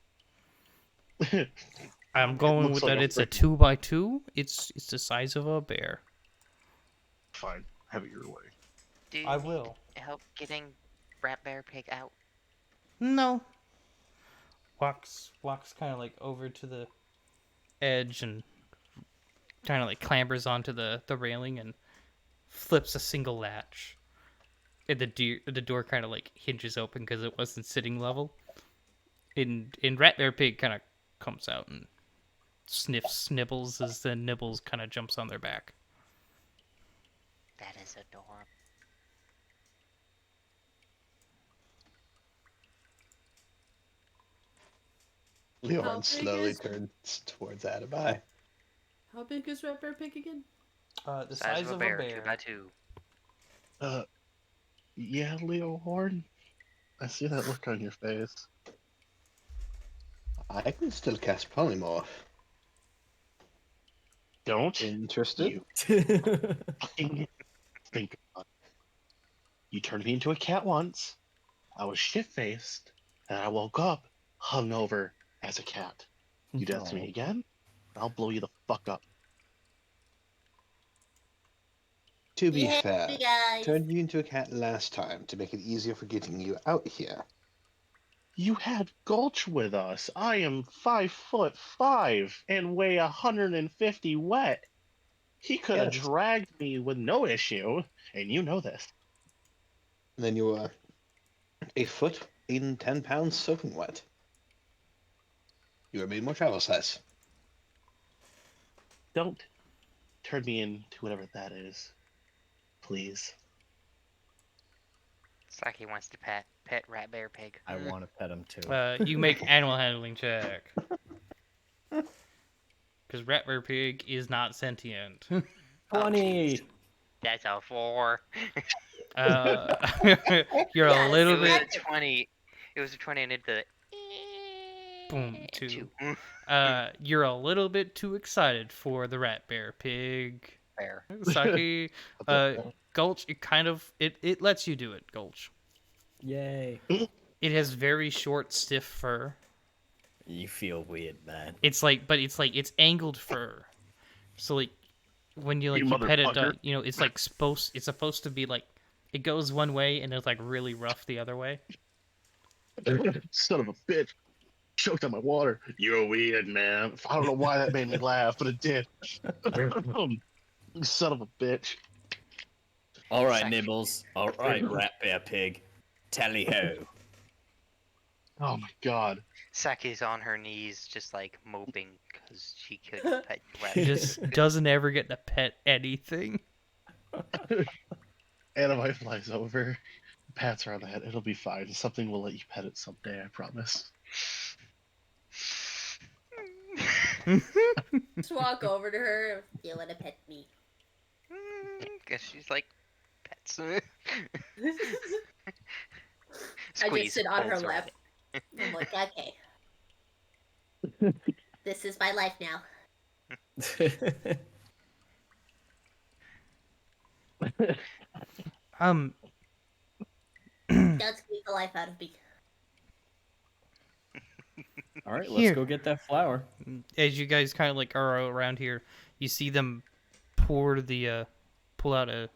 I'm going looks with like that. a It's a freaking- 2x2. It's the size of a bear. Fine, have it your way. Do you I need will. help getting Rat Bear Pig out? No. Walks kind of like over to the edge and kind of like clambers onto the railing and flips a single latch. And the door kind of like hinges open because it wasn't sitting level. And Rat Bear Pig kind of comes out and nibbles as the nibbles kind of jumps on their back. That is adorable. How Leon big slowly is- turns towards Adamai. How big is Rat Bear Pig again? The size of a bear. 2x2. Yeah, Leo Horn. I see that look on your face. I can still cast polymorph. Don't Interested? you fucking think about it. You turned me into a cat once. I was shit-faced, and I woke up hungover as a cat. You do that to me again, I'll blow you the fuck up. To be Yeah, fair, big eyes. turned you into a cat last time to make it easier for getting you out here. You had Gulch with us. I am 5'5" and weigh 150 wet. He could have Yes. dragged me with no issue, and you know this. And then you were a foot in 10 pounds soaking wet. You were made more travel size. Don't turn me into whatever that is. Please. Saki wants to pet Rat Bear Pig. I want to pet him too. You make animal handling check. Because Rat Bear Pig is not sentient. 20. That's a 4. You're a little It was bit. a 20. It was a 20 and it did Boom, the 2. You're a little bit too excited for the rat bear pig. Fair. Saki, Gulch, it lets you do it, Gulch. Yay. It has very short, stiff fur. You feel weird, man. It's angled fur. So like when you pet it, motherfucker. it's supposed to be like it goes one way and it's like really rough the other way. Son of a bitch. Choked on my water. You're weird, man. I don't know why that made me laugh, but it did. Son of a bitch. All right, Nibbles. All right, rat bear pig. Tally ho. Oh my god. Saki's on her knees, just like moping because she couldn't pet She rat. just doesn't ever get to pet anything. Annabelle flies over, pats her on the head. It'll be fine. Something will let you pet it someday, I promise. Just walk over to her. You want to pet me? Guess she's like pets. I just sit on her lap. I'm like, okay. This is my life now. Don't squeeze the life out of me. All right, let's Here. go get that flower. As you guys kind of like are around here, you see them pull out a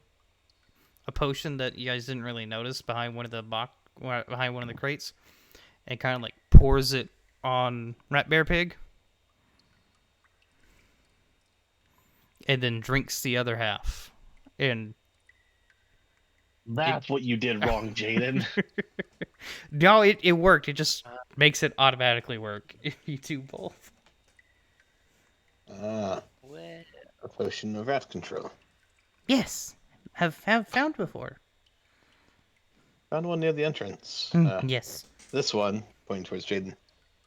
potion that you guys didn't really notice behind one of the crates, and kind of like pours it on Rat Bear Pig, and then drinks the other half. And That's what you did wrong, Jaden. no, it worked. It just makes it automatically work if you do both. A potion of rat control. Yes, have found before. Found one near the entrance. Yes. This one, pointing towards Jaden,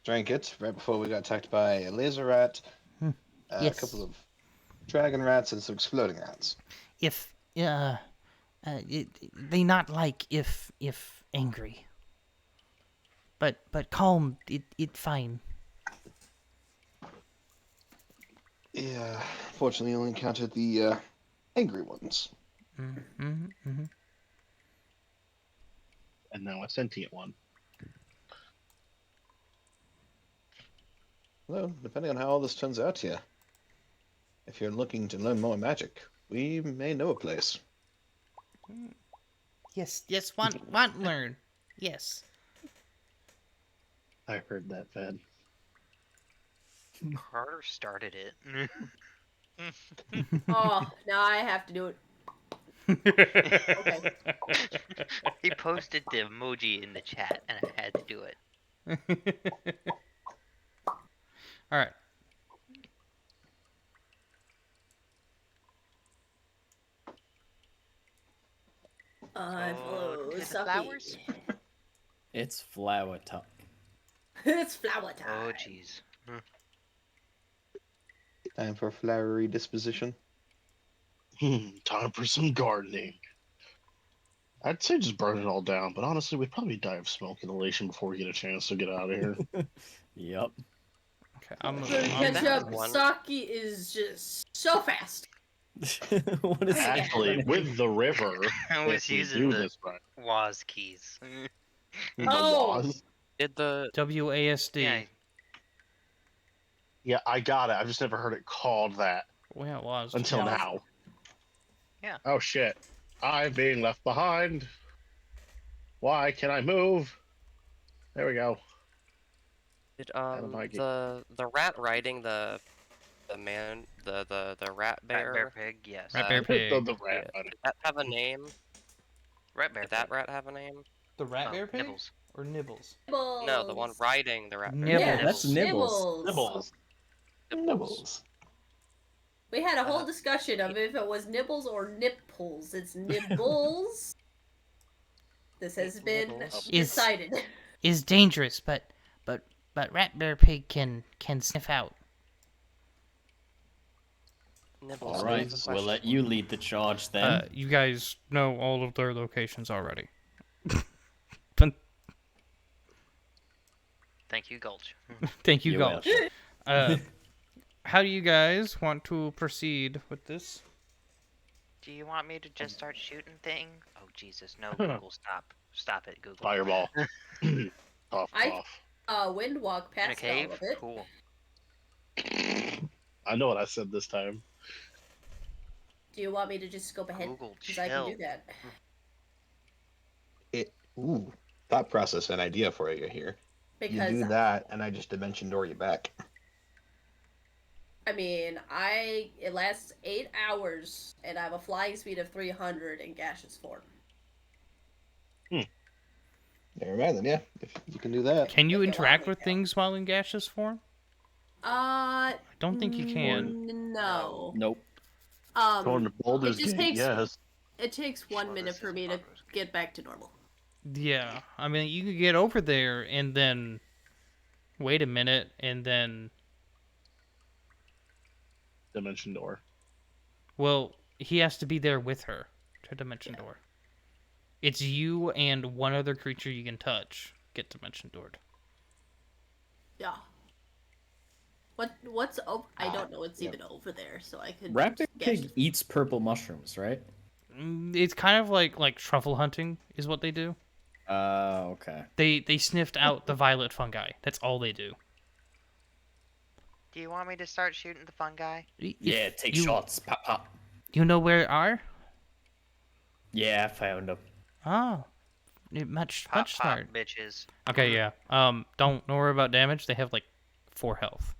drank it right before we got attacked by a laser rat, Yes. a couple of dragon rats, and some exploding rats. If they not like if angry. But calm, it fine. Yeah, fortunately, only encountered the angry ones. And now a sentient one. Well, depending on how all this turns out here, if you're looking to learn more magic, we may know a place. Yes, want learn. Yes. I heard that, Fed. Carter started it. Oh, now I have to do it. Okay. He posted the emoji in the chat, and I had to do it. All right. Follow to the Saki. flowers? It's flower time. It's flower time. Oh, jeez. Time for flowery disposition. Time for some gardening. I'd say just burn it all down, but honestly, we'd probably die of smoke inhalation before we get a chance to get out of here. Yep. Okay, I'm So to catch that up, one. Saki is just so fast. What is Actually, happening? with the river, I was if we using do the this right. WAS keys. The Oh! laws. Did the WASD. Yeah, Yeah, I got it. I've just never heard it called that Well, it was. until Yeah. now. Yeah. Oh shit. I'm being left behind. Why can I move? There we go. did might get- the rat riding the man the rat bear? Rat Bear Pig, yes. Rat Bear The, Pig. the rat. Did that have a name? Rat Bear Did that Pig. rat have a name? The rat Oh, bear pig Nibbles. or Nibbles? No, the one riding the rat bear. Nibbles. Yeah, That's Nibbles. Nibbles. Nibbles. We had a whole discussion of if it was nibbles or nipples. It's nibbles. This has been Nibbles. decided. Is dangerous, but rat bear pig can sniff out. Nibbles. All what right, was the we'll let question? you lead the charge then. You guys know all of their locations already. But Thank you, Gulch. Thank you, You Gulch. How do you guys want to proceed with this? Do you want me to just start shooting thing? Oh Jesus, no, Google, stop. Stop it, Google. Fireball. Cough, I cough. wind walk In a past cave? all of it. Cool. I know what I said this time. Do you want me to just scope ahead? Google, Because I can do chill. that. Thought process and idea for you here. Because you do that, and I just dimension door you back. I mean, it lasts 8 hours, and I have a flying speed of 300 in gaseous form. Never mind then, yeah. If you can do that. Can you If you interact want me with to. things while in gaseous form? I don't think you can. No. Nope. Going to Baldur's it just Gate, takes yes. it takes 1 minute for me to get back to normal. Yeah, I mean, you could get over there and then wait a minute and then. Dimension door. Well, he has to be there with her to dimension door. It's you and one other creature you can touch get dimension doored. Yeah. What's I don't know what's even over there, so I could. Rapid Pig eats purple mushrooms, right? It's kind of like truffle hunting is what they do. Okay. They sniffed out the violet fungi. That's all they do. Do you want me to start shooting the fungi? Yeah, take shots. Pop, pop. You know where they are? Yeah, I found them. Oh, much Pop, smart. bitches. Okay, yeah. Don't worry about damage. They have like 4 health.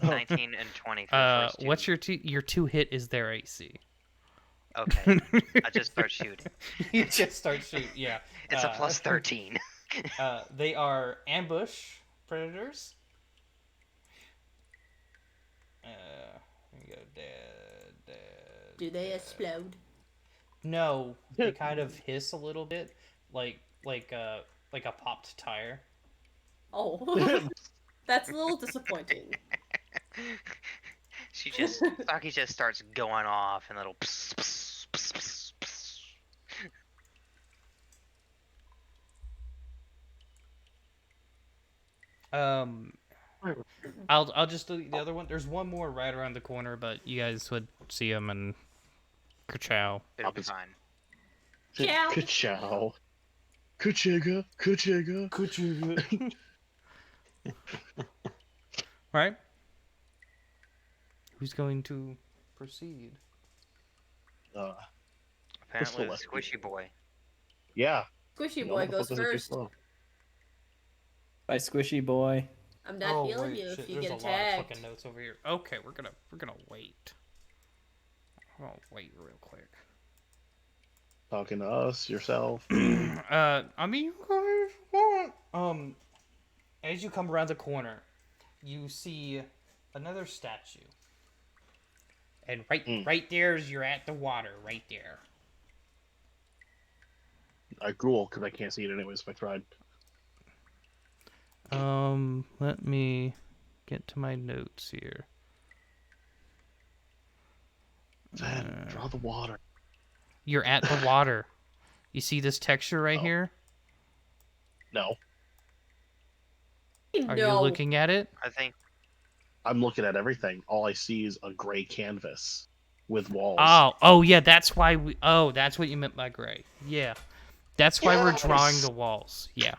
19 and 20 for the first 2. What's your your 2 hit is their AC? Okay, I just start shooting. You just start shooting, yeah. It's a plus 13. They are ambush predators. Do they explode? No, they kind of hiss a little bit, like a popped tire. Oh, that's a little disappointing. Saki just starts going off and little pss, pss, pss, pss, pss. I'll just do the other one. There's one more right around the corner, but you guys would see him and ka-chow. It'll be fine. Ciao. Ka-chow. Kuchiga. Kuchiga. Kuchiga. Right? Who's going to proceed? Apparently, the squishy boy. Yeah. Squishy boy goes first. Bye, Squishy boy. I'm not healing you if you get attacked. There's a lot of fucking notes over here. Okay, we're gonna wait. We're gonna wait real quick. Talking to us, yourself. I mean, you guys want. As you come around the corner, you see another statue. And right there's you're at the water, right there. I drool because I can't see it anyways if I tried. Let me get to my notes here. Then draw the water. You're at the water. You see this texture right here? No. Are you looking at it? I think I'm looking at everything. All I see is a gray canvas with walls. Oh yeah, that's why that's what you meant by gray. Yeah. That's why we're drawing the walls. Yeah.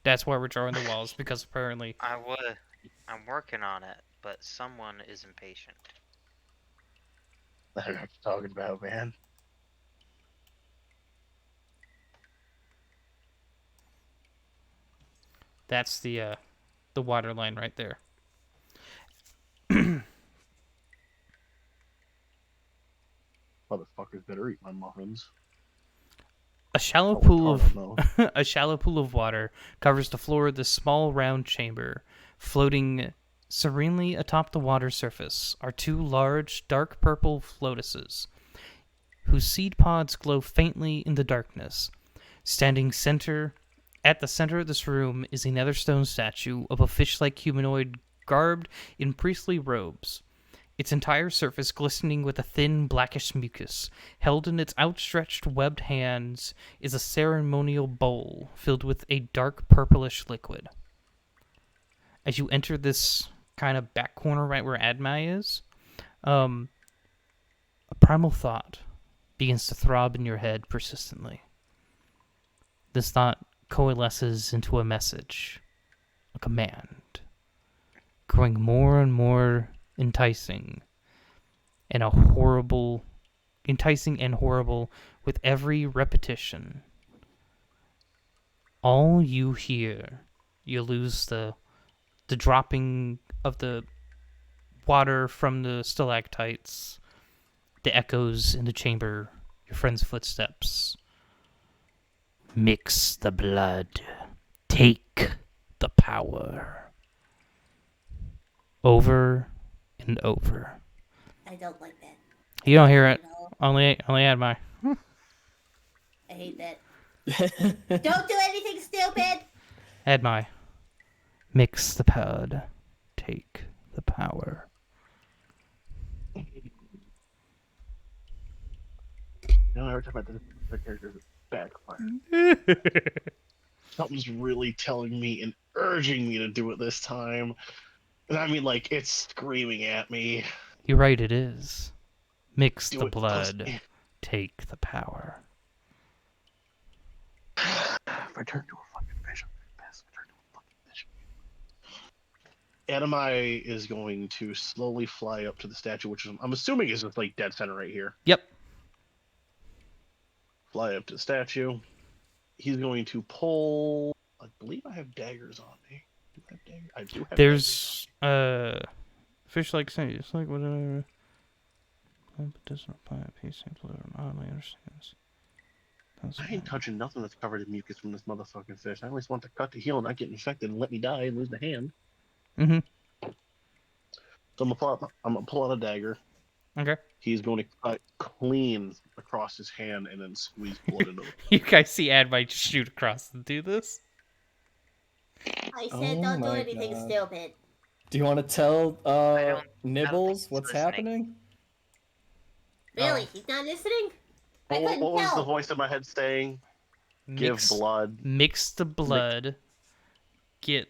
That's why we're drawing the walls, because apparently I'm working on it, but someone is impatient. I don't know what you're talking about, man. that's the water line right there. Motherfuckers better eat my muffins. A shallow a shallow pool of water covers the floor of this small round chamber. Floating serenely atop the water surface are 2 large, dark purple floatuses, whose seed pods glow faintly in the darkness. Standing at the center of this room is another stone statue of a fish-like humanoid garbed in priestly robes. Its entire surface glistening with a thin, blackish mucus. Held in its outstretched, webbed hands is a ceremonial bowl filled with a dark, purplish liquid. as you enter this kind of back corner right where Admai is, a primal thought begins to throb in your head persistently. This thought coalesces into a message, a command, growing more and more enticing and horrible with every repetition. All you hear, you lose the dropping of the water from the stalactites, the echoes in the chamber, your friend's footsteps. Mix the blood. Take the power. Over and over. I don't like that. You don't hear it. Only Admai. I hate that. Don't do anything stupid! Admai. Mix the blood. Take the power. Every time I do the characters backfire. Something's really telling me and urging me to do it this time. And I mean, like, it's screaming at me. You're right, it is. Mix Do the it, blood. Take the power. Return to a fucking fish. Return to a fucking fish. Anamai is going to slowly fly up to the statue, which I'm assuming is just like dead center right here. Yep. Fly up to the statue. He's going to pull. I believe I have daggers on me. Do I have daggers? I do have. There's fish like say it's like whatever. But doesn't apply a piece simply or oddly understands. I ain't touching nothing that's covered in mucus from this motherfucking fish. I always want to cut to heal, not get infected, and let me die and lose the hand. Mm-hmm. So I'm gonna pull out a dagger. Okay. He's going to cut clean across his hand and then squeeze blood into it. You guys see Admai just shoot across and do this? I said don't do anything stupid. Do you want to tell Nibbles what's happening? Really? He's not listening? I couldn't What was tell. the voice in my head saying? Give blood. Mix the blood. Take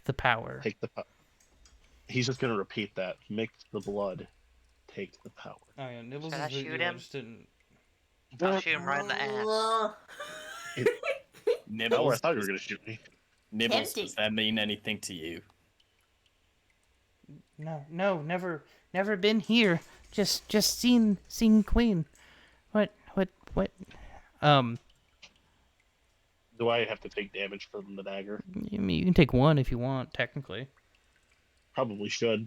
the power. Take the power. He's just gonna repeat that. Mix the blood. Take the power. Oh yeah, Nibbles Should I is shoot video, I him? just didn't... I'll shoot him right in the ass. Nibbles, I thought you were gonna shoot me. Nibbles, does that mean anything to you? No, never been here. Just seen Queen. What? Do I have to take damage from the dagger? I mean, you can take one if you want, technically. Probably should.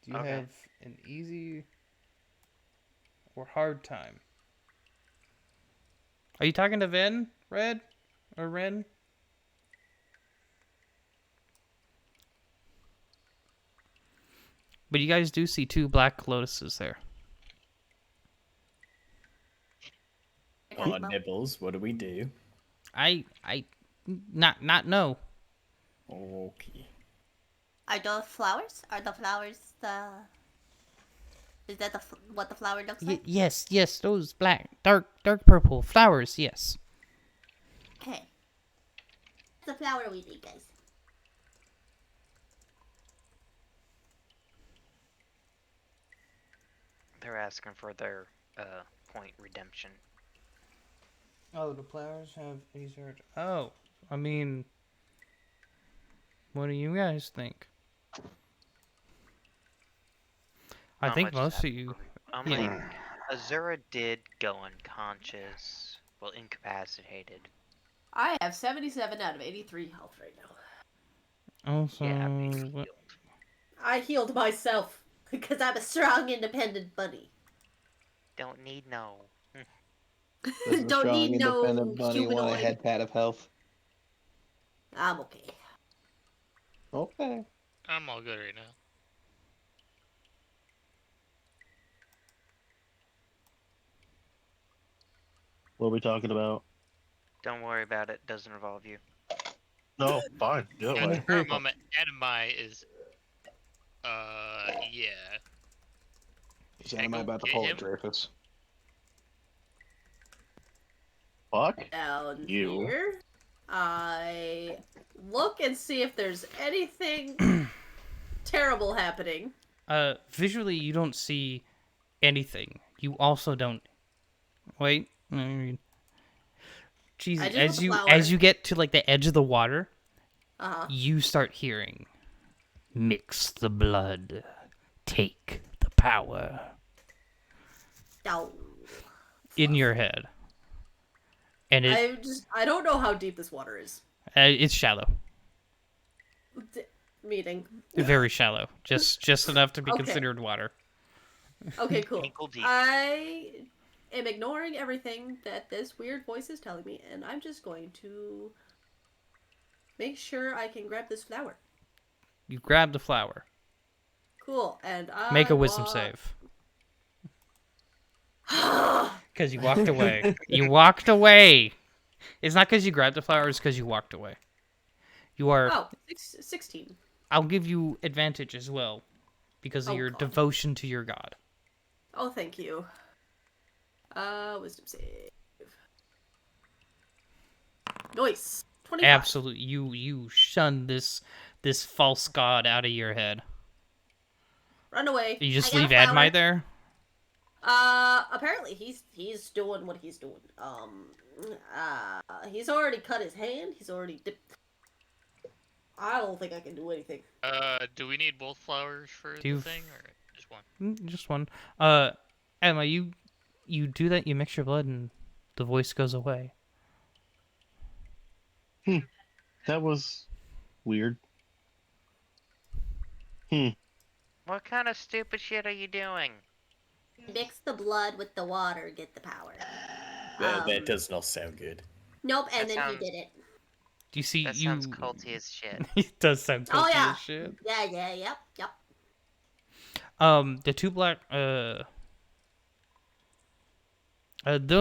Do you have an easy or hard time? Are you talking to Ven, Red? Or Ren? But you guys do see 2 black lotuses there. Nibbles, what do we do? Not know. Okay. Are those flowers? Are the flowers the... Is that what the flower looks like? Yes, those black, dark purple flowers, yes. Okay. It's the flower we need, guys. They're asking for their point redemption. Oh, the flowers have easier. Oh, I mean, what do you guys think? I think most of you... Like, A.U.R.A did go unconscious. Well, incapacitated. I have 77 out of 83 health right now. Also, yeah, I healed myself because I'm a strong, independent bunny. Don't need no. Does the Don't strong, need no independent bunny want a humanoid. head pat of health? I'm okay. Okay. I'm all good right now. What are we talking about? Don't worry about it. Doesn't involve you. No, fine. Do it. At the Like, current moment, Adamai is, yeah. Is Anime about to get pull a him. Dreyfus? fuck Down you. here. I look and see if there's anything terrible happening. Visually, you don't see anything. You also don't. Wait. Jeez, I just as want the you flower. as you get to like the edge of the water, Uh-huh. you start hearing, "Mix the blood, take the power," No. in your head, and I don't know how deep this water is. it's shallow, Meaning. very shallow, just enough to be Okay. considered water. Okay, cool. Ankle deep. I am ignoring everything that this weird voice is telling me, and I'm just going to make sure I can grab this flower. You grab the flower. Cool, and I Make a wisdom save. Because you walked away. You walked away. It's not because you grabbed the flower, it's because you walked away. You are... Oh, 16. I'll give you advantage as well, because of your God. devotion to your god. Oh, thank you. Wisdom save. Nice. 25. Absolutely. You shun this false god out of your head. Run away. You just I got leave a flower. Admai there? Apparently he's doing what he's doing. He's already cut his hand. He's already dipped. I don't think I can do anything. Do we need both flowers for the thing, or just one? Just one. Emma, you do that, you mix your blood, and the voice goes away. That was weird. What kind of stupid shit are you doing? Mix the blood with the water, get the power. That does not sound good. Nope, and That then sounds- he did it. Do you see That sounds culty as shit. It does sound culty Oh yeah. as shit. Yeah, yep. The two black those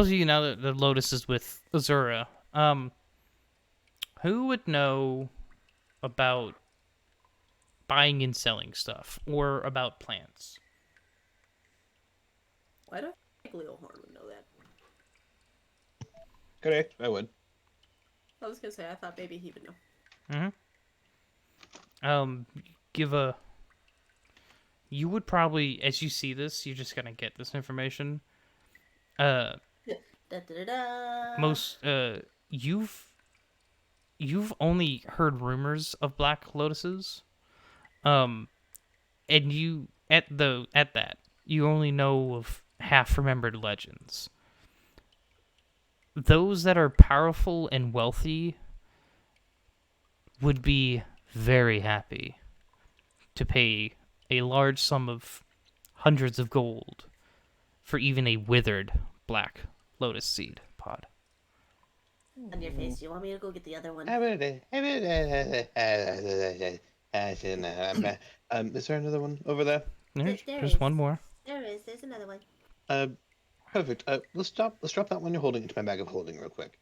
of you now that the Lotus is with A.U.R.A, who would know about buying and selling stuff, or about plants? Why do I think Leo Horn would know that? Correct, I would. I was gonna say, I thought maybe he would know. Give a... You would probably, as you see this, you're just gonna get this information. Most, you've only heard rumors of black lotuses. And you, at that, you only know of half-remembered legends. Those that are powerful and wealthy would be very happy to pay a large sum of hundreds of gold for even a withered black lotus seed pod. On your face, do you want me to go get the other one? Is there another one over there? There's one more. There is. There's another one. Perfect. Let's drop that one you're holding into my bag of holding real quick.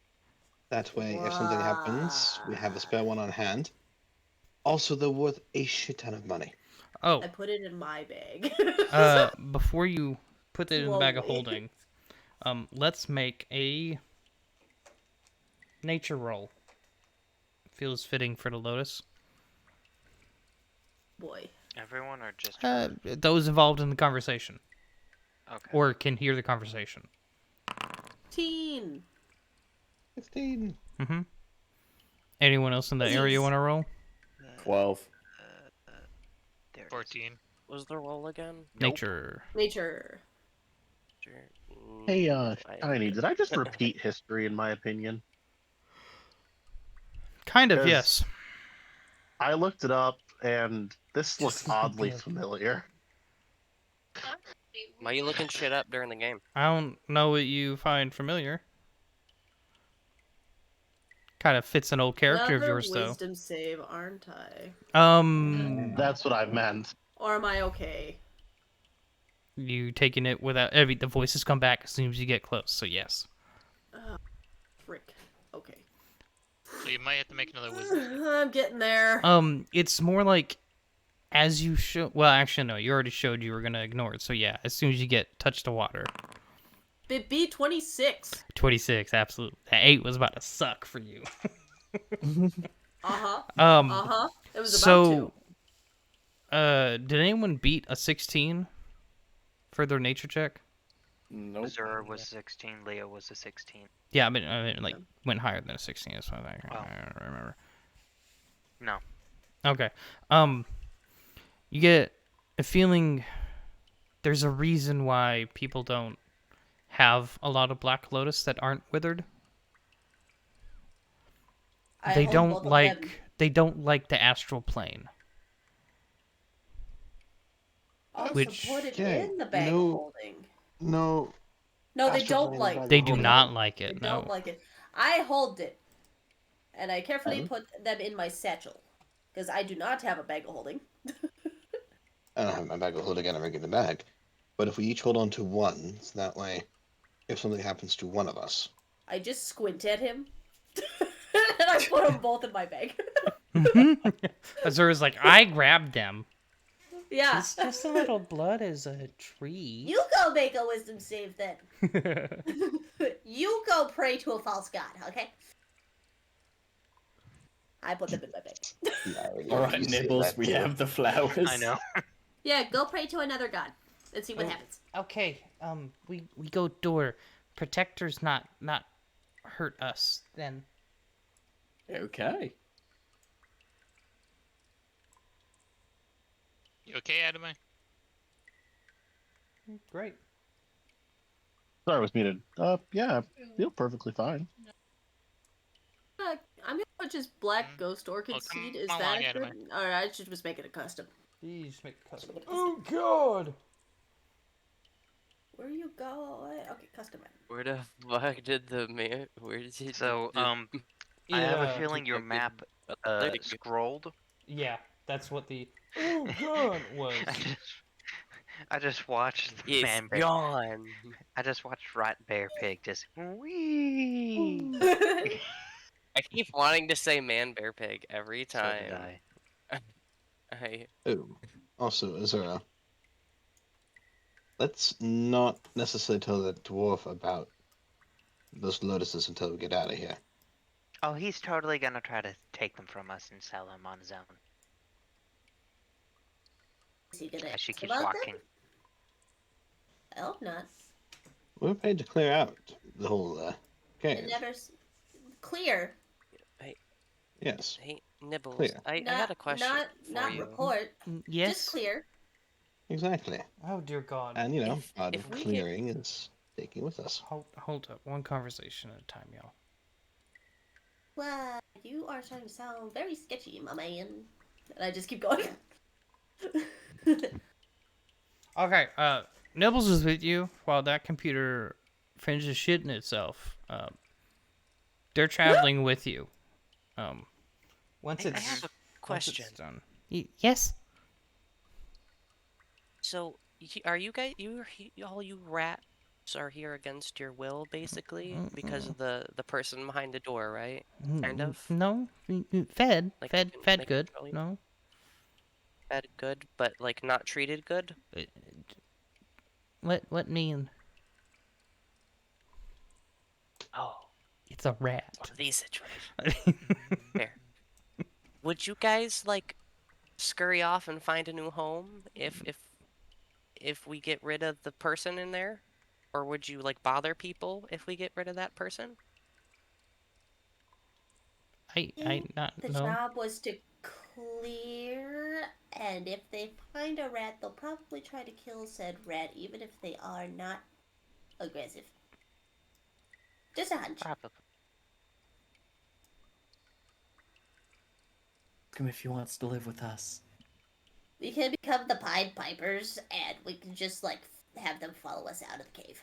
That way, if something happens, we have a spare one on hand. Also, they're worth a shit ton of money. Oh. I put it in my bag. Before you put that in the bag of holding, let's make a nature roll. Feels fitting for the Lotus. Boy. Everyone or just those involved in the conversation. Okay. Or can hear the conversation. 16. Mm-hmm. Anyone else in the area want to roll? 12. 14. What was the roll again? Nature. Hey, Tiny, did I just repeat history in my opinion? Kind of, yes. I looked it up, and this looks oddly familiar. Why are you looking shit up during the game? I don't know what you find familiar. Kind of fits an old character of yours, though. Wisdom save, aren't I? That's what I meant. Or am I okay? You taking it without... I mean, the voices come back as soon as you get close, so yes. Oh, frick. Okay. So you might have to make another wisdom. I'm getting there. It's more like as you show... Well, actually, no. You already showed you were going to ignore it, so yeah. As soon as you get touched to water. It be 26. 26, absolutely. That 8 was about to suck for you. Uh-huh. Um, Uh-huh. It was about to. so, did anyone beat a 16 for their nature check? Nope. Zura was 16. Leo was a 16. Yeah, I mean, like, went higher than a 16. That's what I Oh. don't remember. No. Okay. You get a feeling there's a reason why people don't have a lot of Black Lotus that aren't withered. I hold both of them. They don't like the astral plane. Oh, Which- so put it Okay, in the bag of no- holding. No. No, they astral don't plane like bag They of do holding. not like They it. don't No. like it. I hold it. And I carefully Pardon? put them in my satchel. Because I do not have a bag of holding. I don't have my bag of holding in a regular bag. But if we each hold on to one, so that way, if something happens to one of us, I just squint at him. and I put them both in my bag. Azura's like, I grabbed them. Yeah. Just a little blood is a tree. You go make a wisdom save then. You go pray to a false god, okay? I put them in my bag. yeah, All right, you say Nibbles, that we too. have the flowers. I know. Yeah, go pray to another god and see what Oh. happens. Okay, we go door. Protectors not hurt us then. Okay. You okay, Adamai? Great. Sorry, I was muted. Yeah, I feel perfectly fine. I'm gonna put just black ghost orchid Well, come seed. Is along, that a Adamai. good? Or I should just make it a custom. Please make a custom. Make it a Oh custom. God! Where you go? Okay, custom. Where the fuck did the man? Where did he? So, did- I have a Yeah. feeling your fucking- map there you go. scrolled. Yeah, that's what the Oh God was. I just watched the It's man bear. gone. I just watched Rat Bear Pig just wee. I keep wanting to say man bear pig every So time. did I. Oh, also, Azura, let's not necessarily tell the dwarf about those lotuses until we get out of here. Oh, he's totally gonna try to take them from us and sell them on his own. Is he gonna As she ask keeps about walking. them? I hope not. We're paid to clear out the whole It cave. never clear. Yes. Hey, Nibbles, Clear. I had a question Not for you. report. Yes. Just clear. Exactly. Oh dear God. And, you know, If- part if of we get- clearing is taking with us. hold up, one conversation at a time, y'all. Well, you are starting to sound very sketchy, my man. And I just keep going. Okay, Nibbles is with you while that computer finishes shitting itself. They're traveling with you. Once I it's have a once question. it's done. Yes. So, are you guys, all you rats are here against your will, basically, because of the person behind the door, right? Kind of. No. Fed. Like, Fed. they can Fed good. control you? No. Fed good, but like not treated good. What mean? Oh, It's a rat. one of these situations. Fair. Would you guys like scurry off and find a new home if we get rid of the person in there, or would you like bother people if we get rid of that person? I not The no. job was to clear, and if they find a rat, they'll probably try to kill said rat, even if they are not aggressive. Just a hunch. Probably. Ask him if he wants to live with us. We can become the Pied Pipers, and we can just, like, have them follow us out of the cave.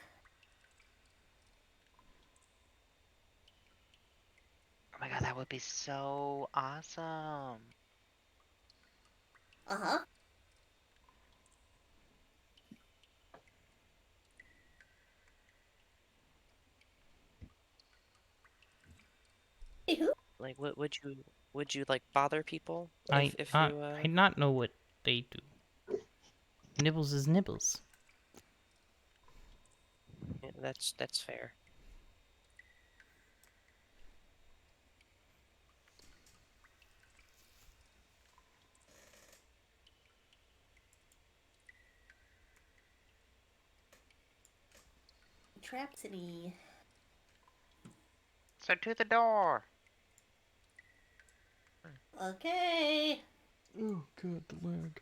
Oh my god, that would be so awesome. Uh-huh. Hey, who? Like, would you like bother people if I you I not know what they do. Nibbles is nibbles. Yeah, that's fair. traps any. So to the door. Okay. Oh god, the lag.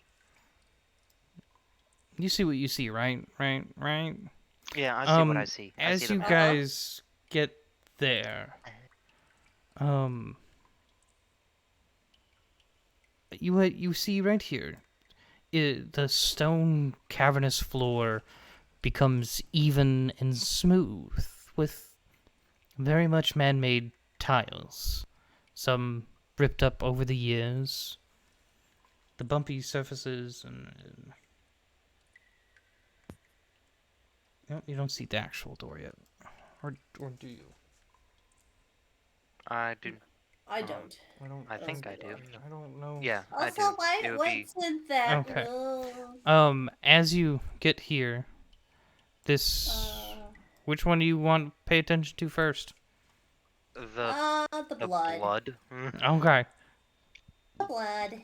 You see what you see, right? Right? Yeah, I see what I see. I see As the you map. guys get there, you see right here, the stone cavernous floor becomes even and smooth with very much man-made tiles, some ripped up over the years. The bumpy surfaces and no, you don't see the actual door yet, or do you? I do. I don't. I think I do. I don't know. Yeah, I Also, do. It would be. what's in that Okay. room? As you get here, this which one do you want to pay attention to first? The blood. blood. Okay. The blood.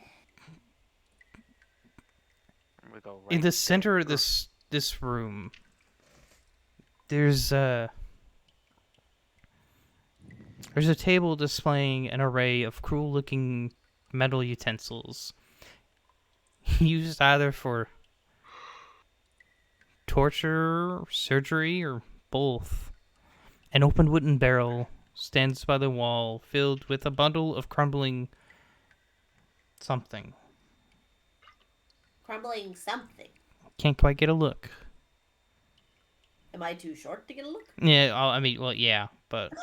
We go right In the center of there. this room, there's a table displaying an array of cruel-looking metal utensils used either for torture, surgery, or both. An open wooden barrel stands by the wall, filled with a bundle of crumbling something. Crumbling something. Can't quite get a look. Am I too short to get a look? Yeah, well, yeah, but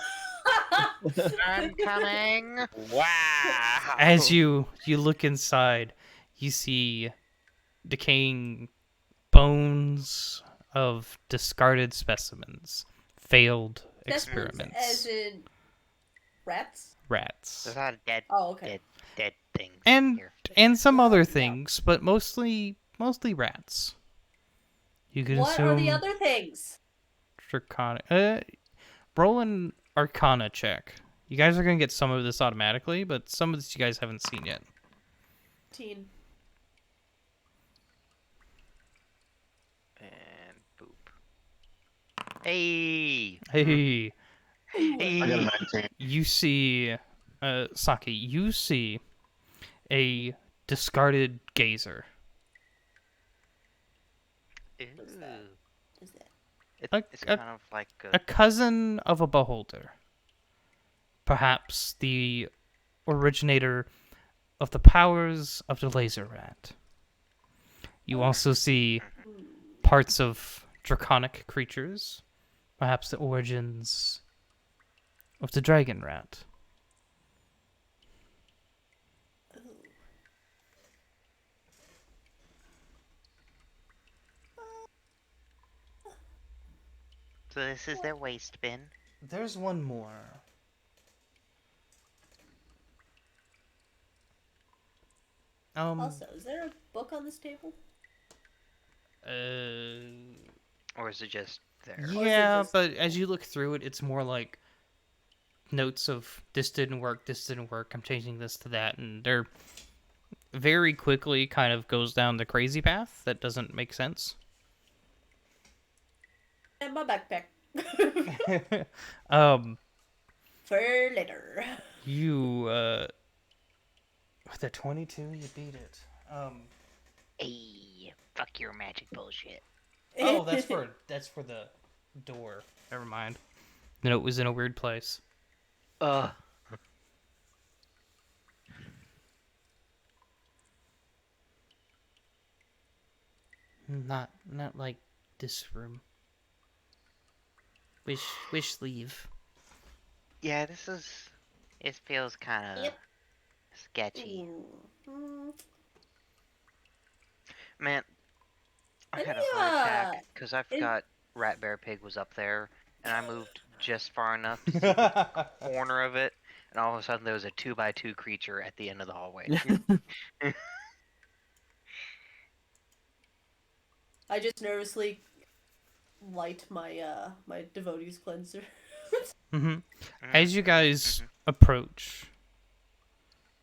I'm coming. Wow. as you look inside, you see decaying bones of discarded specimens, failed experiments. As in rats? Rats. There's a lot of dead, Oh, okay. dead things And here. some other things, but mostly rats. You can What assume are the other things? draconic. Roll an Arcana check. You guys are gonna get some of this automatically, but some of this you guys haven't seen yet. 15. And boop. Hey. Hey, I got a 19. you see, Saki. You see a discarded gazer. What's that? What is that? It's kind of like A cousin of a beholder. Perhaps the originator of the powers of the laser rat. You also see parts of draconic creatures. Perhaps the origins of the dragon rat. So this is their waste bin. There's one more. Also, is there a book on this table? Or is it just there? Yeah, but as you look through it, it's more like notes of this didn't work, I'm changing this to that, and they're very quickly kind of goes down the crazy path that doesn't make sense. And my backpack. For later. You with a 22, you beat it. Hey, fuck your magic bullshit. Oh, that's for the door. Never mind. The note was in a weird place. Not like this room. Wish leave. Yeah, it feels kind of sketchy. Man, I had a heart attack because I forgot Rat Bear Pig was up there, and I moved just far enough to see the corner of it, and all of a sudden there was a 2x2 creature at the end of the hallway. I just nervously light my my devotee's cleanser. As you guys approach,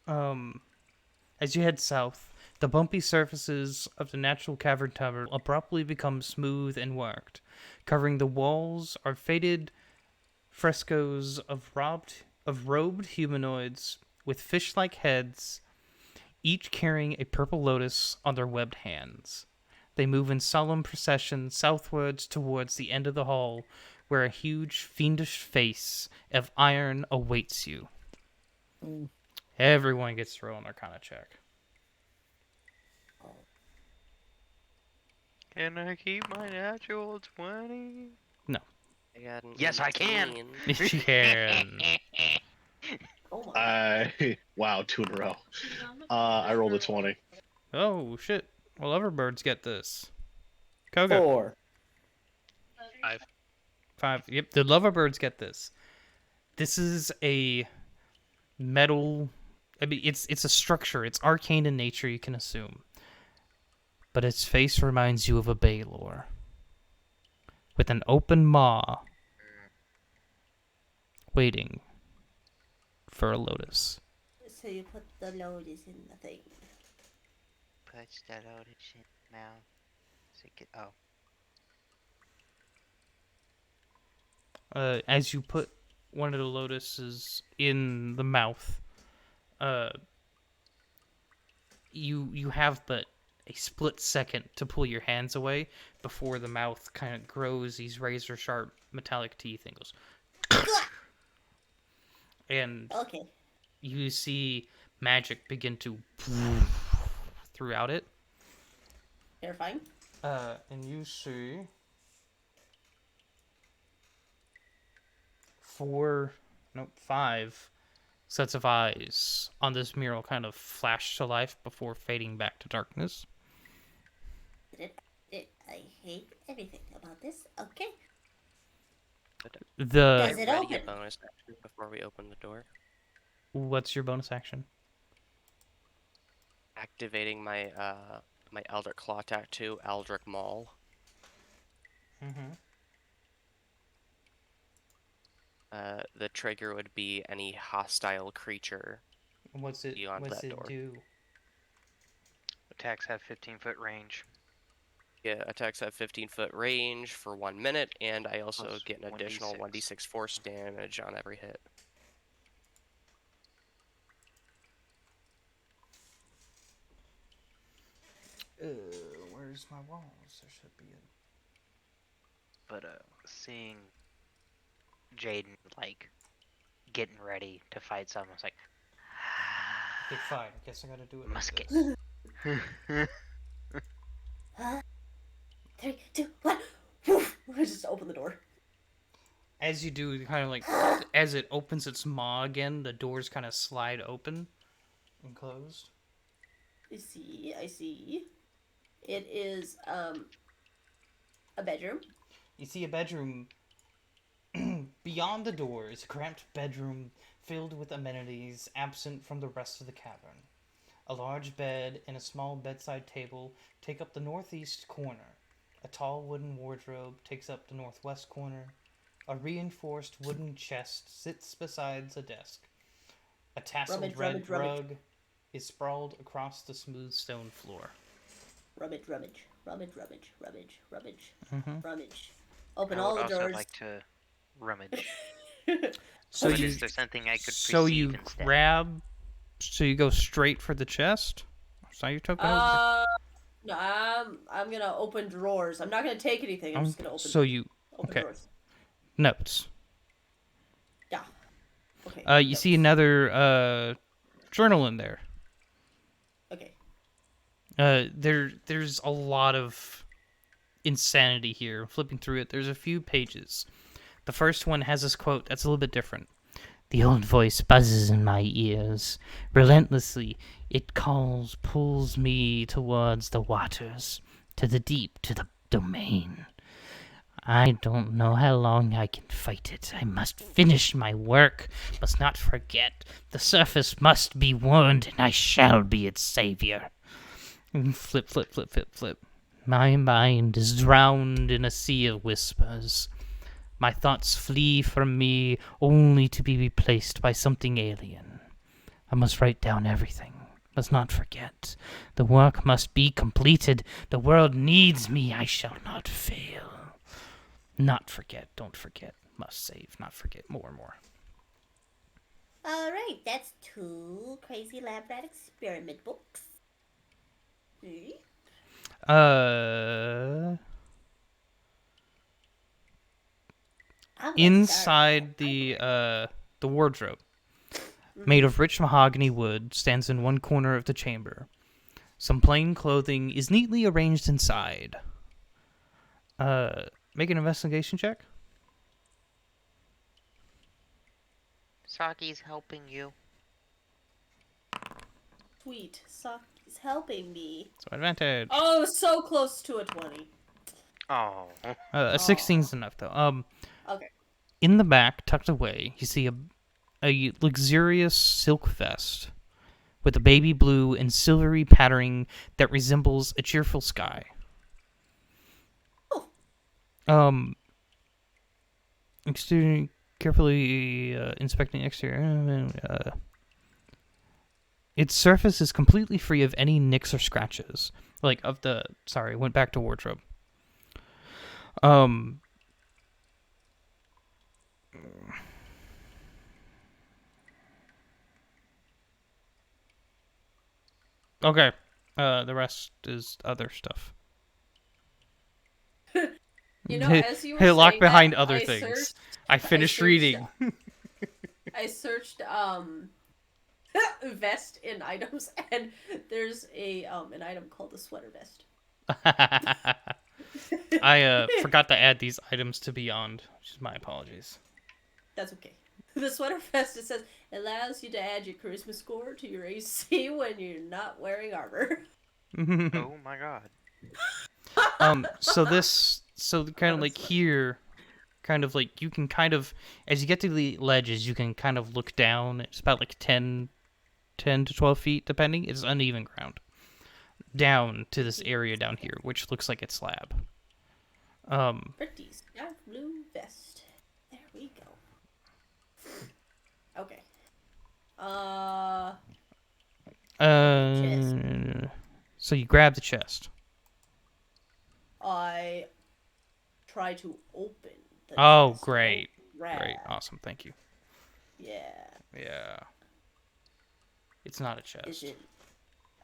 as you head south, The bumpy surfaces of the natural cavern tower abruptly become smooth and worked. Covering the walls are faded frescoes of robed humanoids with fish-like heads, each carrying a purple lotus on their webbed hands. They move in solemn procession southwards towards the end of the hall, where a huge fiendish face of iron awaits you. Everyone gets to roll an Arcana check. Can I keep my natural 20? No. I got an Yes, I can. 18. She can. Oh my. Wow, 2 in a row. I rolled a 20. Oh, shit. Well, Everbirds get this. Koga. 4. 5. Yep, the Loverbirds get this. This is a metal... I mean, it's a structure. It's arcane in nature, you can assume. But its face reminds you of a Baylor. With an open maw. Waiting for a lotus. So you put the lotus in the thing. Puts the lotus in the mouth. As you put one of the lotuses in the mouth, you have but a split second to pull your hands away before the mouth kind of grows these razor sharp metallic teeth and goes. And Okay. you see magic begin to throughout it. Terrifying. And you see 5 sets of eyes on this mural kind of flash to life before fading back to darkness. I hate everything about this. Okay. The Does it Ready open? a bonus action before we open the door. What's your bonus action? Activating my my Eldritch Claw Tattoo, Eldritch Maul. Mm-hmm. The trigger would be any hostile creature. What's it beyond that door. do? Attacks have 15-foot range. Yeah, attacks have 15-foot range for 1 minute, and I also Plus get an additional 1d6. 1d6 force damage on every hit. Where's my walls? There should be it. But seeing Jaden like getting ready to fight someone, it's like Okay, fine. I guess I gotta do it. musket. Huh? 3, 2, 1. Woof. I just open the door. As you do, kind of like as it opens its maw again, the doors kind of slide open and closed. I see. It is a bedroom. You see a bedroom beyond the doors, a cramped bedroom filled with amenities absent from the rest of the cavern. A large bed and a small bedside table take up the northeast corner. A tall wooden wardrobe takes up the northwest corner. A reinforced wooden chest sits beside a desk. A tasseled red rug is sprawled across the smooth stone floor. Rummage. Mm-hmm. Rummage. Open I all would the also doors. like to rummage. So But you, is there something I could so perceive you instead? grab, so you go straight for the chest. Is that your token? No, I'm gonna open drawers. I'm not gonna take anything. I'm just gonna open. So you open okay? drawers. Notes. Yeah. Okay. You see another journal in there. Okay. There's a lot of insanity here. Flipping through it, there's a few pages. The first one has this quote that's a little bit different. The old voice buzzes in my ears. Relentlessly, it pulls me towards the waters, to the deep, to the domain. I don't know how long I can fight it. I must finish my work, must not forget. The surface must be warned, and I shall be its savior. Flip. My mind is drowned in a sea of whispers. My thoughts flee from me only to be replaced by something alien. I must write down everything. must not forget. The work must be completed. The world needs me. I shall not fail. Not forget. Don't forget. Must save. Not forget. More and more. Alright, that's 2 Crazy Lab Rat experiment books. See? Inside the wardrobe, made of rich mahogany wood, stands in one corner of the chamber. Some plain clothing is neatly arranged inside. Make an investigation check. Saki's helping you. Sweet. Saki's helping me. So advantage. Oh, so close to a 20. Oh. A 16's enough though. Okay. In the back, tucked away, you see a luxurious silk vest with a baby blue and silvery patterning that resembles a cheerful sky. Oh. Exterior, carefully inspecting exterior. Its surface is completely free of any nicks or scratches. Went back to wardrobe. Okay. The rest is other stuff. As you were lock saying behind that, other things. I finished reading. I searched vest in items, and there's an item called the sweater vest. I forgot to add these items to Beyond, which is my apologies. That's okay. The sweater vest, it says, allows you to add your charisma score to your AC when you're not wearing armor. Oh my god. So kind of like here, kind of like you can kind of, as you get to the ledges, you can kind of look down. It's about like 10 to 12 feet, depending. It's uneven ground. Down to this area down here, which looks like it's slab. Pretty sky blue vest. There we go. Okay. So you grab the chest. I try to open the chest. Great. Rad. Great. Awesome. Thank you. Yeah. Yeah. It's not a chest. Is it?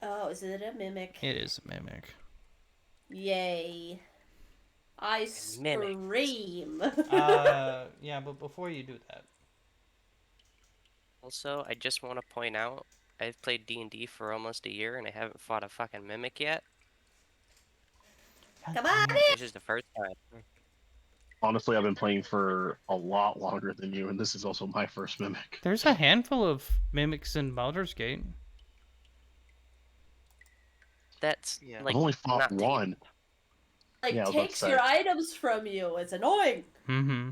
Oh, is it a mimic? It is a mimic. Yay. I scream. Yeah, but before you do that. Also, I just want to point out, I've played D&D for almost a year, and I haven't fought a fucking mimic yet. Come on in! This is the first time. Honestly, I've been playing for a lot longer than you, and this is also my first mimic. There's a handful of mimics in Baldur's Gate. That's I've only fought one. Takes your items from you. It's annoying. Mm-hmm.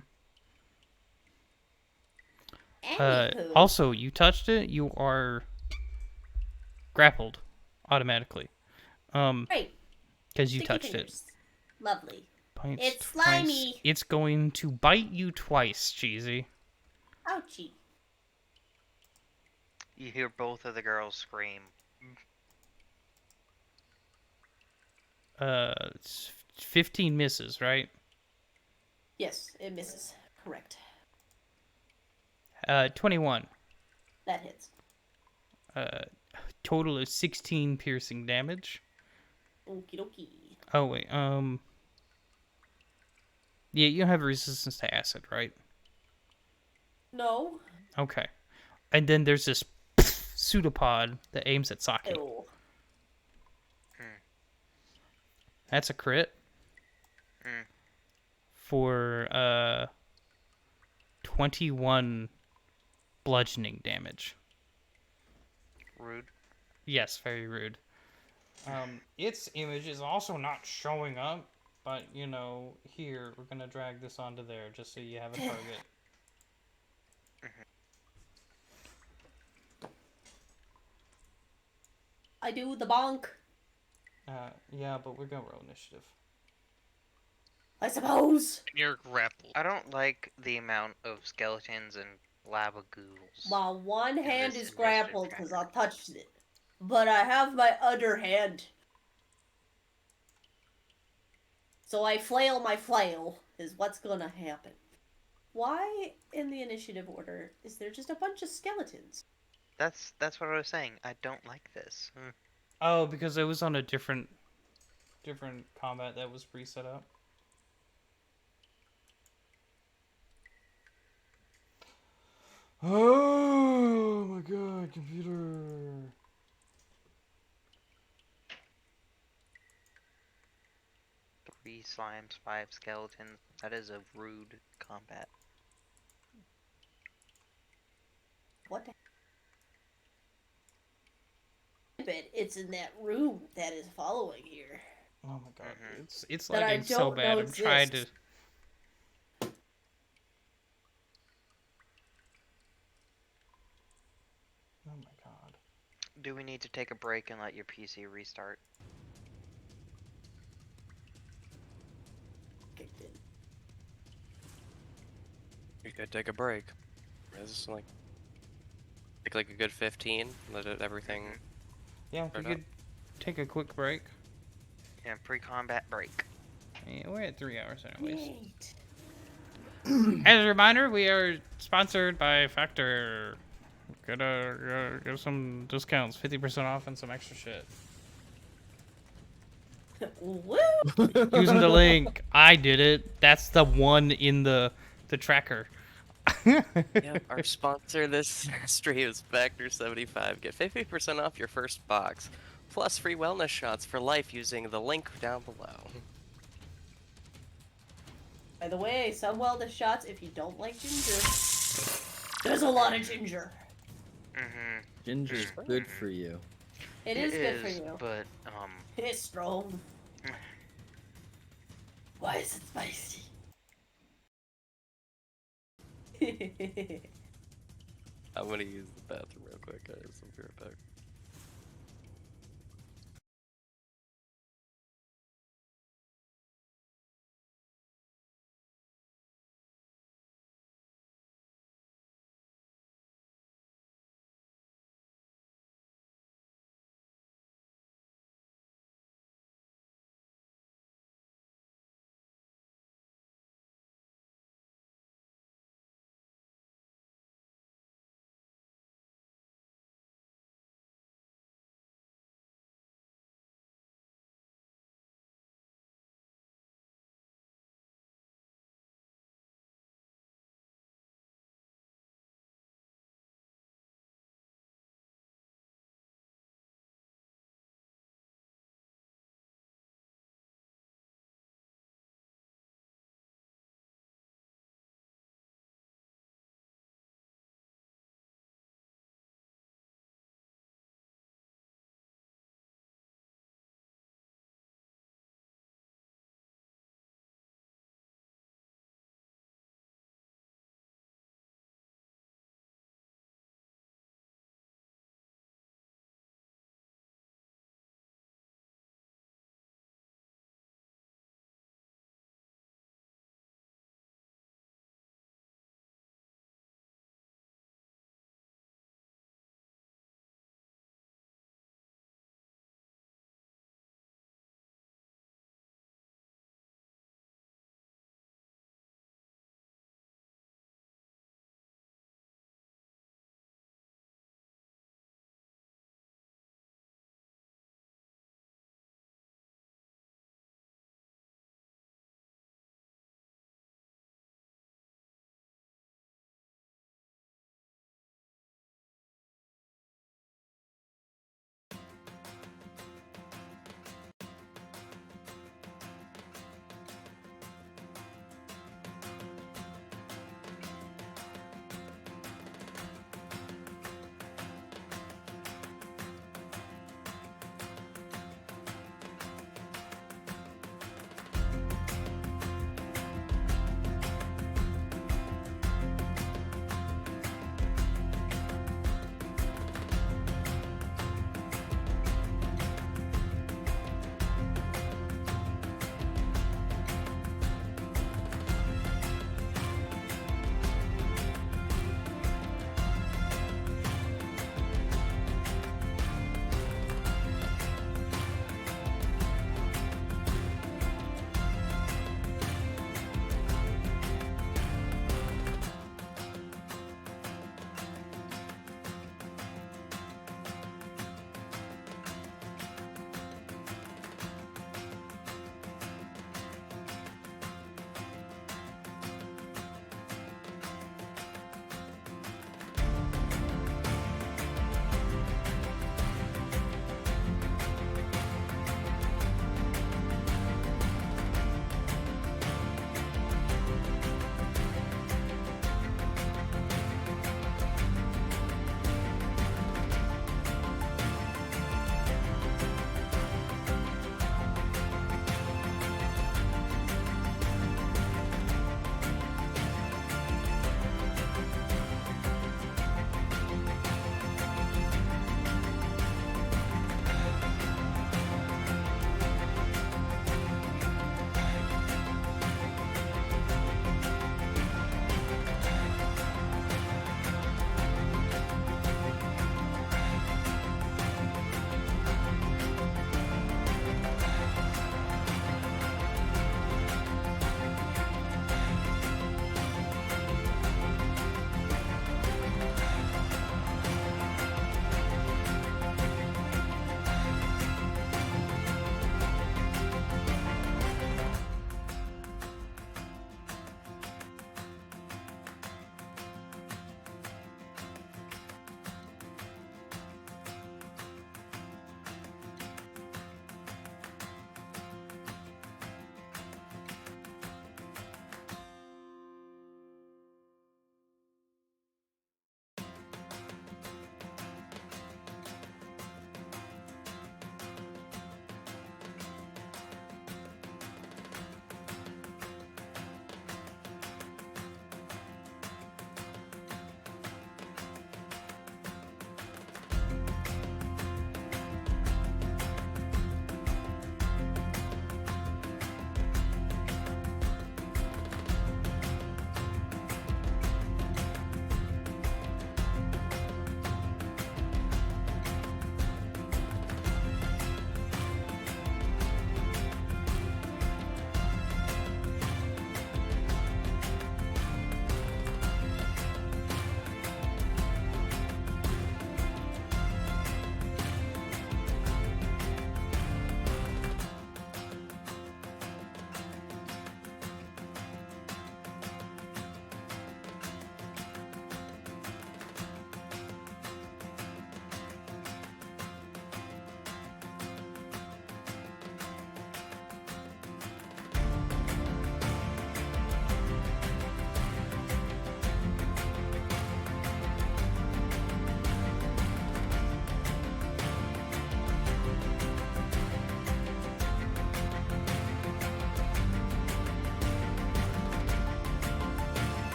Anywho. Also, you touched it, you are grappled automatically. Right. Because you Sticky touched fingers. Lovely. it. It's slimy. It's going to bite you twice, Cheesy. Ouchie. You hear both of the girls scream. It's 15 misses, right? Yes, it misses. Correct. 21. That hits. Total of 16 piercing damage. Okie dokie. Oh, wait, yeah, you have resistance to acid, right? No. Okay. And then there's this pseudopod that aims at Saki. Ew. That's a crit. For 21 bludgeoning damage. Rude. Yes, very rude. Its image is also not showing up, but here we're gonna drag this onto there just so you have a target. I do the bonk. Yeah, but we're gonna roll initiative. I suppose. You're grappled. I don't like the amount of skeletons and lava ghouls. My one hand is grappled because I touched it. but I have my other hand. So I flail my flail, is what's gonna happen. Why, in the initiative order, is there just a bunch of skeletons? That's what I was saying. I don't like this. Oh, because it was on a different combat that was pre-set up. Oh my god, computer. 3 slimes, 5 skeletons. That is a rude combat. What the it's in that room that is following here. Oh my god, it's That I lagging so don't know bad. I'm trying to. exists. Oh my god. Do we need to take a break and let your PC restart? Kicked in. We could take a break. It's like take like a good 15. Let it everything. Yeah, we could take a quick break. Yeah, pre-combat break. Yeah, we're at 3 hours anyways. Neat. As a reminder, we are sponsored by Factor. Get some discounts, 50% off, and some extra shit. Woo! Using the link, I did it. That's the one in the tracker. Yep, our sponsor this stream is Factor75. Get 50% off your first box, plus free wellness shots for life using the link down below. By the way, some wellness shots if you don't like ginger. There's a lot of ginger. Ginger's good for you. It is good for you. But, It's strong. Why is it spicy? I'm gonna use the bathroom real quick, guys. I'll be right back.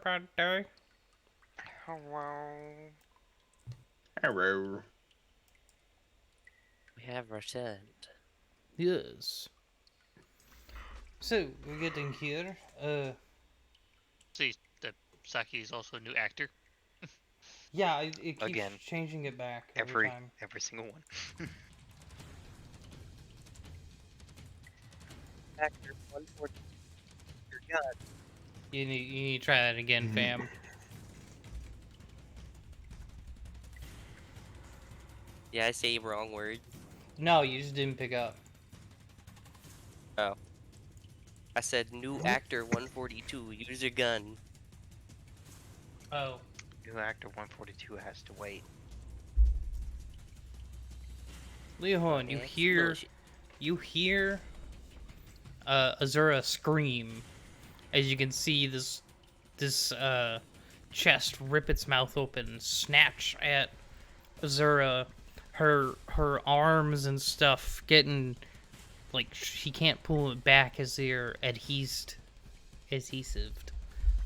good day. Hello. Hello. We have returned. Yes. So, we're getting here. See, that Saki is also a new actor. Yeah, it keeps Again. changing it back every time. Every single one. Actor 140. Your gun. You need to try that again, fam. Yeah, I say wrong word. No, you just didn't pick up. Oh. I said new actor 142. Use your gun. Oh. New actor 142 has to wait. Leon, That's bullshit. you hear A.U.R.A scream as you can see this chest rip its mouth open, snatch at A.U.R.A, her arms and stuff getting like she can't pull it back as they're adhesived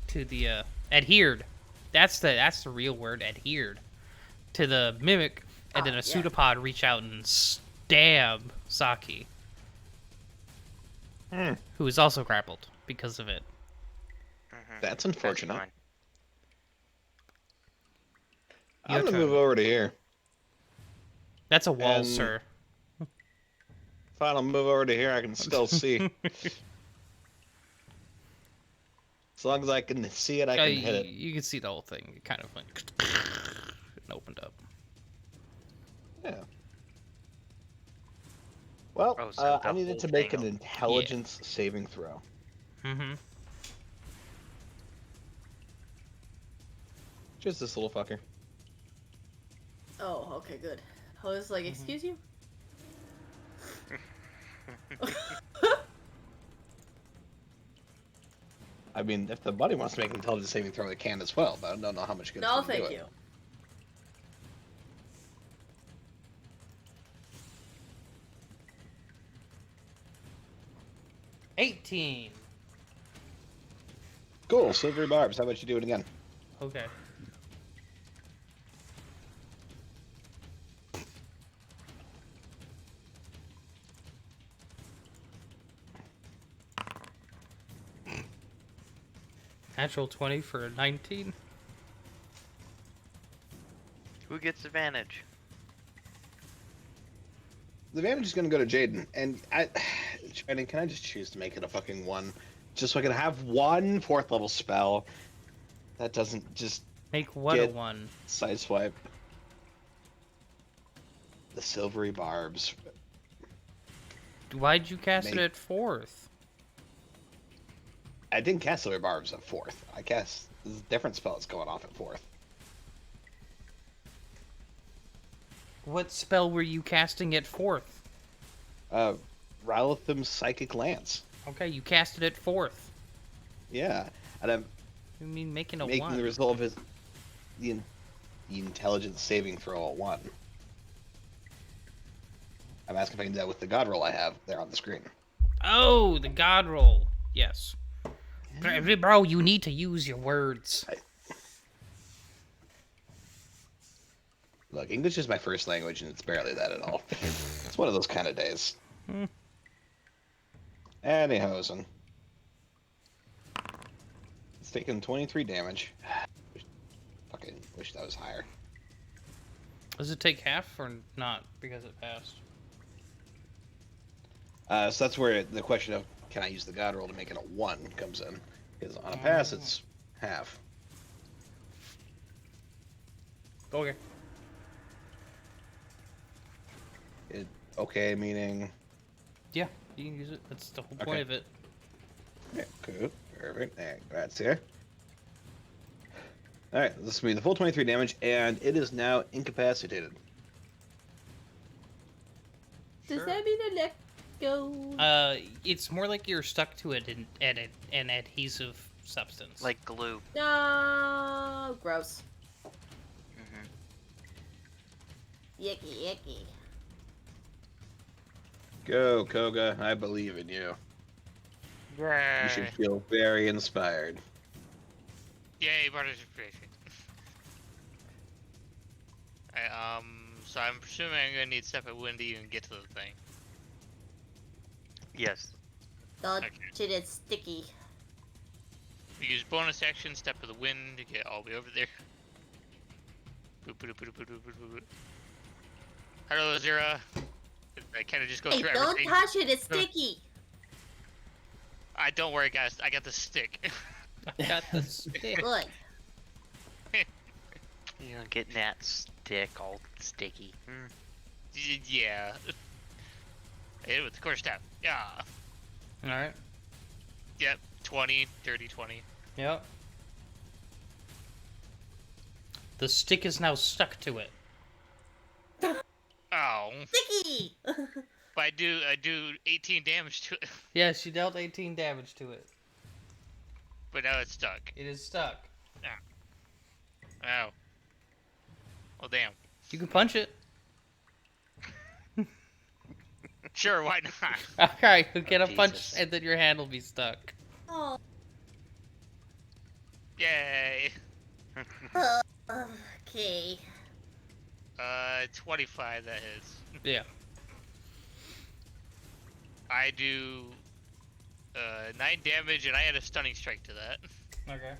to the adhered. That's the real word, adhered to the mimic, and then a pseudopod reach out and stab Saki, who is also grappled because of it. That's unfortunate. That's I'm gonna move over to here. That's a wall, And sir. Fine, I'll move over to here. I can still see. As long as I can see it, I can hit it. You can see the whole thing. It kind of went and opened up. Yeah. Well, Oh, so I the needed whole to make thing an intelligence saving throw. Mm-hmm. Just this little fucker. Oh, okay, good. I was like, excuse you? I mean, if the buddy wants to make an intelligence saving throw, they can as well, but I don't know how much good No, it's gonna do thank it. you. $18. Cool, silvery barbs. How about you do it again? Okay. Natural 20 for a 19. Who gets advantage? The advantage is gonna go to Jaden, and Jaden, can I just choose to make it a fucking 1? Just so I can have one 4th level spell that doesn't just Make what a 1? sideswipe. The silvery barbs. Why'd you cast it at 4th? I didn't cast silvery barbs at 4th. I cast different spells going off at 4th. What spell were you casting at 4th? Ralithim's Psychic Lance. Okay, you cast it at 4th. Yeah, and I'm You mean making a making 1? the result of his the intelligence saving throw at 1. I'm asking if I can do that with the god roll I have there on the screen. Oh, the god roll. Yes. Bro, you need to use your words. Look, English is my first language, and it's barely that at all. It's one of those kind of days. Anyhow, it's taking 23 damage. Fucking wish that was higher. Does it take half or not because it passed? So that's where the question of can I use the god roll to make it a 1 comes in. Because on a pass, it's half. Okay. Okay, meaning... Yeah, you can use it. That's the whole point of it. Yeah, cool. Perfect. That's here. Alright, this will be the full 23 damage, and it is now incapacitated. Does that mean I let go? It's more like you're stuck to it in an adhesive substance. Like glue. No, gross. Mm-hmm. Yicky. Go, Koga. I believe in you. You should feel very inspired. Yay, participation. Alright, so I'm presuming I'm gonna need step of wind to even get to the thing. Yes. Dodge Okay. it, it's sticky. We use bonus action, step of the wind to get all the way over there. Boop, boop, boop, boop, boop, boop, boop. Hello, Zira. I kind of just go Hey, through don't everything. touch it, it's sticky. Don't worry, guys. I got the stick. I got the stick. Good. You know, getting that stick all sticky. Yeah. Hit it with the quarter staff. Yeah. Alright. Yep. 20, 30, 20. Yep. The stick is now stuck to it. Oh. Sticky! But I do 18 damage to it. Yes, you dealt 18 damage to it. But now it's stuck. It is stuck. Oh. Well, damn. You can punch it. Sure, why not? Alright, you get a Jesus. punch and then your hand will be stuck. Oh. Yay. Okay. 25, that hits. Yeah. I do 9 damage, and I add a stunning strike to that. Okay.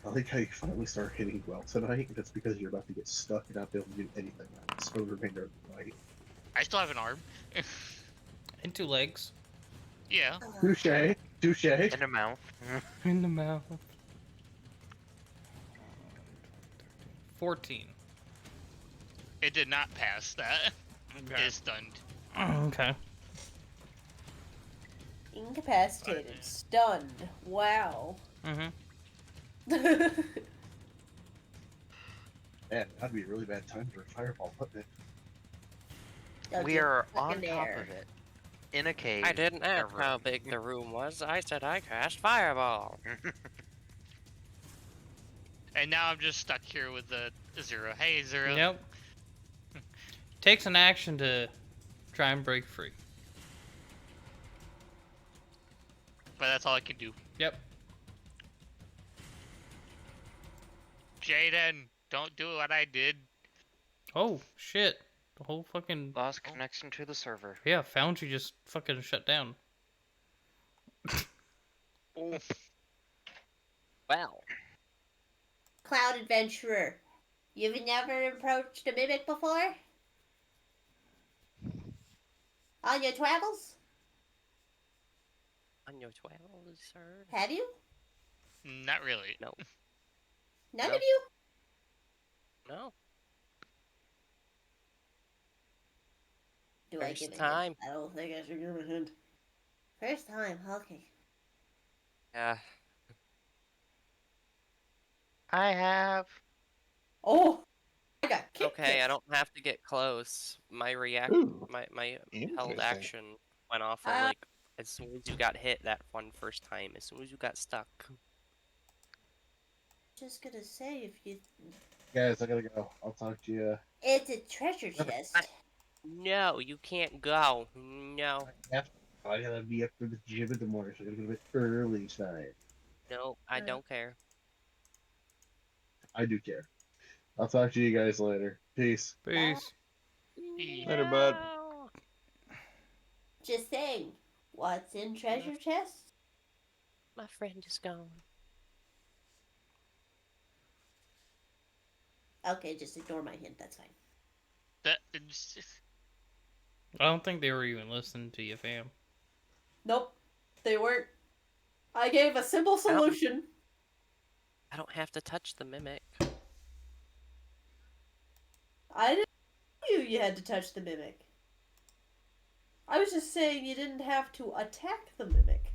I like how you finally start hitting well tonight. That's because you're about to get stuck and not be able to do anything else for the remainder of the night. I still have an arm. And 2 legs. Yeah. Touche. Touche. In the mouth. In the mouth. 14. It did not pass that. Okay. It is stunned. Okay. Incapacitated. Stunned. Wow. Mm-hmm. Man, that'd be a really bad time for a fireball, wouldn't it? We are on top of it. In a cave. I didn't ask how big the room was. I said I cast fireball. And now I'm just stuck here with the Zero. Hey, Zero. Yep. Takes an action to try and break free. But that's all I can do. Yep. Jaden, don't do what I did. Oh, shit. The whole fucking... Lost connection to the server. Yeah, Foundry just fucking shut down. Oh. Well. Cloud Adventurer. You've never approached a mimic before? On your travels? On your 12s, sir? Have you? Not really. No. None No. of you? No. Do I First give a time. hint? I don't think I should give a hint. First time, okay. Yeah. I have. Oh! I got kicked. Okay, I don't have to get close. My Ooh, my held interesting. action went off of like as soon as you got hit that one first time. As soon as you got stuck. Just gonna say, if you... Guys, I gotta go. I'll talk to you. It's a treasure chest. No, you can't go. No. I gotta be up for the gym in the morning, so I gotta go a bit early tonight. No, I don't care. I do care. I'll talk to you guys later. Peace. Peace. Later, bud. Just saying, what's in treasure chest? My friend is gone. Okay, just ignore my hint, that's fine. I don't think they were even listening to you, fam. Nope, they weren't. I gave a simple solution. I don't have to touch the mimic. I didn't know you had to touch the mimic. I was just saying you didn't have to attack the mimic.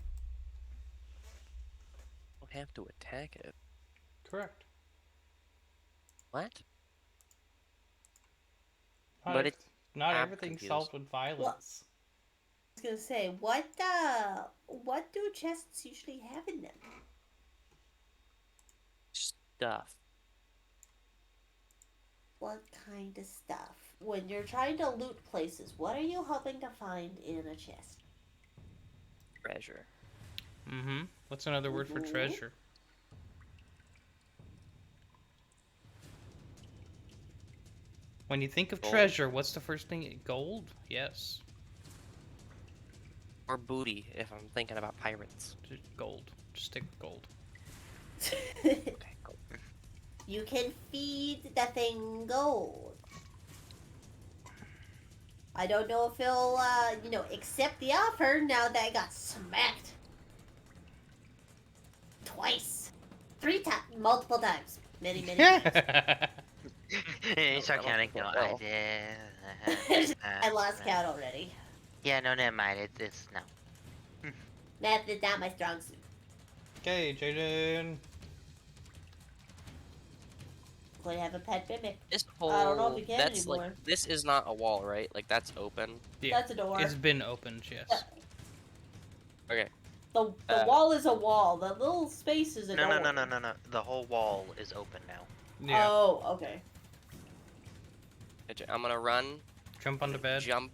I don't have to attack it. Correct. What? But it's not I'm everything's confused. solved with violence. I was gonna say, what do chests usually have in them? Stuff. What kind of stuff? When you're trying to loot places, what are you hoping to find in a chest? Treasure. Mm-hmm. What's another word for Mhm. treasure? When you think of Gold. treasure, what's the first thing? Gold? Yes. Or booty, if I'm thinking about pirates. Just gold. Just stick with gold. Okay, gold. You can feed the thing gold. I don't know if he'll, accept the offer now that I got smacked. Twice. 3 times. Multiple times. Many times. You start I don't counting. think it No, I will. did. I lost count already. Yeah, no, never mind. It's no. Math is not my strong suit. Okay, Jaden. Could have a pet mimic. This whole I don't know if you can that's anymore. like this is not a wall, right? Like that's open. Yeah, That's a door. it's been opened, yes. Okay. The wall is a wall. The little space is a No, door. no. The whole wall is open now. Yeah. Oh, okay. I'm gonna run. Jump on the bed. Jump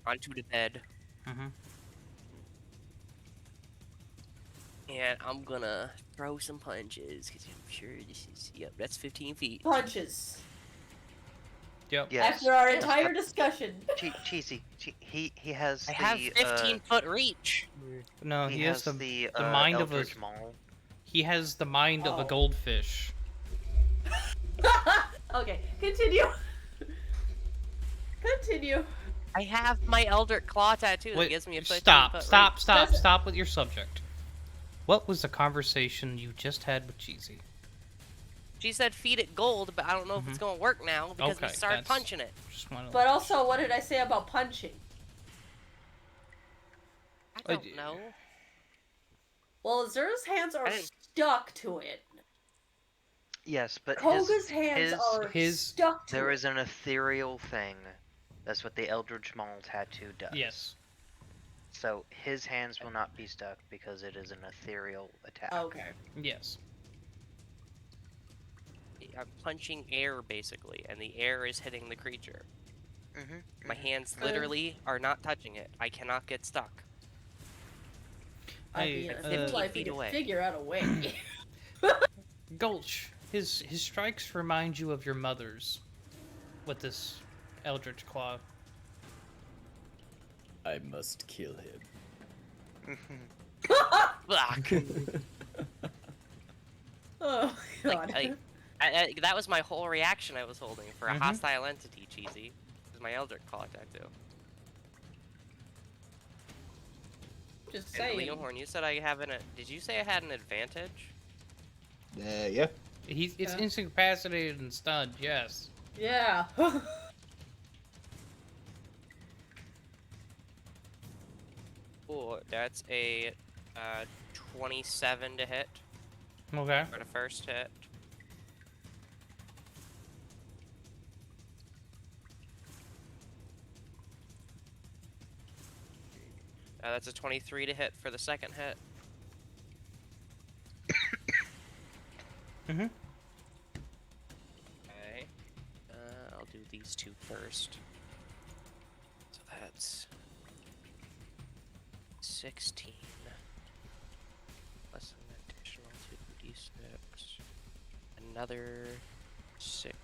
onto the bed. Mm-hmm. And I'm gonna throw some punches because I'm sure this is. Yep, that's 15 feet. Punches. Yep. Yes. After our entire discussion. Cheesy. He has I have 15-foot reach. No, he has the mind of a. Eldritch Maul. He has the mind of a goldfish. Okay, continue. Continue. I have my Eldritch Claw tattoo that Wait, gives me a 15-foot stop with your subject. What was the conversation you just had with Cheesy? She said feed it gold, but I don't know if it's gonna work now because we started punching it. But also, what did I say about punching? I don't know. Well, Azura's hands are stuck to it. Yes, but Koga's hands are stuck to There it. is an ethereal thing. That's what the Eldritch Maul tattoo does. Yes. So his hands will not be stuck because it is an ethereal attack. Okay. Yes. I'm punching air basically, and the air is hitting the creature. My hands literally are not touching it. I cannot get stuck. Hey, If you could figure out a way. Gulch, his strikes remind you of your mother's with this Eldritch Claw. I must kill him. Oh, God. That was my whole reaction I was holding for a hostile entity, Cheesy. This is my Eldritch Claw tattoo. Just And saying. Leohorn, you said I have did you say I had an advantage? Yeah. It's incapacitated and stunned, yes. Yeah. Oh, that's a 27 to hit. Okay. For the first hit. That's a 23 to hit for the second hit. Mm-hmm. Okay. I'll do these two first. So that's 16 plus an additional 2d6. Another 6.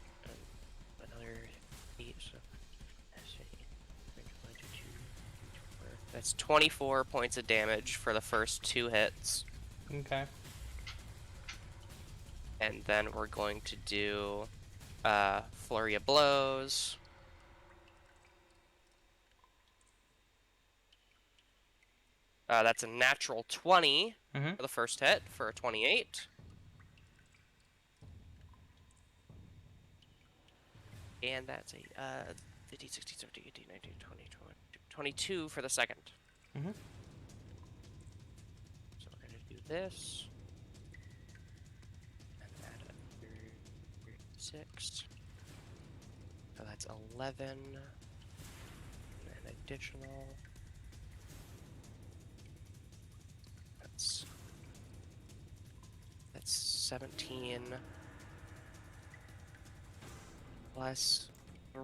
Another 8. So that's 24 points of damage for the first 2 hits. Okay. And then we're going to do Flurry of Blows. That's a natural 20 for the first hit for a 28. And that's a 15, 16, 17, 18, 19, 20, 22 for the second. So we're going to do this. And add a 6. So that's 11. And then additional. That's 17. Plus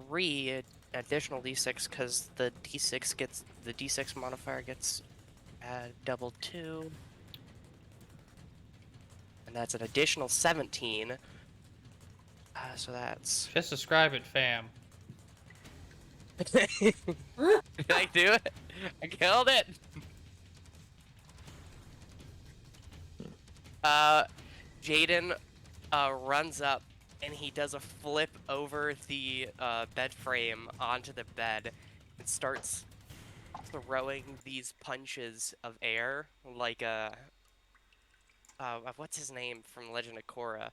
3 additional d6 because the d6 modifier gets double 2. And that's an additional 17. So that's... Just describe it, fam. Did I do it? I killed it! Jaden runs up and he does a flip over the bed frame onto the bed and starts throwing these punches of air like what's his name from Legend of Korra?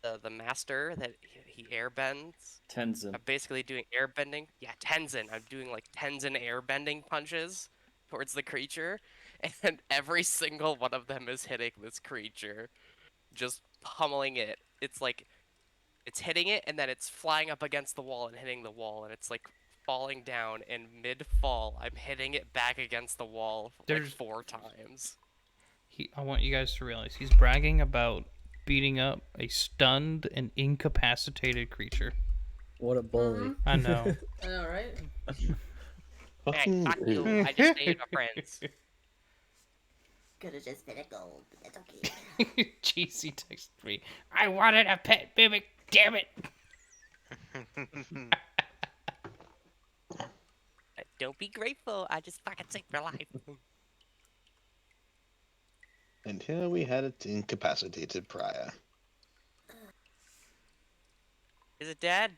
The master that he airbends. Tenzin. I'm basically doing airbending. Yeah, Tenzin. I'm doing like Tenzin airbending punches towards the creature, and every single one of them is hitting this creature, just pummeling it. It's like it's hitting it, and then it's flying up against the wall and hitting the wall, and it's like falling down. And mid-fall, I'm hitting it back against the wall like 4 times. I want you guys to realize he's bragging about beating up a stunned and incapacitated creature. What a bully. I know. I know, right? Hey, fuck you. I just saved my friends. Could have just been a gold, but that's okay. GC texted me. I wanted a pet mimic, damn it. Don't be grateful. I just fucking saved your life. And here we had it incapacitated prior. Is it dead?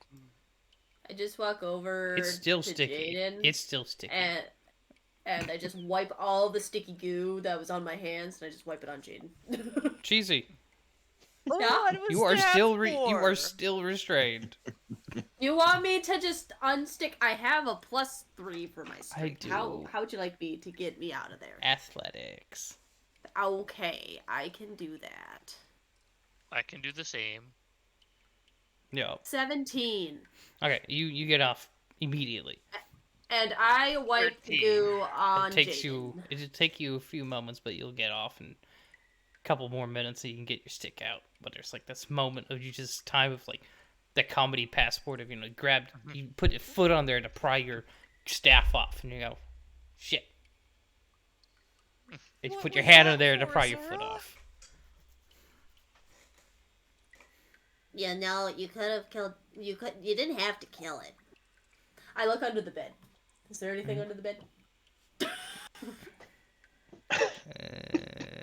I just walk over It's still to sticky. Jaden, It's still sticky. and I just wipe all the sticky goo that was on my hands, and I just wipe it on Jaden. Cheesy. Oh, Yeah? what was You are that still restrained. You want me to just unstick? I have a +3 for my strength. do. How would you like me to get me out of there? Athletics. Okay, I can do that. I can do the same. Yo. 17. Okay, you get off immediately. And I wipe 13. goo on It'll take you a few moments, but you'll get off in a couple more minutes so you can get your stick out. But there's like this moment of you just time of like the comedy passport of you put your foot on there to pry your staff off, and you go, shit. And you put your hand on there to pry your foot off. Yeah, no, you could have killed. You didn't have to kill it. I look under the bed. Is there anything under the bed?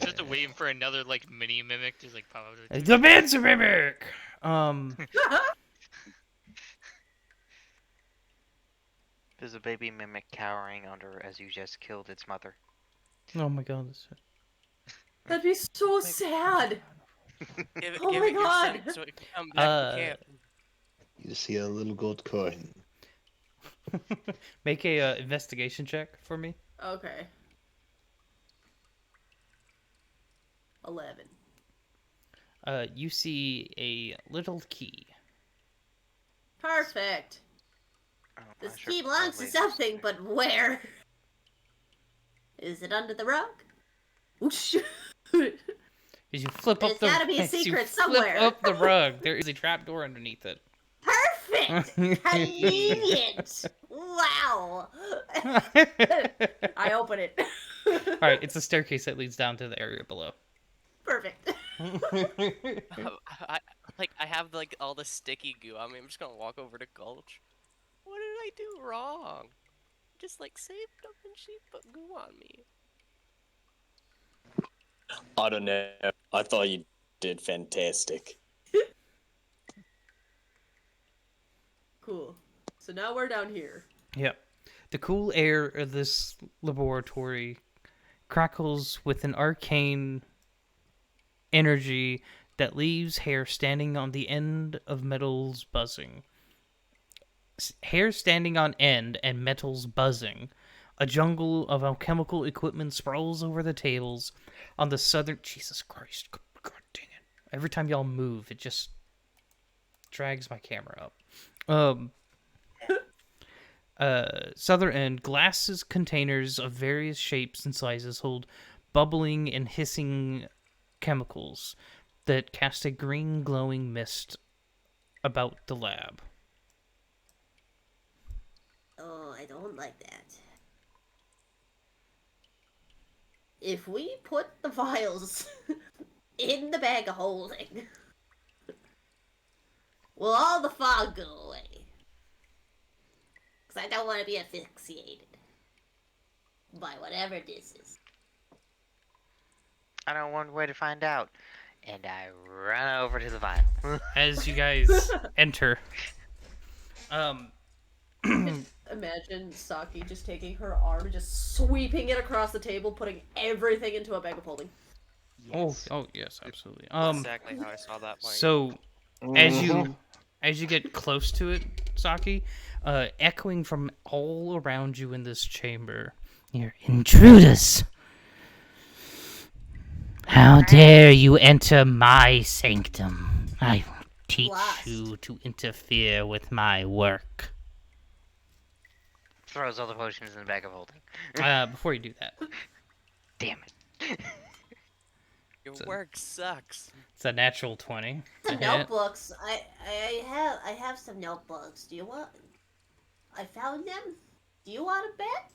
Just waiting for another like mini mimic to like pop out. The bed's a mimic. There's a baby mimic cowering under as you just killed its mother. Oh my god. That'd be so sad. Give Oh give my it your God. stick so it can come back to camp. You see a little gold coin. Make a investigation check for me. Okay. 11. You see a little key. Perfect. Oh, This I should key belongs to probably something, just- but where? Is it under the rug? Whoosh. As you flip There's up the gotta be a as you secret flip somewhere. up the rug, there is a trapdoor underneath it. Perfect! Convenient! Wow! I open it. Alright, it's a staircase that leads down to the area below. Perfect. I have like all the sticky goo on me. I'm just gonna walk over to Gulch. What did I do wrong? Just like saved up and she put goo on me. I don't know. I thought you did fantastic. Cool. So now we're down here. Yep. The cool air of this laboratory crackles with an arcane energy that leaves hair standing on the end of metals buzzing. Hair standing on end and metals buzzing. A jungle of alchemical equipment sprawls over the tables on the southern... Jesus Christ. God dang it. Every time y'all move, it just drags my camera up. Southern end, glasses containers of various shapes and sizes hold bubbling and hissing chemicals that cast a green glowing mist about the lab. Oh, I don't like that. If we put the vials in the bag of holding, will all the fog go away? Because I don't want to be asphyxiated by whatever this is. I know one way to find out. And I run over to the vial. As you guys enter, Imagine Saki just taking her arm and just sweeping it across the table, putting everything into a bag of holding. Yes. Oh yes, absolutely. Exactly how I saw that playing. So as you get close to it, Saki, echoing from all around you in this chamber, You're intruders. How dare you enter my sanctum? I will teach Blast. you to interfere with my work. Throws all the potions in the bag of holding. before you do that, Damn it. Your work sucks. it's a natural 20. The to hit. notebooks. I have some notebooks. Do you want? I found them. Do you want a bet?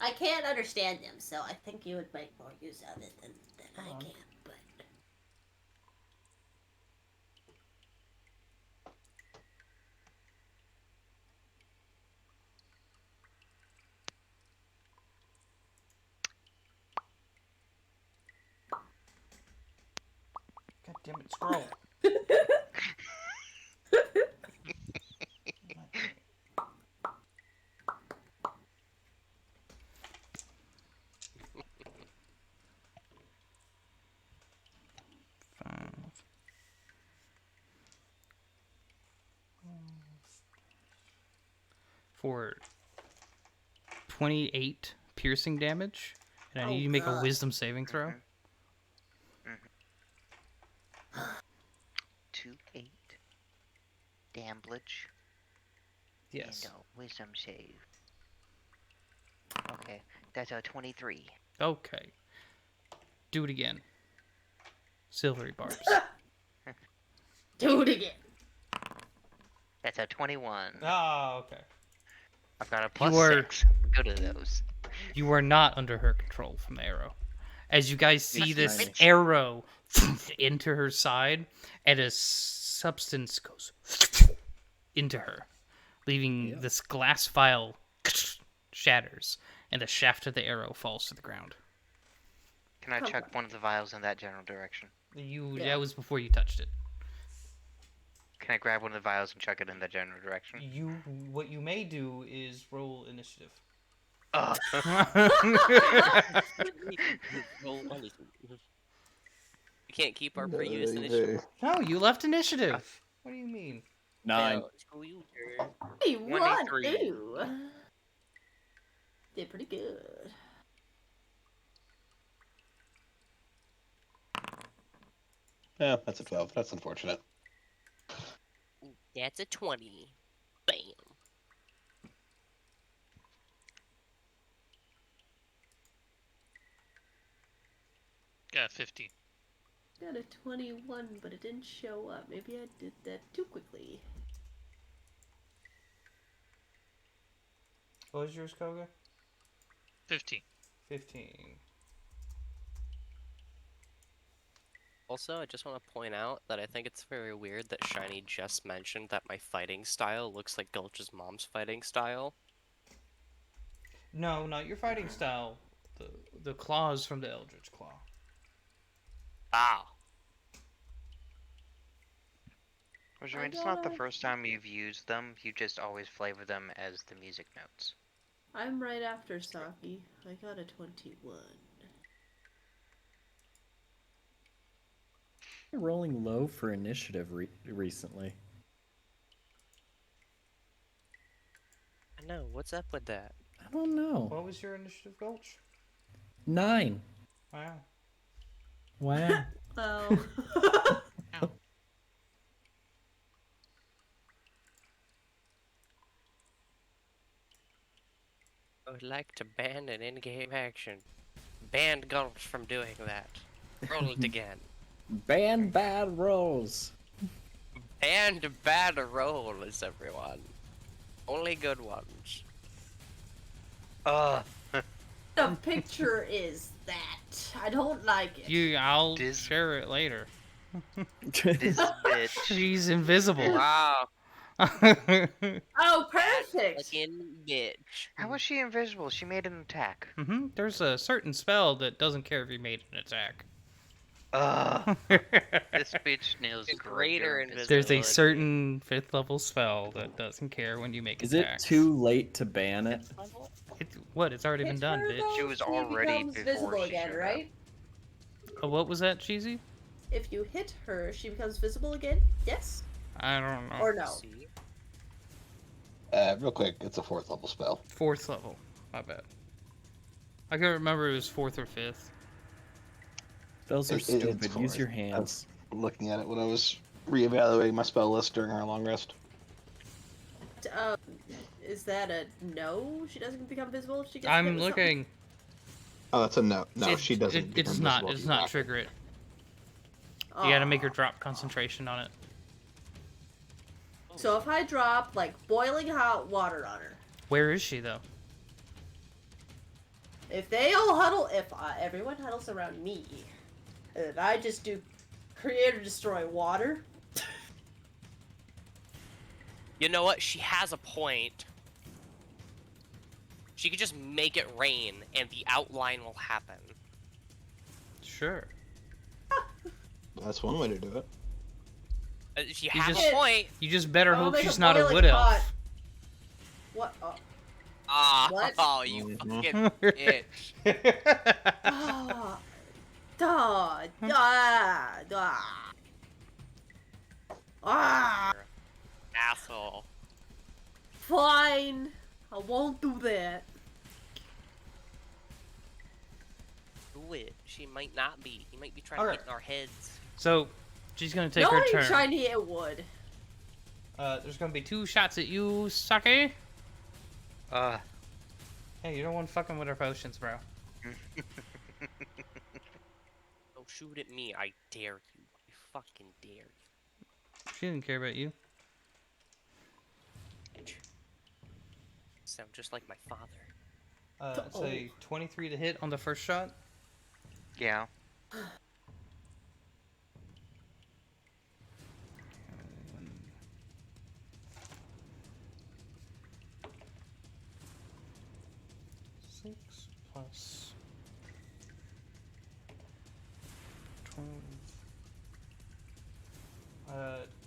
I can't understand them, so I think you would make more use of it than I can. But God damn it, scroll. For 28 piercing damage, and I need you to make a wisdom saving throw. 2-8 damage. Yes. And wisdom save. Okay, that's a 23. Okay. Do it again. Silvery barbs. do it again. That's a 21. Oh, okay. I've got a plus You are- 6. Go to those. You are not under her control from the arrow. As you guys see That's this nice. arrow into her side, and a substance goes into her, leaving this glass vial shatters, and the shaft of the arrow falls to the ground. Can I chuck one of the vials in that general direction? That was before you touched it. Can I grab one of the vials and chuck it in that general direction? What you may do is roll initiative. Oh. We can't keep our previous initiative. No, you left initiative. What do you mean? 9. Hey, 23. Ew. Did pretty good. Yeah, that's a 12. That's unfortunate. That's a 20. Bam. Got 15. Got a 21, but it didn't show up. Maybe I did that too quickly. What was yours, Koga? 15. 15. Also, I just want to point out that I think it's very weird that Shiny just mentioned that my fighting style looks like Gulch's mom's fighting style. No, not your fighting style. The claws from the Eldritch Claw. Ah. Which, I mean, it's not the first time you've used them. You just always flavor them as the music notes. I'm right after Saki. I got a 21. You're rolling low for initiative recently. I know, what's up with that? I don't know. What was your initiative, Gulch? 9. Wow. Wow. Oh. I would like to ban an in-game action. Ban Gulch from doing that. Roll it again. Ban bad rolls. Banned bad rolls, everyone. Only good ones. The picture is that. I don't like it. I'll share it later. This bitch. She's invisible. Wow. Oh, That perfect. fucking bitch. How was she invisible? She made an attack. There's a certain spell that doesn't care if you made an attack. Ugh. This bitch knows Greater invisible. There's a invisibility. certain 5th level spell that doesn't care when you make Is it attacks. too late to ban it? It's already been Hit done, her, bitch. though, She was she already becomes before visible she again, showed up. right? Oh, what was that, Cheesy? If you hit her, she becomes visible again? Yes? I don't know. Or no? See? Real quick, it's a 4th level spell. 4th level. My bad. I can't remember if it was 4th or 5th. Spells are It's stupid. Use 4th. your I hands. was looking at it when I was reevaluating my spell list during our long rest. Um, is that a no? She doesn't become visible if she gets hit I'm with something? looking. Oh, that's a no. No, she doesn't. It become does not. visible It if does you not whack her. trigger it. You gotta make her drop concentration on it. So if I drop, like, boiling hot water on her, Where is she, though? if they all huddle, if everyone huddles around me, and I just do create or destroy water, You know what? She has a point. She could just make it rain, and the outline will happen. Sure. That's one way to do it. She You has just- a point. You just better I'll hope make she's a not a boiling wood elf. hot- What? Oh. Ah, What? oh, you Mhm. fucking bitch. Ah. Ah. Ah. Ah. Ah. Asshole. Fine. I won't do that. Do it. She might not be. He might be trying Alright. to get in our heads. So, she's gonna take No, her I turn. ain't trying to hit wood. There's gonna be 2 shots at you, Sake. Hey, you're the one fucking with her potions, bro. Don't shoot at me. I dare you. I fucking dare you. She didn't care about you. Sound just like my father. It's a 23 to hit on the first shot. Yeah. Six plus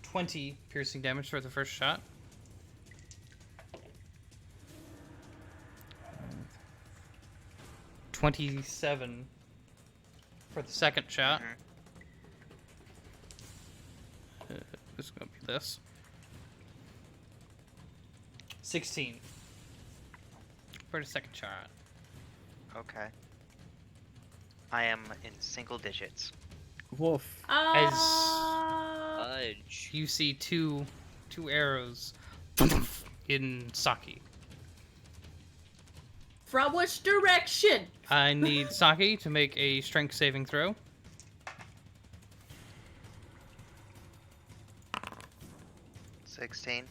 20 piercing damage for the first shot. 27 for the second shot. This is gonna be this. 16 for the second shot. Okay. I am in single digits. Woof. As Fudge. you see two arrows in Saki. From which direction? I need Saki to make a strength saving throw. $16.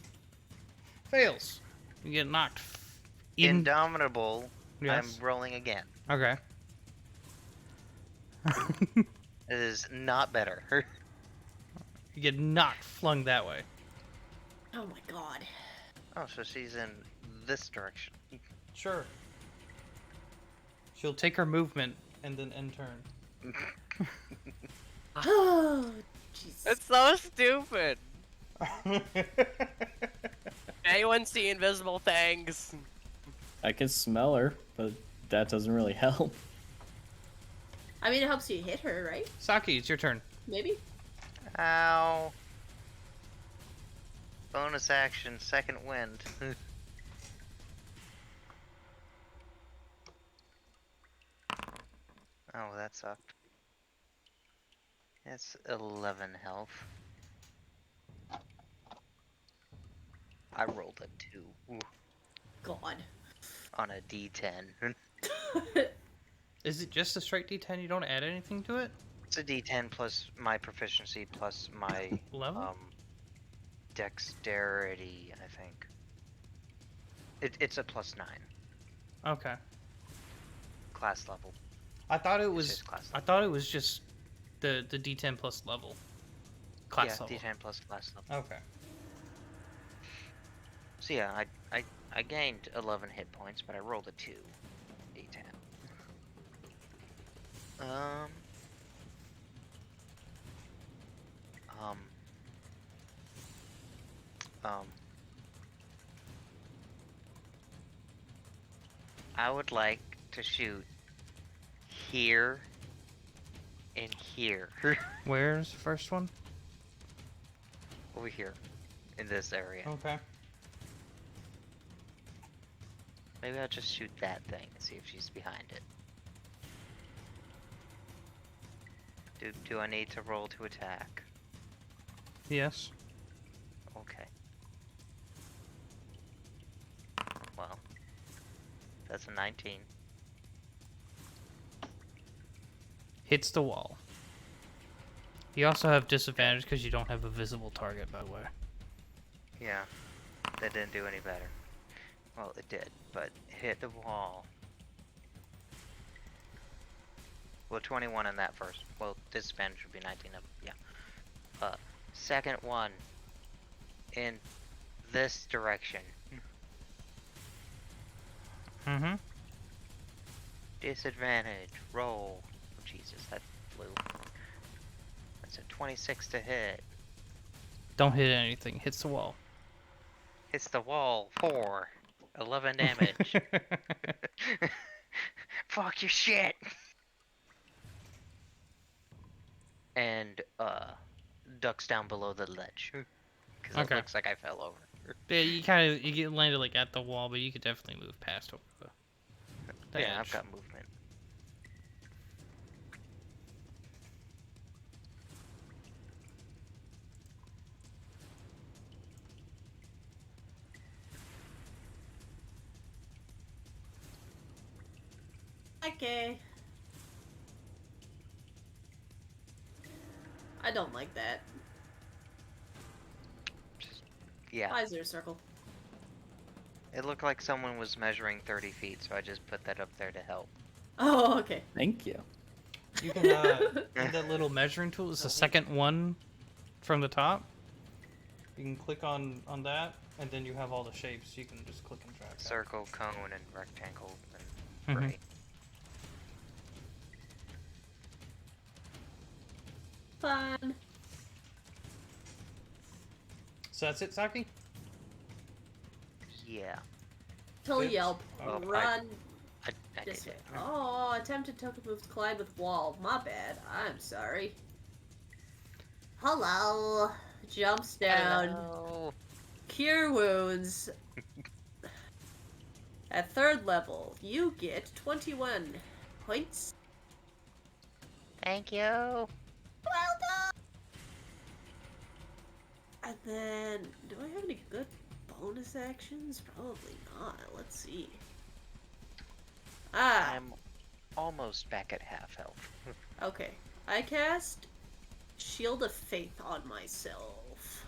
Fails. You get knocked in. Indomitable. Yes. I'm rolling again. Okay. It is not better. You get knocked flung that way. Oh my god. Oh, so she's in this direction. Sure. She'll take her movement and then end turn. Oh, Jesus. It's so stupid. Anyone see invisible things? I can smell her, but that doesn't really help. I mean, it helps you hit her, right? Saki, it's your turn. Maybe? Ow. Bonus action, second wind. Oh, that sucked. It's 11 health. I rolled a 2. Ooh, God. on a d10. Is it just a straight D10? You don't add anything to it? It's a d10 plus my proficiency plus my Level? dexterity, I think. It's a +9 Okay. class level. I thought it It's was. just class I level. thought it was just the D10 plus level. Class Yeah, level. d10 plus class level. Okay. So yeah, I gained 11 hit points, but I rolled a 2. D10. Um. Um. Um. I would like to shoot here and here. Where's the first one? Over here. In this area. Okay. Maybe I'll just shoot that thing and see if she's behind it. Do I need to roll to attack? Yes. Okay. Well, that's a 19. Hits the wall. You also have disadvantage because you don't have a visible target, by the way. Yeah, that didn't do any better. Well, it did, but hit the wall. Well, 21 in that first. Well, disadvantage would be 19 of yeah. Second one in this direction. Mm-hmm. Disadvantage. Roll. Oh, Jesus, that flew. That's a 26 to hit. Don't hit anything. Hits the wall. Hits the wall. 4. 11 damage. Fuck your shit. And ducks down below the ledge because it looks like I fell over. Yeah, you get landed like at the wall, but you could definitely move past over the Yeah, edge. I've got movement. Okay. I don't like that. Yeah. Why is there a circle? It looked like someone was measuring 30 feet, so I just put that up there to help. Oh, okay. Thank you. You can that little measuring tool is the second one from the top. You can click on that, and then you have all the shapes. You can just click and drag. Circle, cone, and rectangle, and gray. Fun. So that's it, Saki? Yeah. Till yelp. Oh, Run. I This did way. it. Oh, attempted token move to collide with wall. My bad. I'm sorry. Hello. Jumps down. Hello. Cure wounds. At 3rd level, you get 21 points. Thank you. Well done. And then, do I have any good bonus actions? Probably not. Let's see. I'm almost back at half health. Okay. I cast Shield of Faith on myself.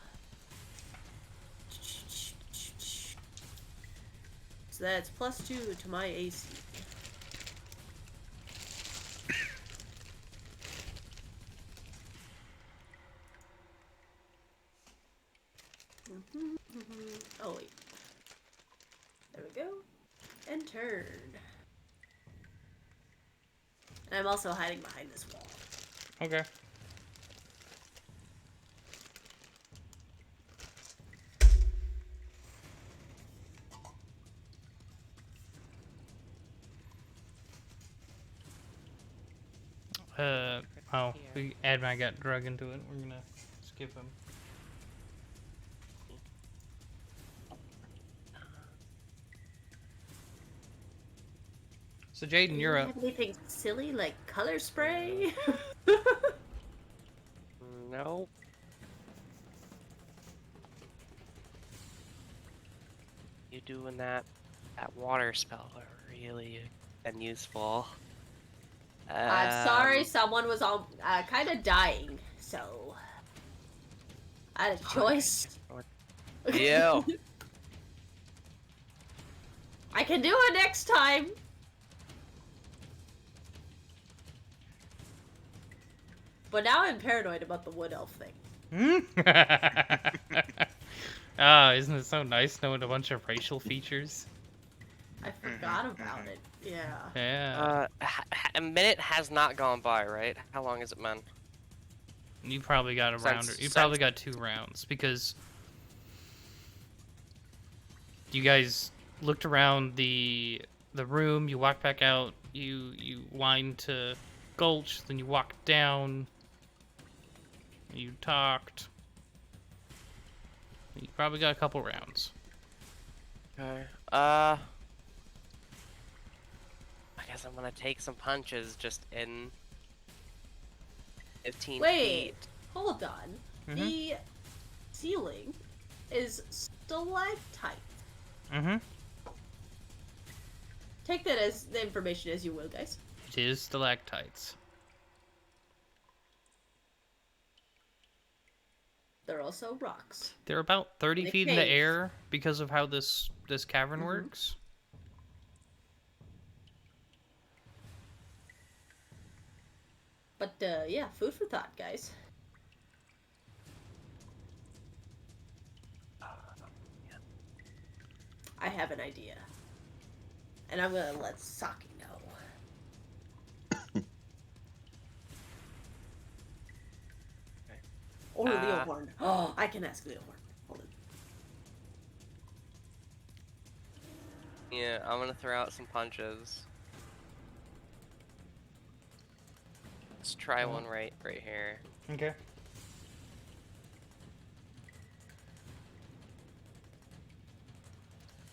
So that's +2 to my AC. Oh wait. There we go. And turn. And I'm also hiding behind this wall. Okay. Adman got drug into it. We're gonna skip him. So Jaden, you're up. Have anything silly like color spray? No. You doing that water spell are really and useful. I'm sorry, someone was on kind of dying, so I had a choice. You. I can do it next time. But now I'm paranoid about the wood elf thing. Ah, isn't it so nice knowing a bunch of racial features? I forgot about it. Yeah. Yeah. A minute has not gone by, right? How long has it been? You probably got a round. You probably got 2 rounds because you guys looked around the room. You walked back out. You wind to Gulch. Then you walked down. You talked. You probably got a couple rounds. Okay. I guess I'm gonna take some punches just in 15 Wait, feet. hold on. The ceiling is stalactite. Take that as the information as you will, guys. It is stalactites. They're also rocks. They're about 30 They feet in the cave. air because of how this cavern works. But yeah, food for thought, guys. I have an idea. And I'm gonna let Saki know. Or Leohorn. Oh, I can ask Leohorn. Hold on. Yeah, I'm gonna throw out some punches. Let's try one right here. Okay.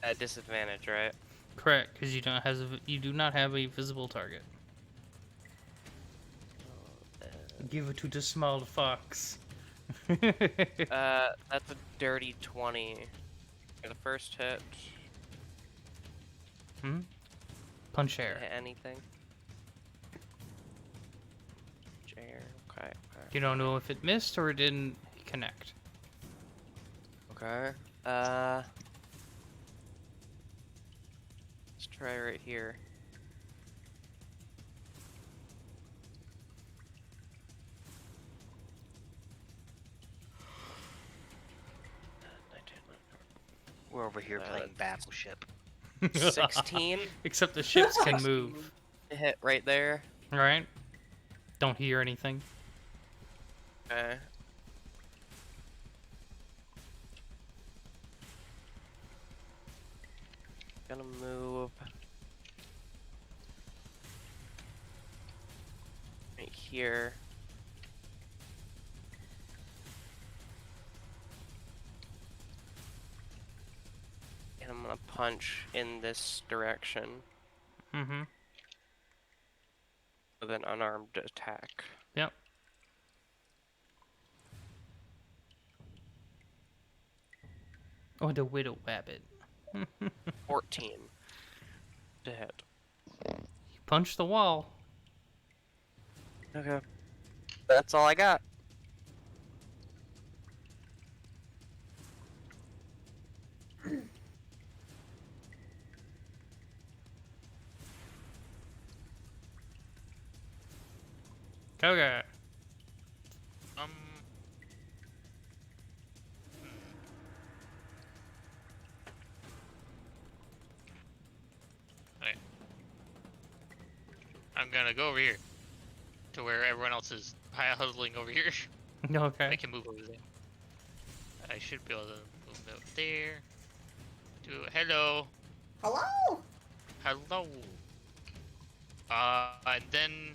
At disadvantage, right? Correct, because you do not have a visible target. Give it to the small fox. That's a dirty 20. For the first hit. Punch air. Hit anything? Air. Okay. You don't know if it missed or it didn't connect. Okay. Let's try right here. We're over here playing Battleship. 16. Except the ships can move. Hit right there. Alright. Don't hear anything. Okay. Gonna move right here. And I'm gonna punch in this direction. With an unarmed attack. Yep. Oh, the Widow Wabbit. 14 to hit. Punch the wall. Okay. That's all I got. Okay. Okay. I'm gonna go over here to where everyone else is huddling over here. Okay. I can move over there. I should be able to move over there. Hello. Hello. Hello. And then,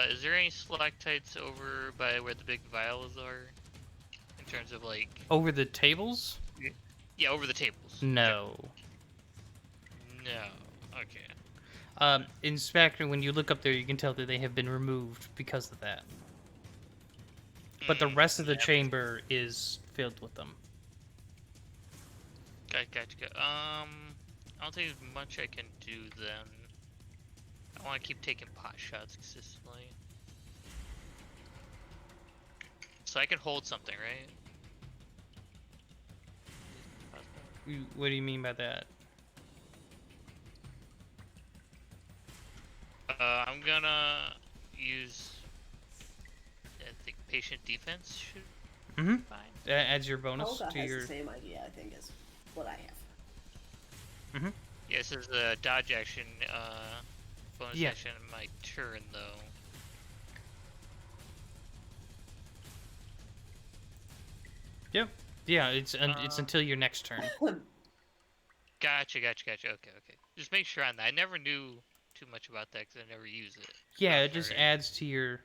is there any stalactites over by where the big vials are? In terms of like... Over the tables? Yeah, over the tables. No. No. Okay. Inspector, when you look up there, you can tell that they have been removed because of that. But the rest of the chamber is filled with them. Gotcha. I don't think there's much I can do then. I want to keep taking pot shots consistently. So I can hold something, right? What do you mean by that? I'm gonna use, I think, patient defense should Mm-hmm. Fine. Adds your bonus Olga to has your. the same idea, I think, as what I have. Mm-hmm. Yeah, this is a dodge action, bonus Yeah. action in my turn, though. Yep. Yeah, it's until your next turn. Gotcha. Okay. Just make sure on that. I never knew too much about that because I never use it. Yeah, Oh, it just sorry. adds to your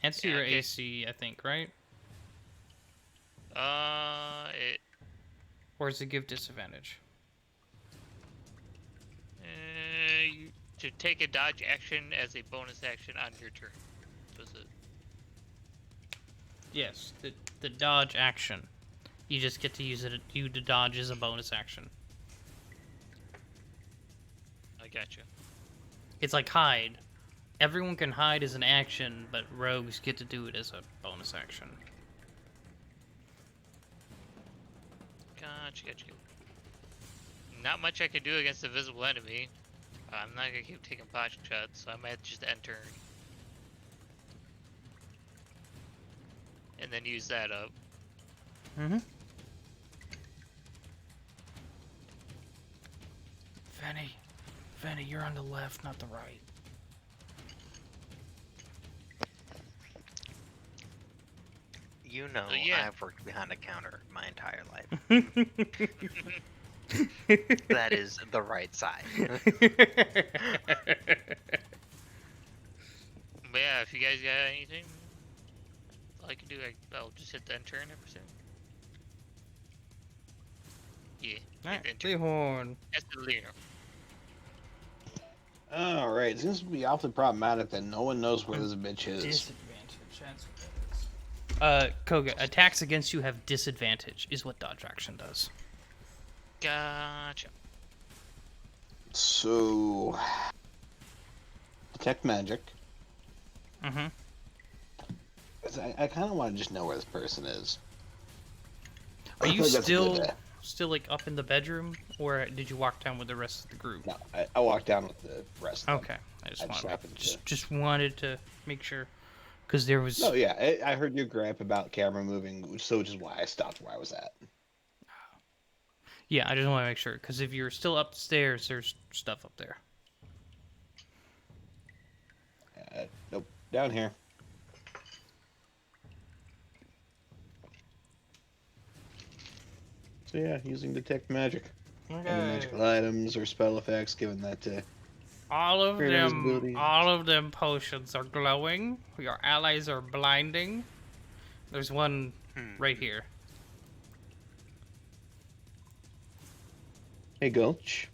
Yeah, okay. AC, I think, right? It. Or does it give disadvantage? To take a dodge action as a bonus action on your turn. Was it? Yes, the dodge action. You just get to use it. You to dodge as a bonus action. I gotcha. It's like hide. Everyone can hide as an action, but rogues get to do it as a bonus action. Gotcha. Not much I can do against a visible enemy. I'm not gonna keep taking pot shots, so I might just enter. And then use that up. Mm-hmm. Fanny, you're on the left, not the right. You know, yeah. I've worked behind a counter my entire life. That is the right side. But yeah, if you guys got anything, all I can do, I'll just hit the enter and everything. Yeah. Alright, Lehorn. That's the leader. Alright, it seems to be awfully problematic that no one knows where this bitch is. Disadvantage, that's what that is. Koga, attacks against you have disadvantage, is what dodge action does. Gotcha. So... Detect magic. Mm-hmm. I kind of want to just know where this person is. Are I you feel like that's a good, still like up in the bedroom, or did you walk down with the rest of the group? No, I walked down with the rest of them. Okay, I just happened just wanted to make sure, because there was. No, yeah, I heard your gripe about camera moving, which is why I stopped where I was at. Yeah, I just want to make sure, because if you're still upstairs, there's stuff up there. Nope, down here. So yeah, using detect magic. Okay. Any magical items or spell effects, given that All of great them, visibility. all of them potions are glowing. Your allies are blinding. There's one right here. Hey, Gulch.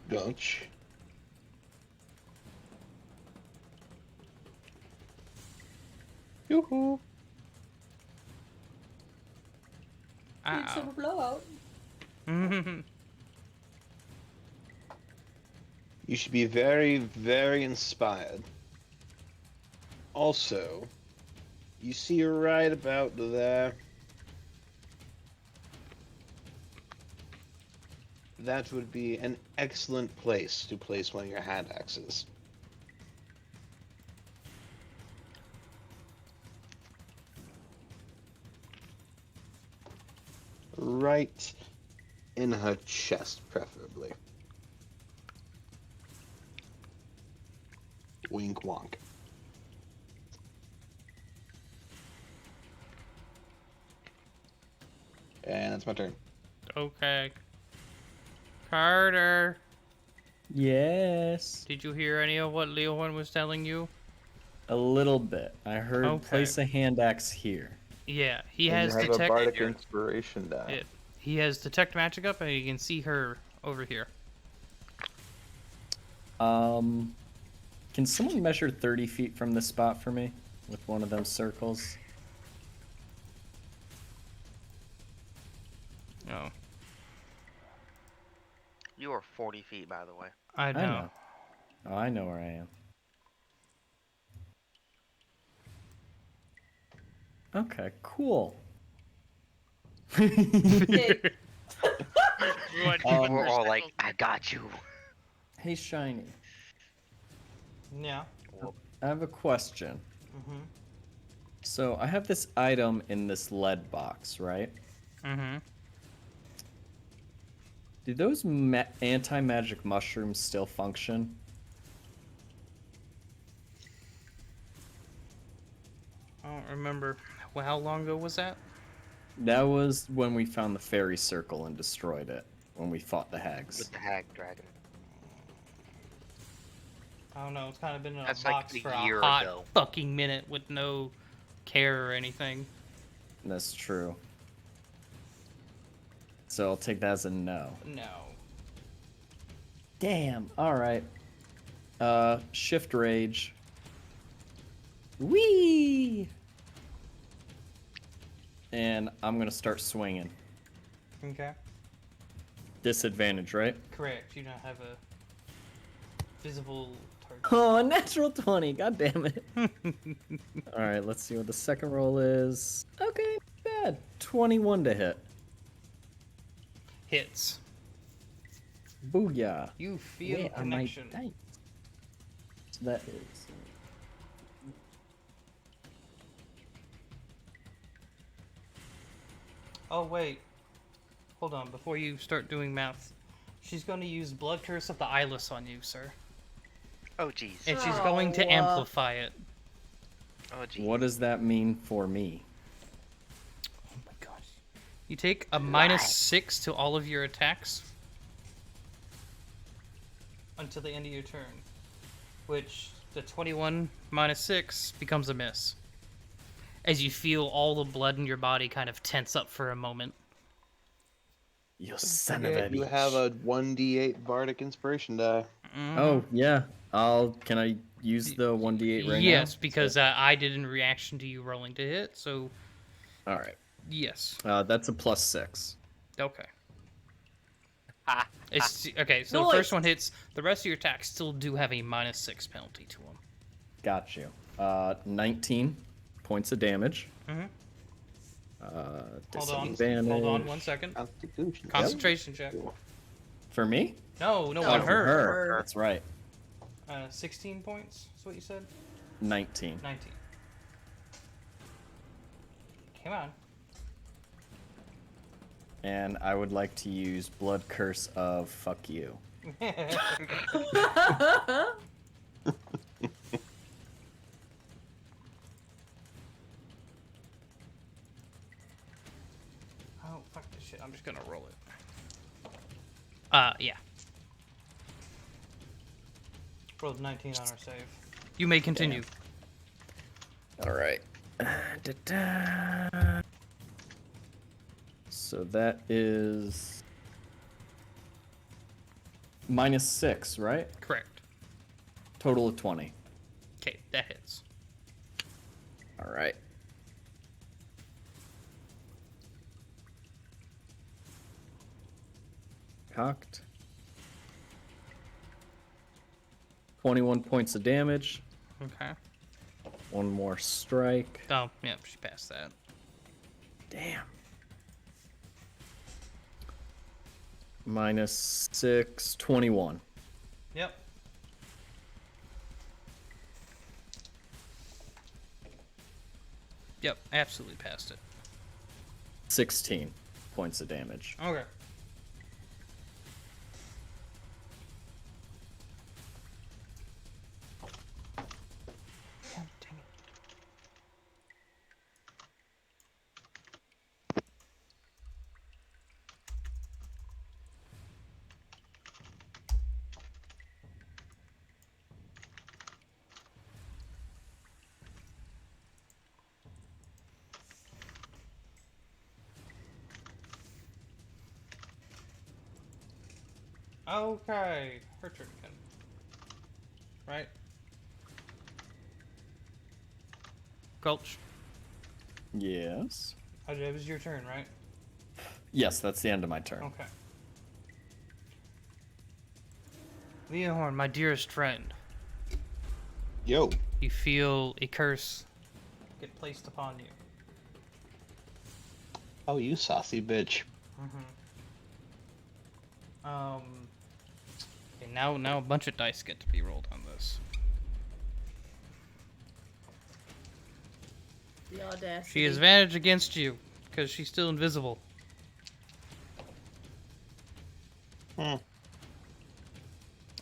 Gulch. Yoo-hoo. Need some blowout. You should be very, very inspired. Also, you see right about there. That would be an excellent place to place one of your hand axes. Right in her chest, preferably. Wink wonk. And that's my turn. Okay. Carter, Yes. did you hear any of what Leohorn was telling you? A little bit. I heard Okay. place a hand axe here. Yeah, he And has you have a detect. bardic inspiration die. Yeah, he has detect magic up, and you can see her over here. Can someone measure 30 feet from this spot for me with one of them circles? Oh, You are 40 feet, by the way. I know. Oh, I know where I am. Okay, cool. We're We're all like, I got you. Hey, Shiny. Yeah. I have a question. Mm-hmm. So I have this item in this lead box, right? Mm-hmm. Do those anti-magic mushrooms still function? I don't remember. Well, how long ago was that? That was when we found the fairy circle and destroyed it, when we fought the hags. With the hag dragon. I don't know. It's kind of been in a That's box like for a a year hot ago. fucking minute with no care or anything. That's true. So I'll take that as a no. No. Damn, alright. Shift rage. Whee! And I'm gonna start swinging. Okay. Disadvantage, right? Correct. You don't have a visible target. Oh, natural 20, god damn it. Alright, let's see what the second roll is. Okay, not bad. 21 to hit. Hits. Booyah. You feel Where a are my connection. dice? So that is... Oh, wait. Hold on. Before you start doing math, she's going to use Blood Curse of the Eyeless on you, sir. Oh, jeez. And she's going to amplify it. Oh, jeez. What does that mean for me? Oh my gosh. You take a -6 to all of your attacks until the end of your turn, which the 21 -6 becomes a miss. As you feel all the blood in your body kind of tense up for a moment. You son of a bitch. You have a 1d8 bardic inspiration die. Oh, yeah. Can I use the 1d8 right now? Yes, because I did in reaction to you rolling to hit, so... Alright. Yes. That's a +6. Okay. Okay, so the first one hits. The rest of your attacks still do have a -6 penalty to them. Got you. 19 points of damage. Mm-hmm. Disadvantage. Hold on 1 second. Concentration check. For me? No, Oh, on for her. her. That's right. 16 points is what you said? 19. 19. Come on. And I would like to use Blood Curse of fuck you. Oh, fuck this shit. I'm just gonna roll it. Yeah. Rolled 19 on our save. You may continue. Alright. So that is... -6, right? Correct. Total of 20. Okay, that hits. Alright. Cocked. 21 points of damage. Okay. One more strike. Oh, yep, she passed that. Damn. -6, 21. Yep. Yep, absolutely passed it. 16 points of damage. Okay. God dang it. Okay, her turn again. Right? Gulch. Yes. It was your turn, right? Yes, that's the end of my turn. Okay. Leonhorn, my dearest friend. Yo. You feel a curse get placed upon you. Oh, you saucy bitch. Okay, now a bunch of dice get to be rolled on this. The audacity. She has advantage against you because she's still invisible.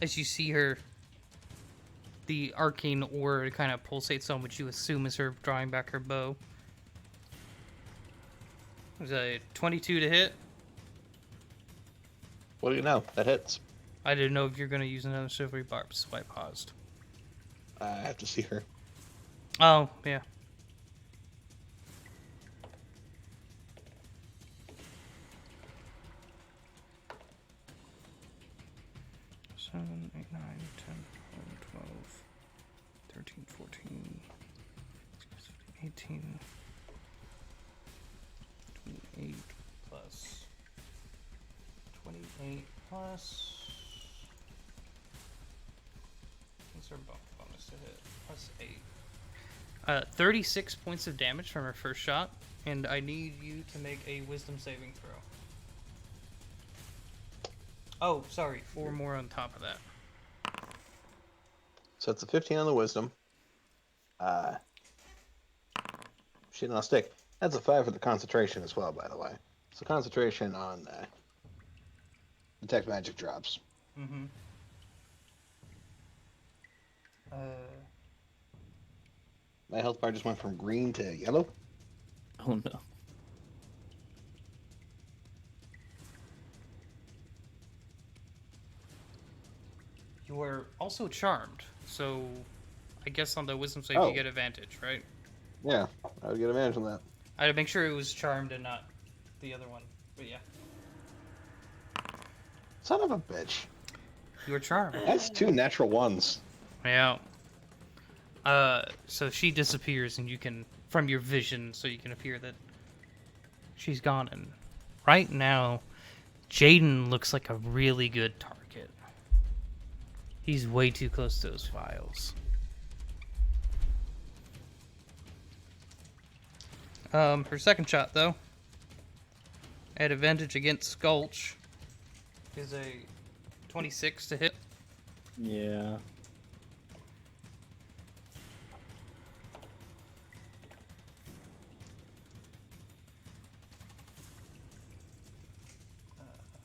As you see her, the arcane aura kind of pulsates on what you assume is her drawing back her bow. There's a 22 to hit. What do you know? That hits. I didn't know if you're going to use another silvery barb, so I paused. I have to see her. Oh, yeah. Seven, 8, 9, 10, 11, 12, 13, 14, 18, 28 plus 28 plus. These are both bonus to hit. Plus 8. 36 points of damage from her first shot, and I need you to make a wisdom saving throw. Oh, sorry, 4 more on top of that. So it's a 15 on the wisdom. Shit on a stick. That's a 5 for the concentration as well, by the way. So concentration on detect magic drops. Mm-hmm. My health bar just went from green to yellow. Oh no. You are also charmed, so I guess on the wisdom save Oh. you get advantage, right? Yeah, I would get advantage on that. I had to make sure it was charmed and not the other one, but yeah. Son of a bitch. You were charmed. That's 2 natural ones. Yeah. So she disappears and you can, from your vision, so you can appear that she's gone. And right now, Jaden looks like a really good target. He's way too close to those files. Her second shot, though, at advantage against Skulch, is a 26 to hit. Yeah.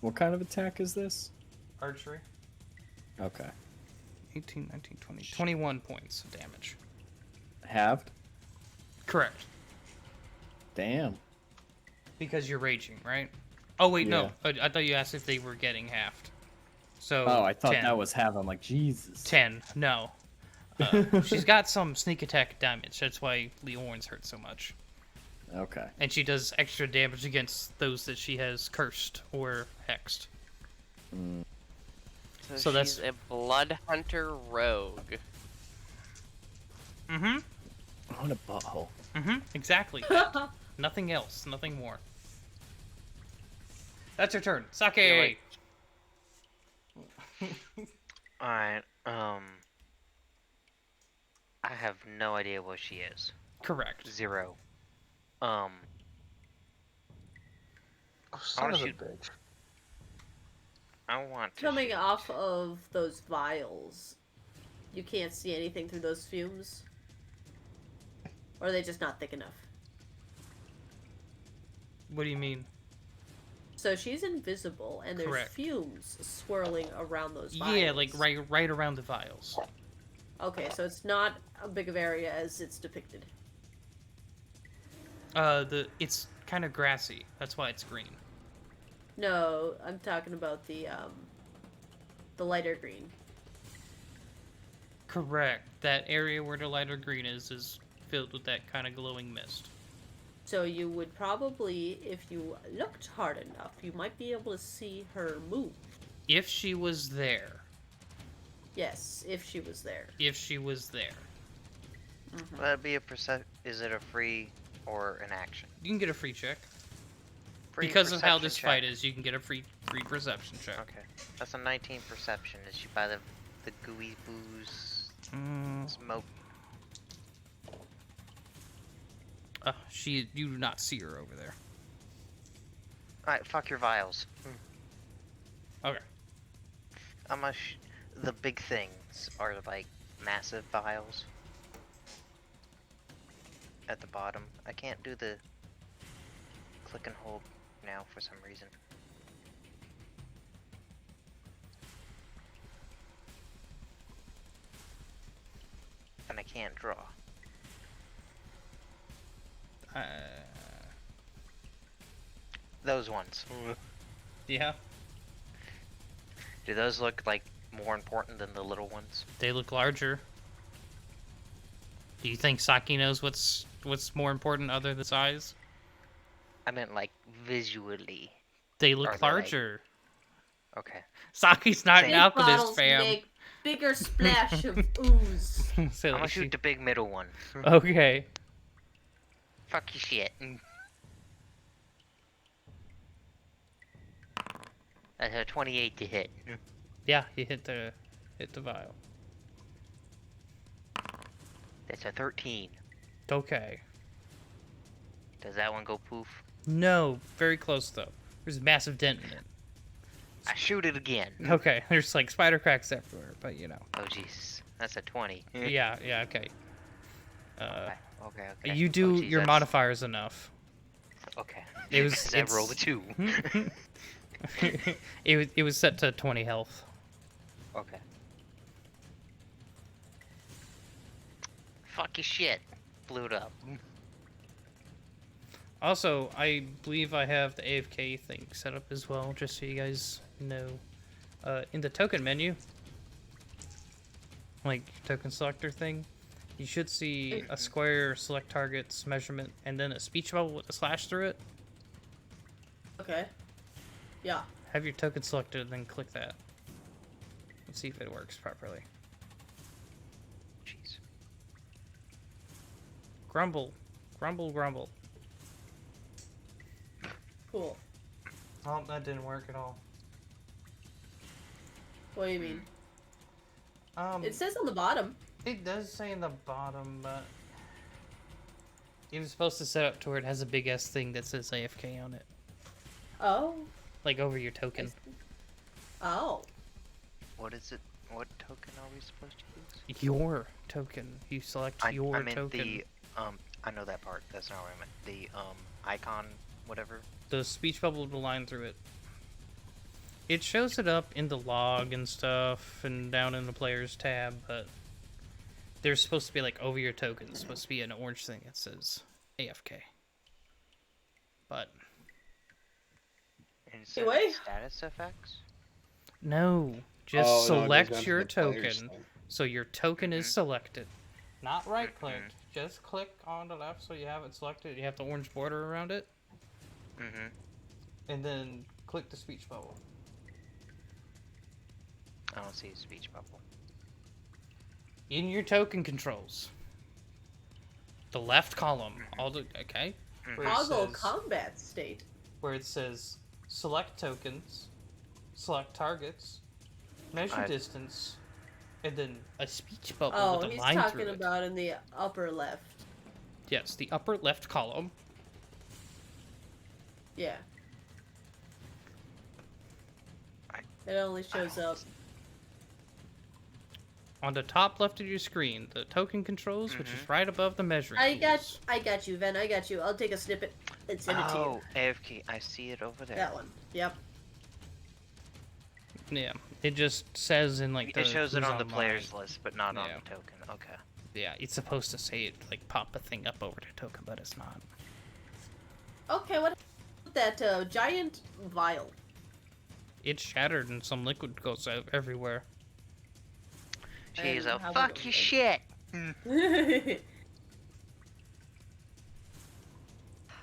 What kind of attack is this? Archery. Okay. 18, 19, 20. 21 points of damage. Halved? Correct. Damn. Because you're raging, right? Oh, wait, no. I thought you asked if they were getting halved. So, Oh, I thought 10. that was half. I'm like, Jesus. 10. No. She's got some sneak attack damage. That's why Leorn's hurt so much. Okay. And she does extra damage against those that she has cursed or hexed. So that's she's a blood hunter rogue. Mm-hmm. What a butthole. Mm-hmm. Exactly. Nothing else. Nothing more. That's your turn. Sake! Alright, I have no idea what she is. Correct. 0. Oh, son wanna of a shoot- bitch. I want to Coming shoot. off of those vials, you can't see anything through those fumes? Or are they just not thick enough? What do you mean? So she's invisible, and there's Correct. fumes swirling around those vials. Yeah, like right around the vials. Okay, so it's not a big of area as it's depicted. It's kind of grassy. That's why it's green. No, I'm talking about the lighter green. Correct. That area where the lighter green is filled with that kind of glowing mist. So you would probably, if you looked hard enough, you might be able to see her move. If she was there. Yes, if she was there. If she was there. Mm-hmm. That'd be a Is it a free or an action? You can get a free check. Free Because of how perception this check. fight is, you can get a free perception check. Okay. That's a 19 perception. Is she by the gooey booze smoke? You do not see her over there. Alright, fuck your vials. Okay. The big things are like massive vials. at the bottom. I can't do the click and hold now for some reason. And I can't draw. Those ones. Yeah. Do those look like more important than the little ones? They look larger. Do you think Saki knows what's more important other than size? I meant like visually. They Are look they, larger. Okay. Saki's not an Big alchemist, bottles fam. make bigger splash of ooze. So, I'm gonna shoot the big middle one. Okay. Fuck your shit. That's a 28 to hit. Yeah, you hit the vial. That's a 13. Okay. Does that one go poof? No, very close though. There's a massive dent in it. I shoot it again. Okay, there's like spider cracks everywhere, but you know. Oh jeez, that's a 20. Yeah, okay. Okay. You do Oh, geez, your that's... modifiers enough. Okay. It was. I rolled a 2. it was set to 20 health. Okay. Fuck your shit. Blew it up. Also, I believe I have the AFK thing set up as well, just so you guys know. In the token menu, like token selector thing, you should see a square, select targets, measurement, and then a speech bubble with a slash through it. Okay. Yeah. Have your token selected and then click that. Let's see if it works properly. Jeez. Grumble. Grumble, grumble. Cool. Oh, that didn't work at all. What do you mean? It says on the bottom. It does say in the bottom, but it was supposed to set up to where it has a big S thing that says AFK on it. Oh. Like over your token. Oh. What is it? What token are we supposed to use? Your token. You select your I meant token. the, I know that part. That's not what I meant. The, icon, whatever. The speech bubble with the line through it. It shows it up in the log and stuff, and down in the players tab, but there's supposed to be like over your token. It's supposed to be an orange thing that says AFK. But Anyway. Status effects? no, just Oh, no, it goes down select to your the players token. thing. So your token is selected. Not right click. Just click on the left so you have it selected. You have the orange border around it. Mm-hmm. And then click the speech bubble. I don't see a speech bubble. In your token controls. The left column. All the okay. Where it Toggle says- combat state. where it says select tokens, select targets, measure distance, and then a speech bubble Oh, with a he's line talking through it. about in the upper left. Yes, the upper left column. Yeah. It only shows up. On the top left of your screen, the token controls, which is right above the measuring tools. I got you, Ven. I got you. I'll take a snippet and send it to you. Oh, AFK. I see it over there. That one. Yep. Yeah, it just says in like the It shows it who's on the online. players list, but not on Yeah. the token. Okay. Yeah, it's supposed to say it like pop a thing up over the token, but it's not. Okay, what about that giant vial? It's shattered and some liquid goes out everywhere. Jeez, And oh how fuck about your it? shit!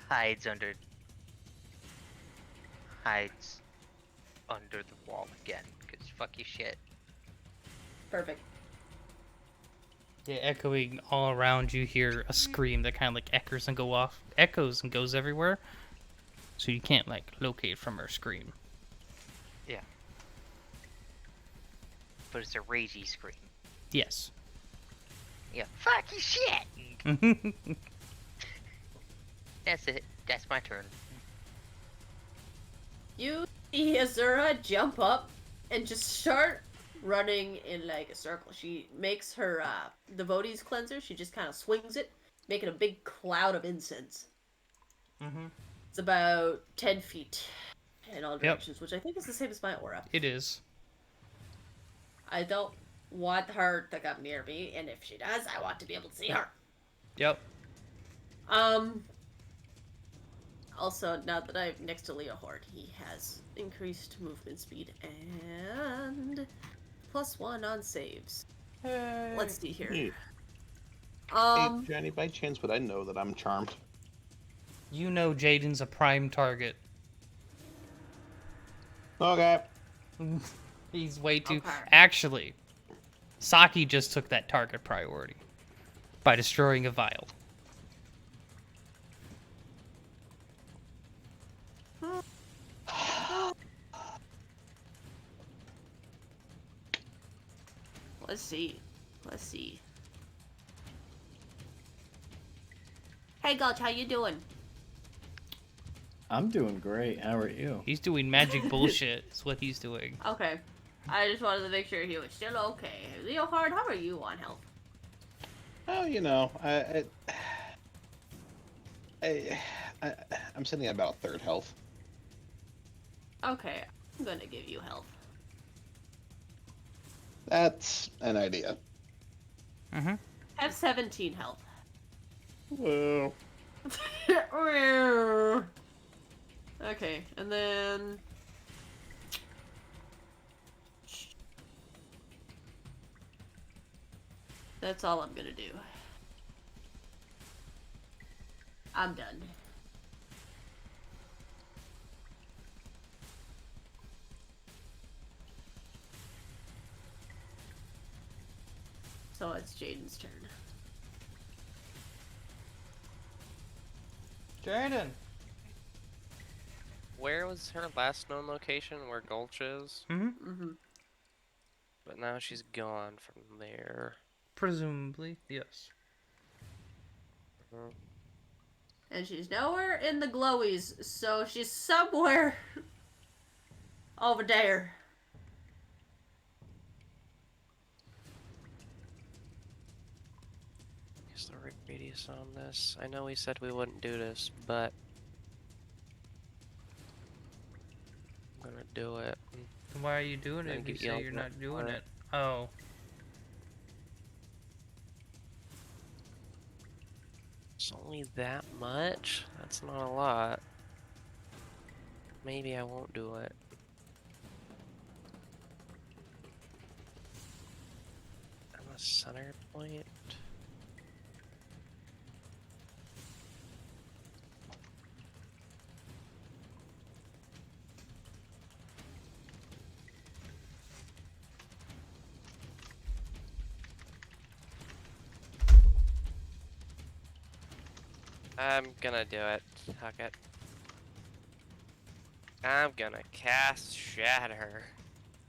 Hides under the wall again, because fuck your shit. Perfect. Yeah, echoing all around, you hear a scream that kind of like echoes and goes everywhere. So you can't like locate from her scream. Yeah. But it's a ragey scream. Yes. Yeah, fuck your shit! That's it. That's my turn. You see A.U.R.A jump up and just start running in like a circle. She makes her devotee's cleanser. She just kind of swings it making a big cloud of incense. Mm-hmm. It's about 10 feet in all Yep. directions, which I think is the same as my aura. It is. I don't want her to come near me, and if she does, I want to be able to see her. Yep. Also, now that I'm next to Leohord, he has increased movement speed and +1 on saves. Let's see here. Neat. Hey, Johnny, by chance would I know that I'm charmed? You know Jaden's a prime target. Okay. He's way too... Okay. Actually, Saki just took that target priority by destroying a vial. Let's see. Let's see. Hey, Gulch, how you doing? I'm doing great. How are you? He's doing magic bullshit, is what he's doing. Okay. I just wanted to make sure he was still okay. Leohard, how are you on health? Oh, you know, I'm sitting at about third health. Okay, I'm gonna give you health. That's an idea. Mm-hmm. Have 17 health. Well, okay, and then... That's all I'm gonna do. I'm done. So it's Jaden's turn. Jaden! Where was her last known location? Where Gulch is? Mm-hmm. But now she's gone from there. Presumably, yes. And she's nowhere in the glowies, so she's somewhere over there. Is the radius on this? I know we said we wouldn't do this, but I'm gonna do it. Why are you doing it if you say you're not doing it? Oh. It's only that much? That's not a lot. Maybe I won't do it. I'm a center point. I'm gonna do it. Fuck it. I'm gonna cast Shatter.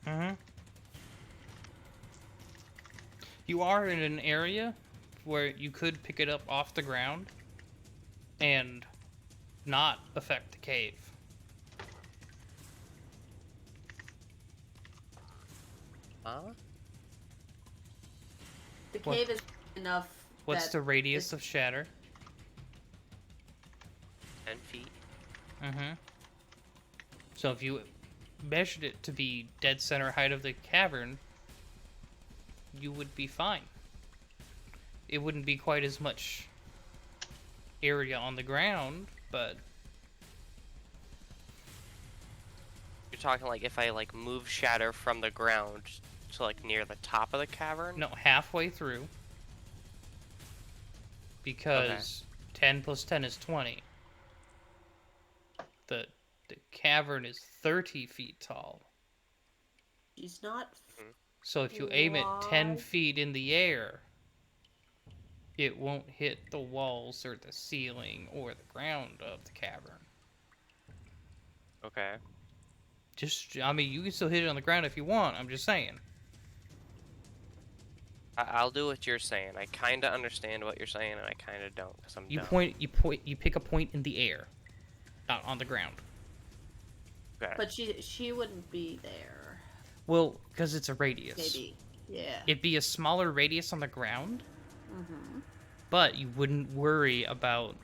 Mm-hmm. You are in an area where you could pick it up off the ground and not affect the cave. Huh? The cave is enough. What's the radius of shatter? 10 feet. Mm-hmm. So if you measured it to be dead center height of the cavern, you would be fine. It wouldn't be quite as much area on the ground, but... You're talking like if I like move Shatter from the ground to like near the top of the cavern? No, halfway through. Because 10 plus 10 is 20. The cavern is 30 feet tall. She's not. So if you aim it 10 feet in the air, it won't hit the walls or the ceiling or the ground of the cavern. Okay. I mean, you can still hit it on the ground if you want. I'm just saying. I'll do what you're saying. I kind of understand what you're saying, and I kind of don't, because I'm dumb. You pick a point in the air, not on the ground. Okay. But she wouldn't be there. Well, because it's a radius. Maybe. Yeah. It'd be a smaller radius on the ground. Mm-hmm. but you wouldn't worry about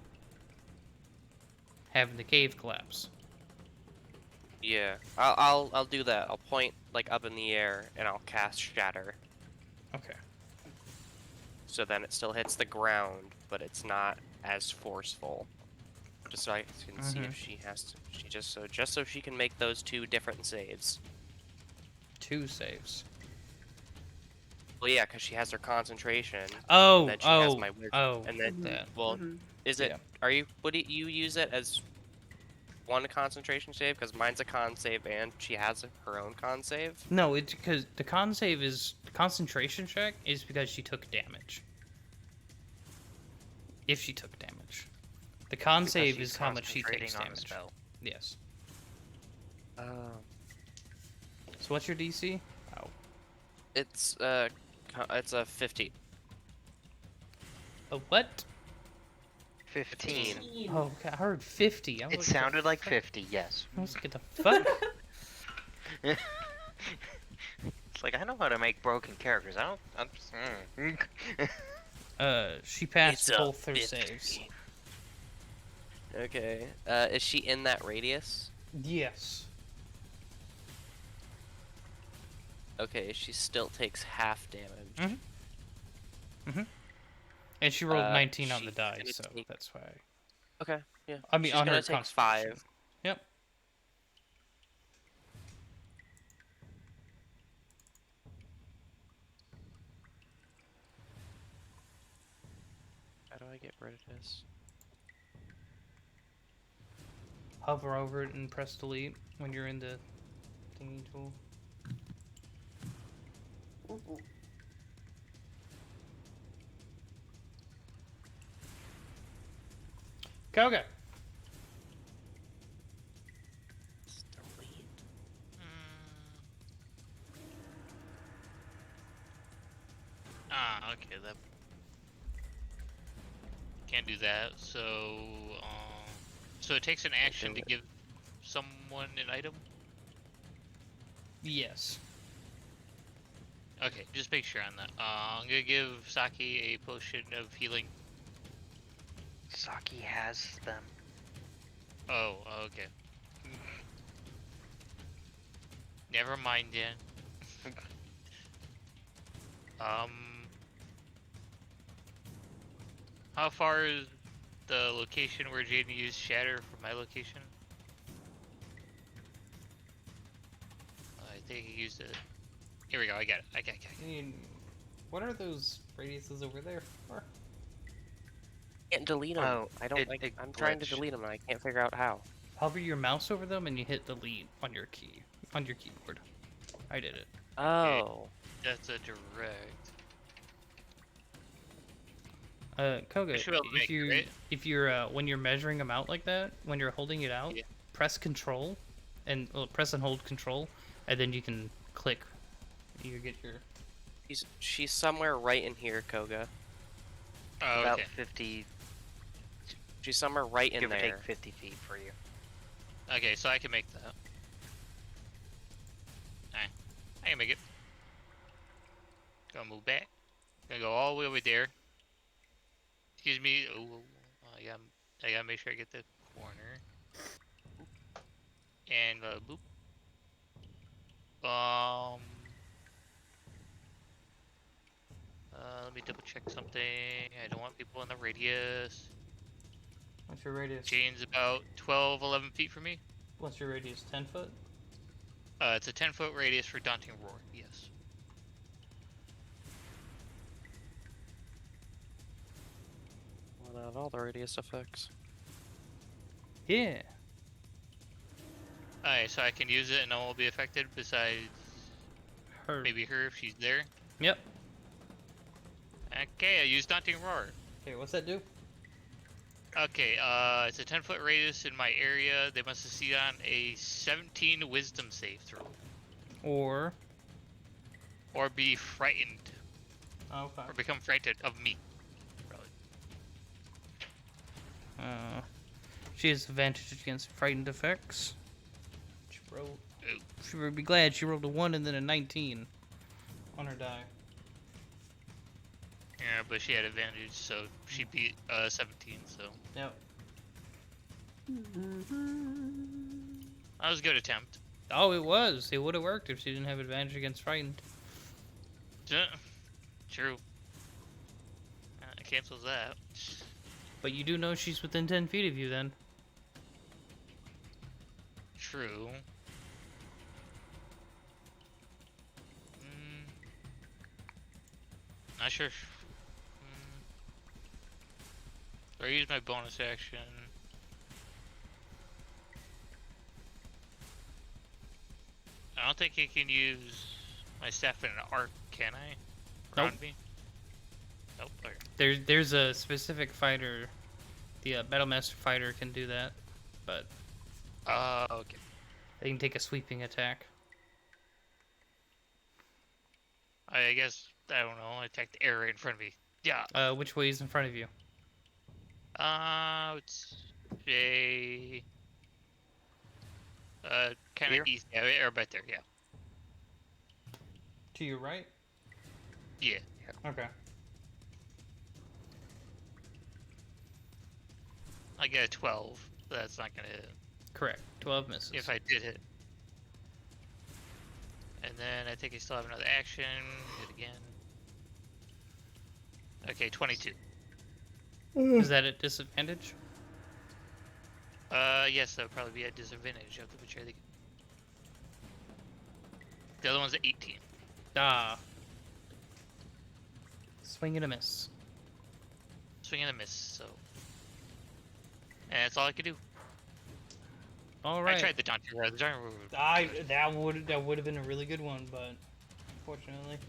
having the cave collapse. Yeah, I'll do that. I'll point like up in the air and I'll cast Shatter. Okay. So then it still hits the ground, but it's not as forceful. Just so I can see if she has to. Just so she can make those 2 different saves. 2 saves. Well, yeah, because she has her concentration. Oh, and then she has my wisdom, oh. and then That. well, is it? Yeah. Are you? Would you use it as 1 concentration save? Because mine's a con save, and she has her own con save. No, it's because the con save is the concentration check is because she took damage. If she took damage, the con Because save she's is how much she takes concentrating on a damage. spell. Yes. Oh. So what's your DC? Oh. It's a 50. A what? 15. Oh, okay, I heard 50. It sounded like 50, yes. I was like, what the fuck? It's like, I know how to make broken characters. I don't... She passed It's a both her 50. saves. Okay. Is she in that radius? Yes. Okay, she still takes half damage. And she rolled 19 on she's the die, gonna so take- that's why. Okay, yeah. I mean, she's on gonna her take concentration. 5. Yep. How do I get rid of this? Hover over it and press delete when you're in the thingy tool. Okay. Okay, that can't do that. So it takes an action to give someone an item. Yes. Okay, just make sure on that. I'm gonna give Saki a potion of healing. Saki has them. Oh, okay. Never mind then. How far is the location where Jaden used Shatter from my location? I think he used it. Here we go, I got it. I got it. What are those radiuses over there for? Can't delete them. Oh, I don't. I'm trying to glitched. delete them, and I can't figure out how. Hover your mouse over them and you hit delete on your keyboard. I did it. Oh. That's a direct. Koga, I should be able to make it, right? if you're when you're measuring them out like that, when you're holding it out, Yeah. press Control, and press and hold Control, and then you can click. You get your. She's somewhere right in here, Koga. Oh, About okay. 50, She's somewhere right in give or there. take 50 feet for you. Okay, so I can make that. Alright, I can make it. Gonna move back. Gonna go all the way over there. Excuse me. Oh, I gotta make sure I get the corner. And boop. Let me double check something. I don't want people in the radius. What's your radius? Jane's about 12, 11 feet from me. What's your radius? 10 foot. It's a 10-foot radius for Daunting Roar. Yes. Well, not all the radius effects. Yeah. Alright, so I can use it and no one will be affected besides Her. maybe her if she's there. Yep. Okay, I used Daunting Roar. Okay, what's that do? Okay, it's a 10-foot radius in my area. They must succeed on a 17 wisdom save throw. Or be frightened. okay. Or become frightened of me. Probably. She has advantage against frightened effects. She rolled. Ooh. She would be glad she rolled a 1 and then a 19 on her die. Yeah, but she had advantage, so she beat 17. So Yep. that was a good attempt. Oh, it was. It would have worked if she didn't have advantage against frightened. True. It cancels that. But you do know she's within 10 feet of you then. True. Not sure. Do I use my bonus action? I don't think I can use my staff in an arc, can I? Nope. Around me? Nope. Okay. There's a specific fighter. The Battle Master fighter can do that, but Okay. they can take a sweeping attack. I guess, I don't know, I attacked the area in front of me. Yeah. Which way is in front of you? It's a... kind Here? of east, yeah, or right there, yeah. To your right? Yeah. Okay. I get a 12. That's not gonna hit. Correct. 12 misses. If I did hit. And then I think I still have another action. Hit again. Okay, 22. Is that at disadvantage? Yes, that would probably be at disadvantage of the which I think. The other one's at 18. Ah. Swing and a miss. Swing and a miss, so. And that's all I could do. All right. I tried the Dante Roar. The Dante Roar. That would have been a really good one, but unfortunately,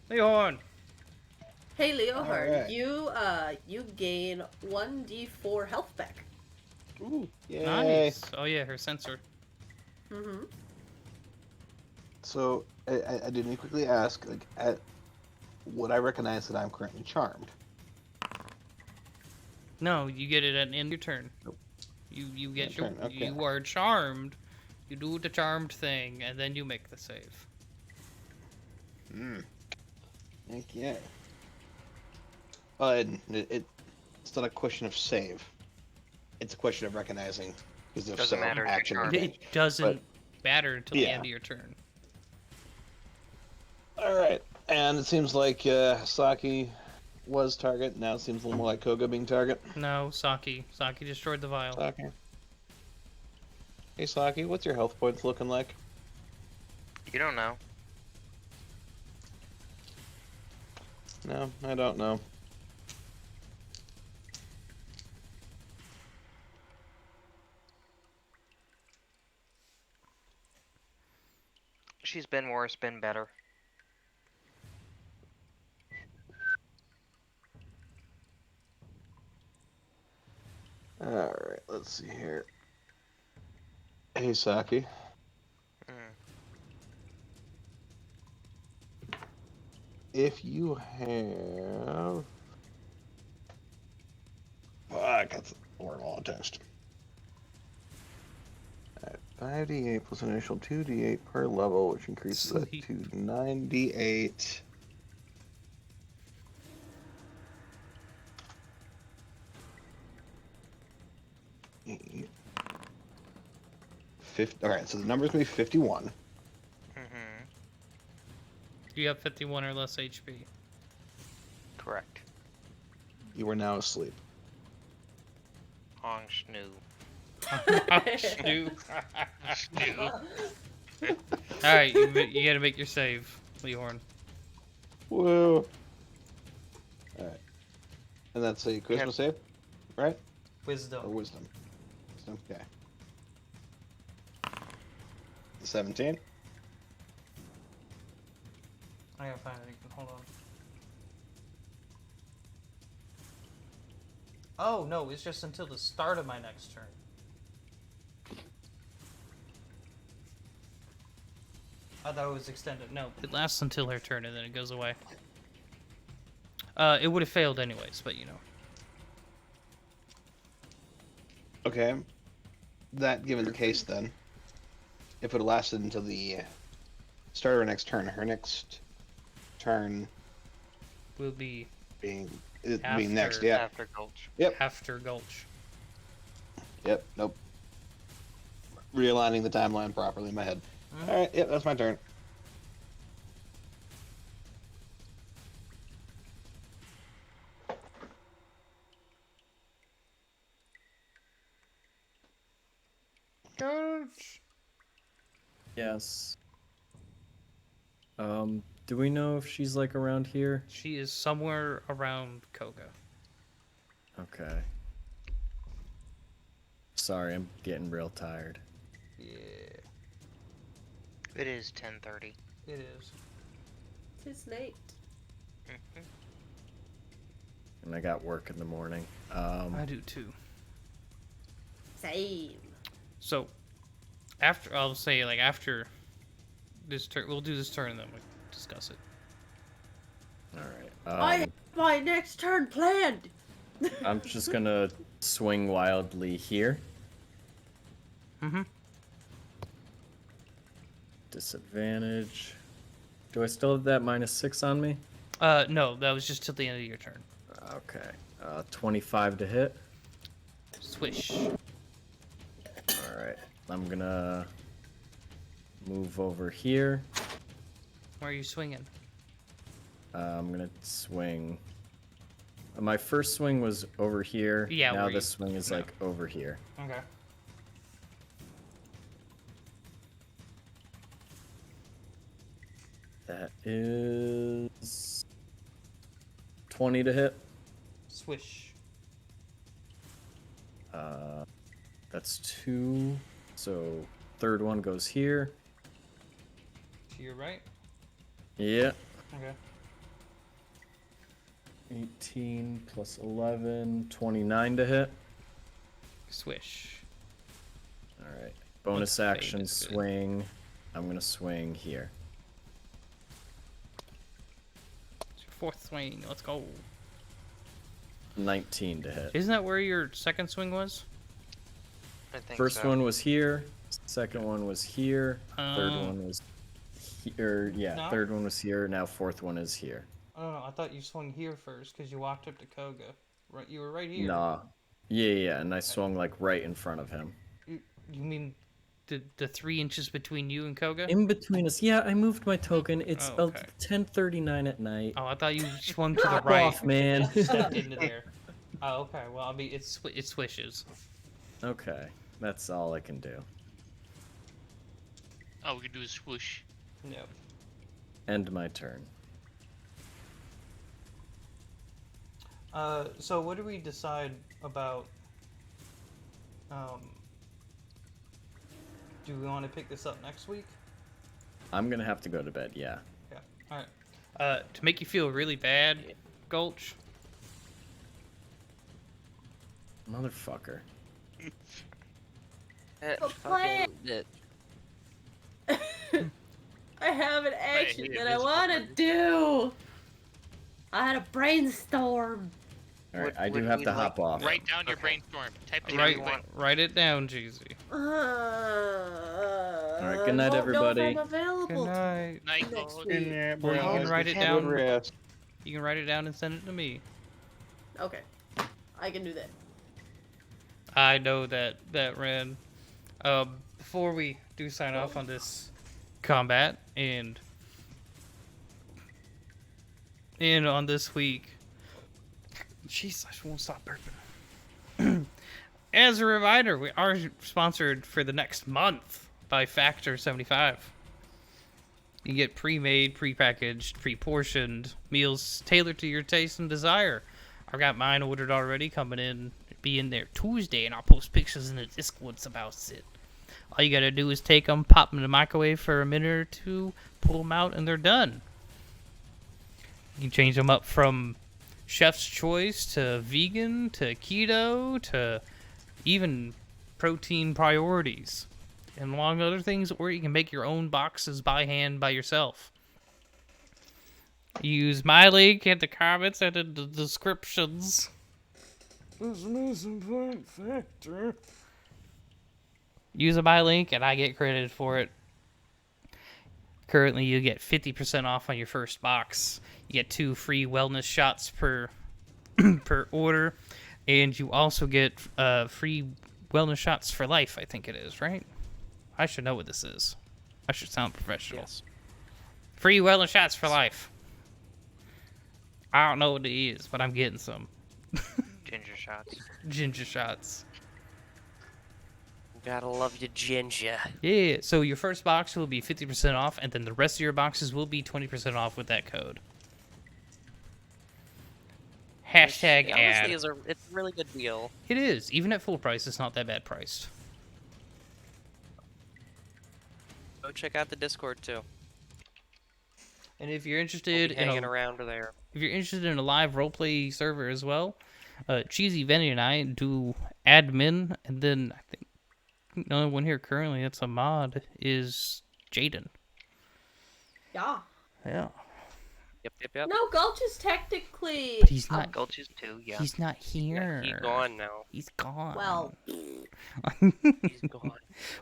Leon. Hey, Leohard, Alright. you gain 1d4 health back. Ooh, yay. Nice. Oh yeah, her sensor. Mm-hmm. So I didn't quickly ask, like, would I recognize that I'm currently charmed? No, you get it at the end of your turn. Nope. You get Turn, okay. you are charmed. You do the charmed thing, and then you make the save. Okay. It's not a question of save. It's a question of recognizing. Because if Doesn't so, matter if you're action. charmed. It doesn't matter until the yeah. end of your turn. All right, and it seems like Saki was target. Now it seems a little more like Koga being target. No, Saki. Saki destroyed the vial. Saki. Hey Saki, what's your health points looking like? You don't know. No, I don't know. She's been worse, been better. All right, let's see here. Hey Saki. If you have... Fuck, that's a horrible text. 5d8 plus an initial 2d8 per level, which increases that to 9d8. Alright, so the number's going to be 51. You have 51 or less HP. Correct. You are now asleep. Hong Snoo. Snoo. Alright, you gotta make your save, Leorn. Whoa. Alright. And that's a charisma save, right? Wisdom. Or wisdom. Okay. 17. I gotta find it again. Hold on. Oh, no, it's just until the start of my next turn. I thought it was extended. No, it lasts until her turn and then it goes away. It would have failed anyways, but you know. Okay. That given the case, then, if it lasted until the start of her next turn, her next turn Will be being next. Yeah. After Gulch. Yep. After Gulch. Yep. Nope. Realigning the timeline properly in my head. All right. Yep. That's my turn. Gulch. Yes. Do we know if she's like around here? She is somewhere around Koga. Okay. Sorry, I'm getting real tired. Yeah, It is 10:30. it is. It's late. And I got work in the morning. I do too. Same. So, after I'll say like after this turn, we'll do this turn and then we'll discuss it. Alright. I have my next turn planned. I'm just gonna swing wildly here. Mm-hmm. Disadvantage. Do I still have that -6 on me? No, that was just till the end of your turn. Okay. 25 to hit. Swish. Alright. I'm gonna move over here. Where are you swinging? I'm gonna swing. My first swing was over here. Yeah, now where this swing is like over here. Okay. That is 20 to hit. Swish. That's 2. So third one goes here. To your right? Yeah. Okay. 18 plus 11, 29 to hit. Swish. Alright. Bonus Looks action faded. swing. I'm gonna swing here. It's your fourth swing. Let's go. 19 to hit. Isn't that where your second swing was? I think First so. one was here. Second one was here. Third Oh. one was here. Yeah, No. third one was here. Now fourth one is here. I don't know. I thought you swung here first because you walked up to Koga. Right, you were right here. Nah. Yeah, and I swung like right in front of him. You mean the 3 inches between you and Koga? In between us. Yeah, I moved my token. It's Oh, okay. 10:39 at night. Oh, I thought you swung to the Fuck right. off, man. Stepped into there. Oh, okay. Well, I mean, it swishes. Okay, that's all I can do. All we can do is swoosh. No. End my turn. So what do we decide about? Do we want to pick this up next week? I'm gonna have to go to bed. Yeah. Yeah. All right. To make you feel really bad, Gulch. Motherfucker. plan. I have an action that I want to do. I had a brainstorm. All right, I do have to hop off. Write down your brainstorm. Type it Write, down. write it down, Jeezy. All right, good night, everybody. I'm available Good night. Night, next Gulch. week. Well, you can write it Good down. rest. You can write it down and send it to me. Okay, I can do that. I know that Ren. Before we do sign off on this combat and on this week, jeez, I won't stop burping. As a reminder, we are sponsored for the next month by Factor 75. You get pre-made, pre-packaged, pre-portioned meals tailored to your taste and desire. I've got mine ordered already, coming in, be in there Tuesday, and I'll post pictures in the Discords about it. All you gotta do is take them, pop them in the microwave for a minute or two, pull them out, and they're done. You can change them up from chef's choice to vegan to keto to even protein priorities, and among other things, or you can make your own boxes by hand by yourself. Use my link in the comments and in the descriptions. This is important factor. Use my link and I get credited for it. Currently, you get 50% off on your first box. You get 2 free wellness shots per per order, and you also get free wellness shots for life. I think it is, right? I should know what this is. I should sound professional. Yes. Free wellness shots for life. I don't know what it is, but I'm getting some. Ginger shots. Ginger shots. Gotta love your ginger. Yeah, so your first box will be 50% off, and then the rest of your boxes will be 20% off with that code. Hashtag Which, ad. honestly, it's a really good deal. It is. Even at full price, it's not that bad priced. Go check out the Discord too. And if you're I'll interested be in hanging around there. if you're interested in a live roleplay server as well, Cheesy Venny and I do admin, and then I think the only one here currently that's a mod is Jaden. Yeah. Yeah. Yep. No, Gulch is technically. But he's not. Gulches too, yeah. He's not here. He's gone now. He's gone. Well, He's gone.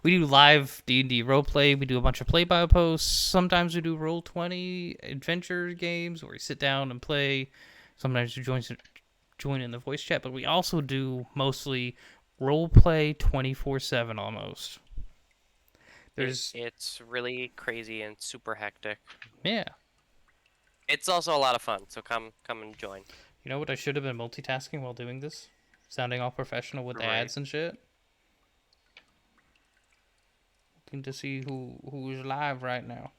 We do live D&D roleplay. We do a bunch of play-by posts. Sometimes we do Roll20 adventure games where we sit down and play. Sometimes we join in the voice chat, but we also do mostly roleplay 24/7 almost. It's really crazy and super hectic. Yeah. It's also a lot of fun, so come and join. You know what? I should have been multitasking while doing this, sounding all professional with the ads and shit. Looking to see who's live right now.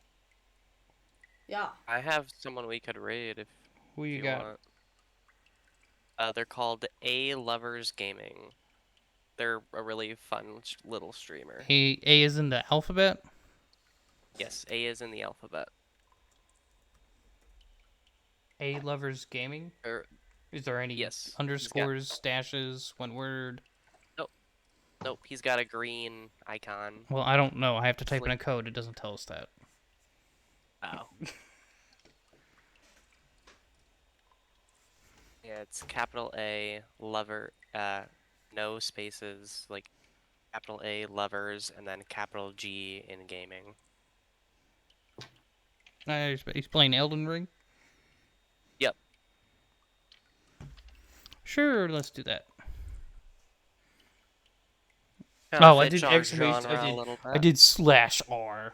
yeah. I have someone we could raid if Who you got? Want. They're called A.U.R.A Gaming. They're a really fun little streamer. A is in the alphabet? Yes, A is in the alphabet. A Lovers Gaming? Is there any underscores, dashes, one word? Nope, he's got a green icon. Well, I don't know. I have to type in a code. It doesn't tell us that. Oh. Yeah, it's capital A, lover, no spaces, like capital A, lovers, and then capital G in gaming. He's playing Elden Ring? Yep. Sure, let's do that. Kinda I fits did our exclamation. genre a little I bit. did /R.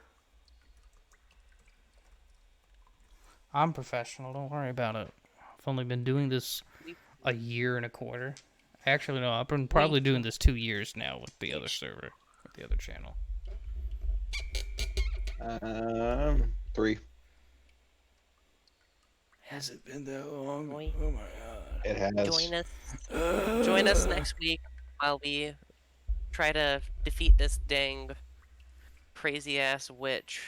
I'm professional. Don't worry about it. I've only been doing this a year and a quarter. Actually, no. I've been probably doing this 2 years now with the other server, with the other channel. 3. Has it been that long? Boy. Oh my god. It has. Join us next week while we try to defeat this dang crazy ass witch.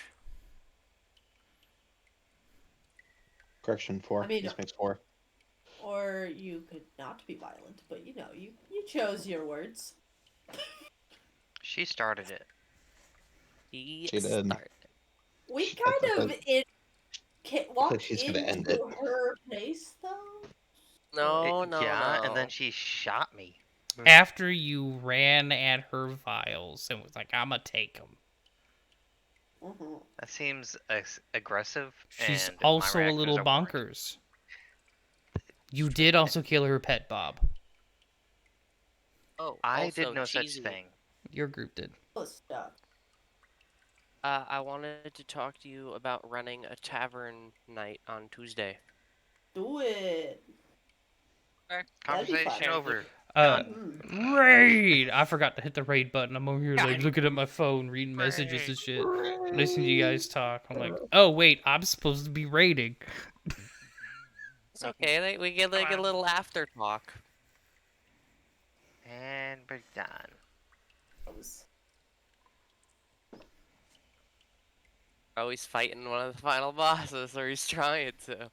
Correction, 4. I mean, this makes 4. Or you could not be violent, but you know, you chose your words. She started it. He She did. started. We kind of walked she's gonna end into it. her place, though. No, Yeah, no. and then she shot me. After you ran at her vials and was like, I'm gonna take them. That seems aggressive. She's and also my a reactions little are warranted. bonkers. You did also kill her pet, Bob. Oh, I also, did no cheesy. such thing. Your group did. Stuff. I wanted to talk to you about running a tavern night on Tuesday. Do it. Conversation over. Raid! I forgot to hit the raid button. I'm over here like looking at my phone, reading messages and shit, listening to you guys talk. I'm like, oh wait, I'm supposed to be raiding. It's okay. We get like a little after talk. And we're done. Oh, he's fighting one of the final bosses, or he's trying to.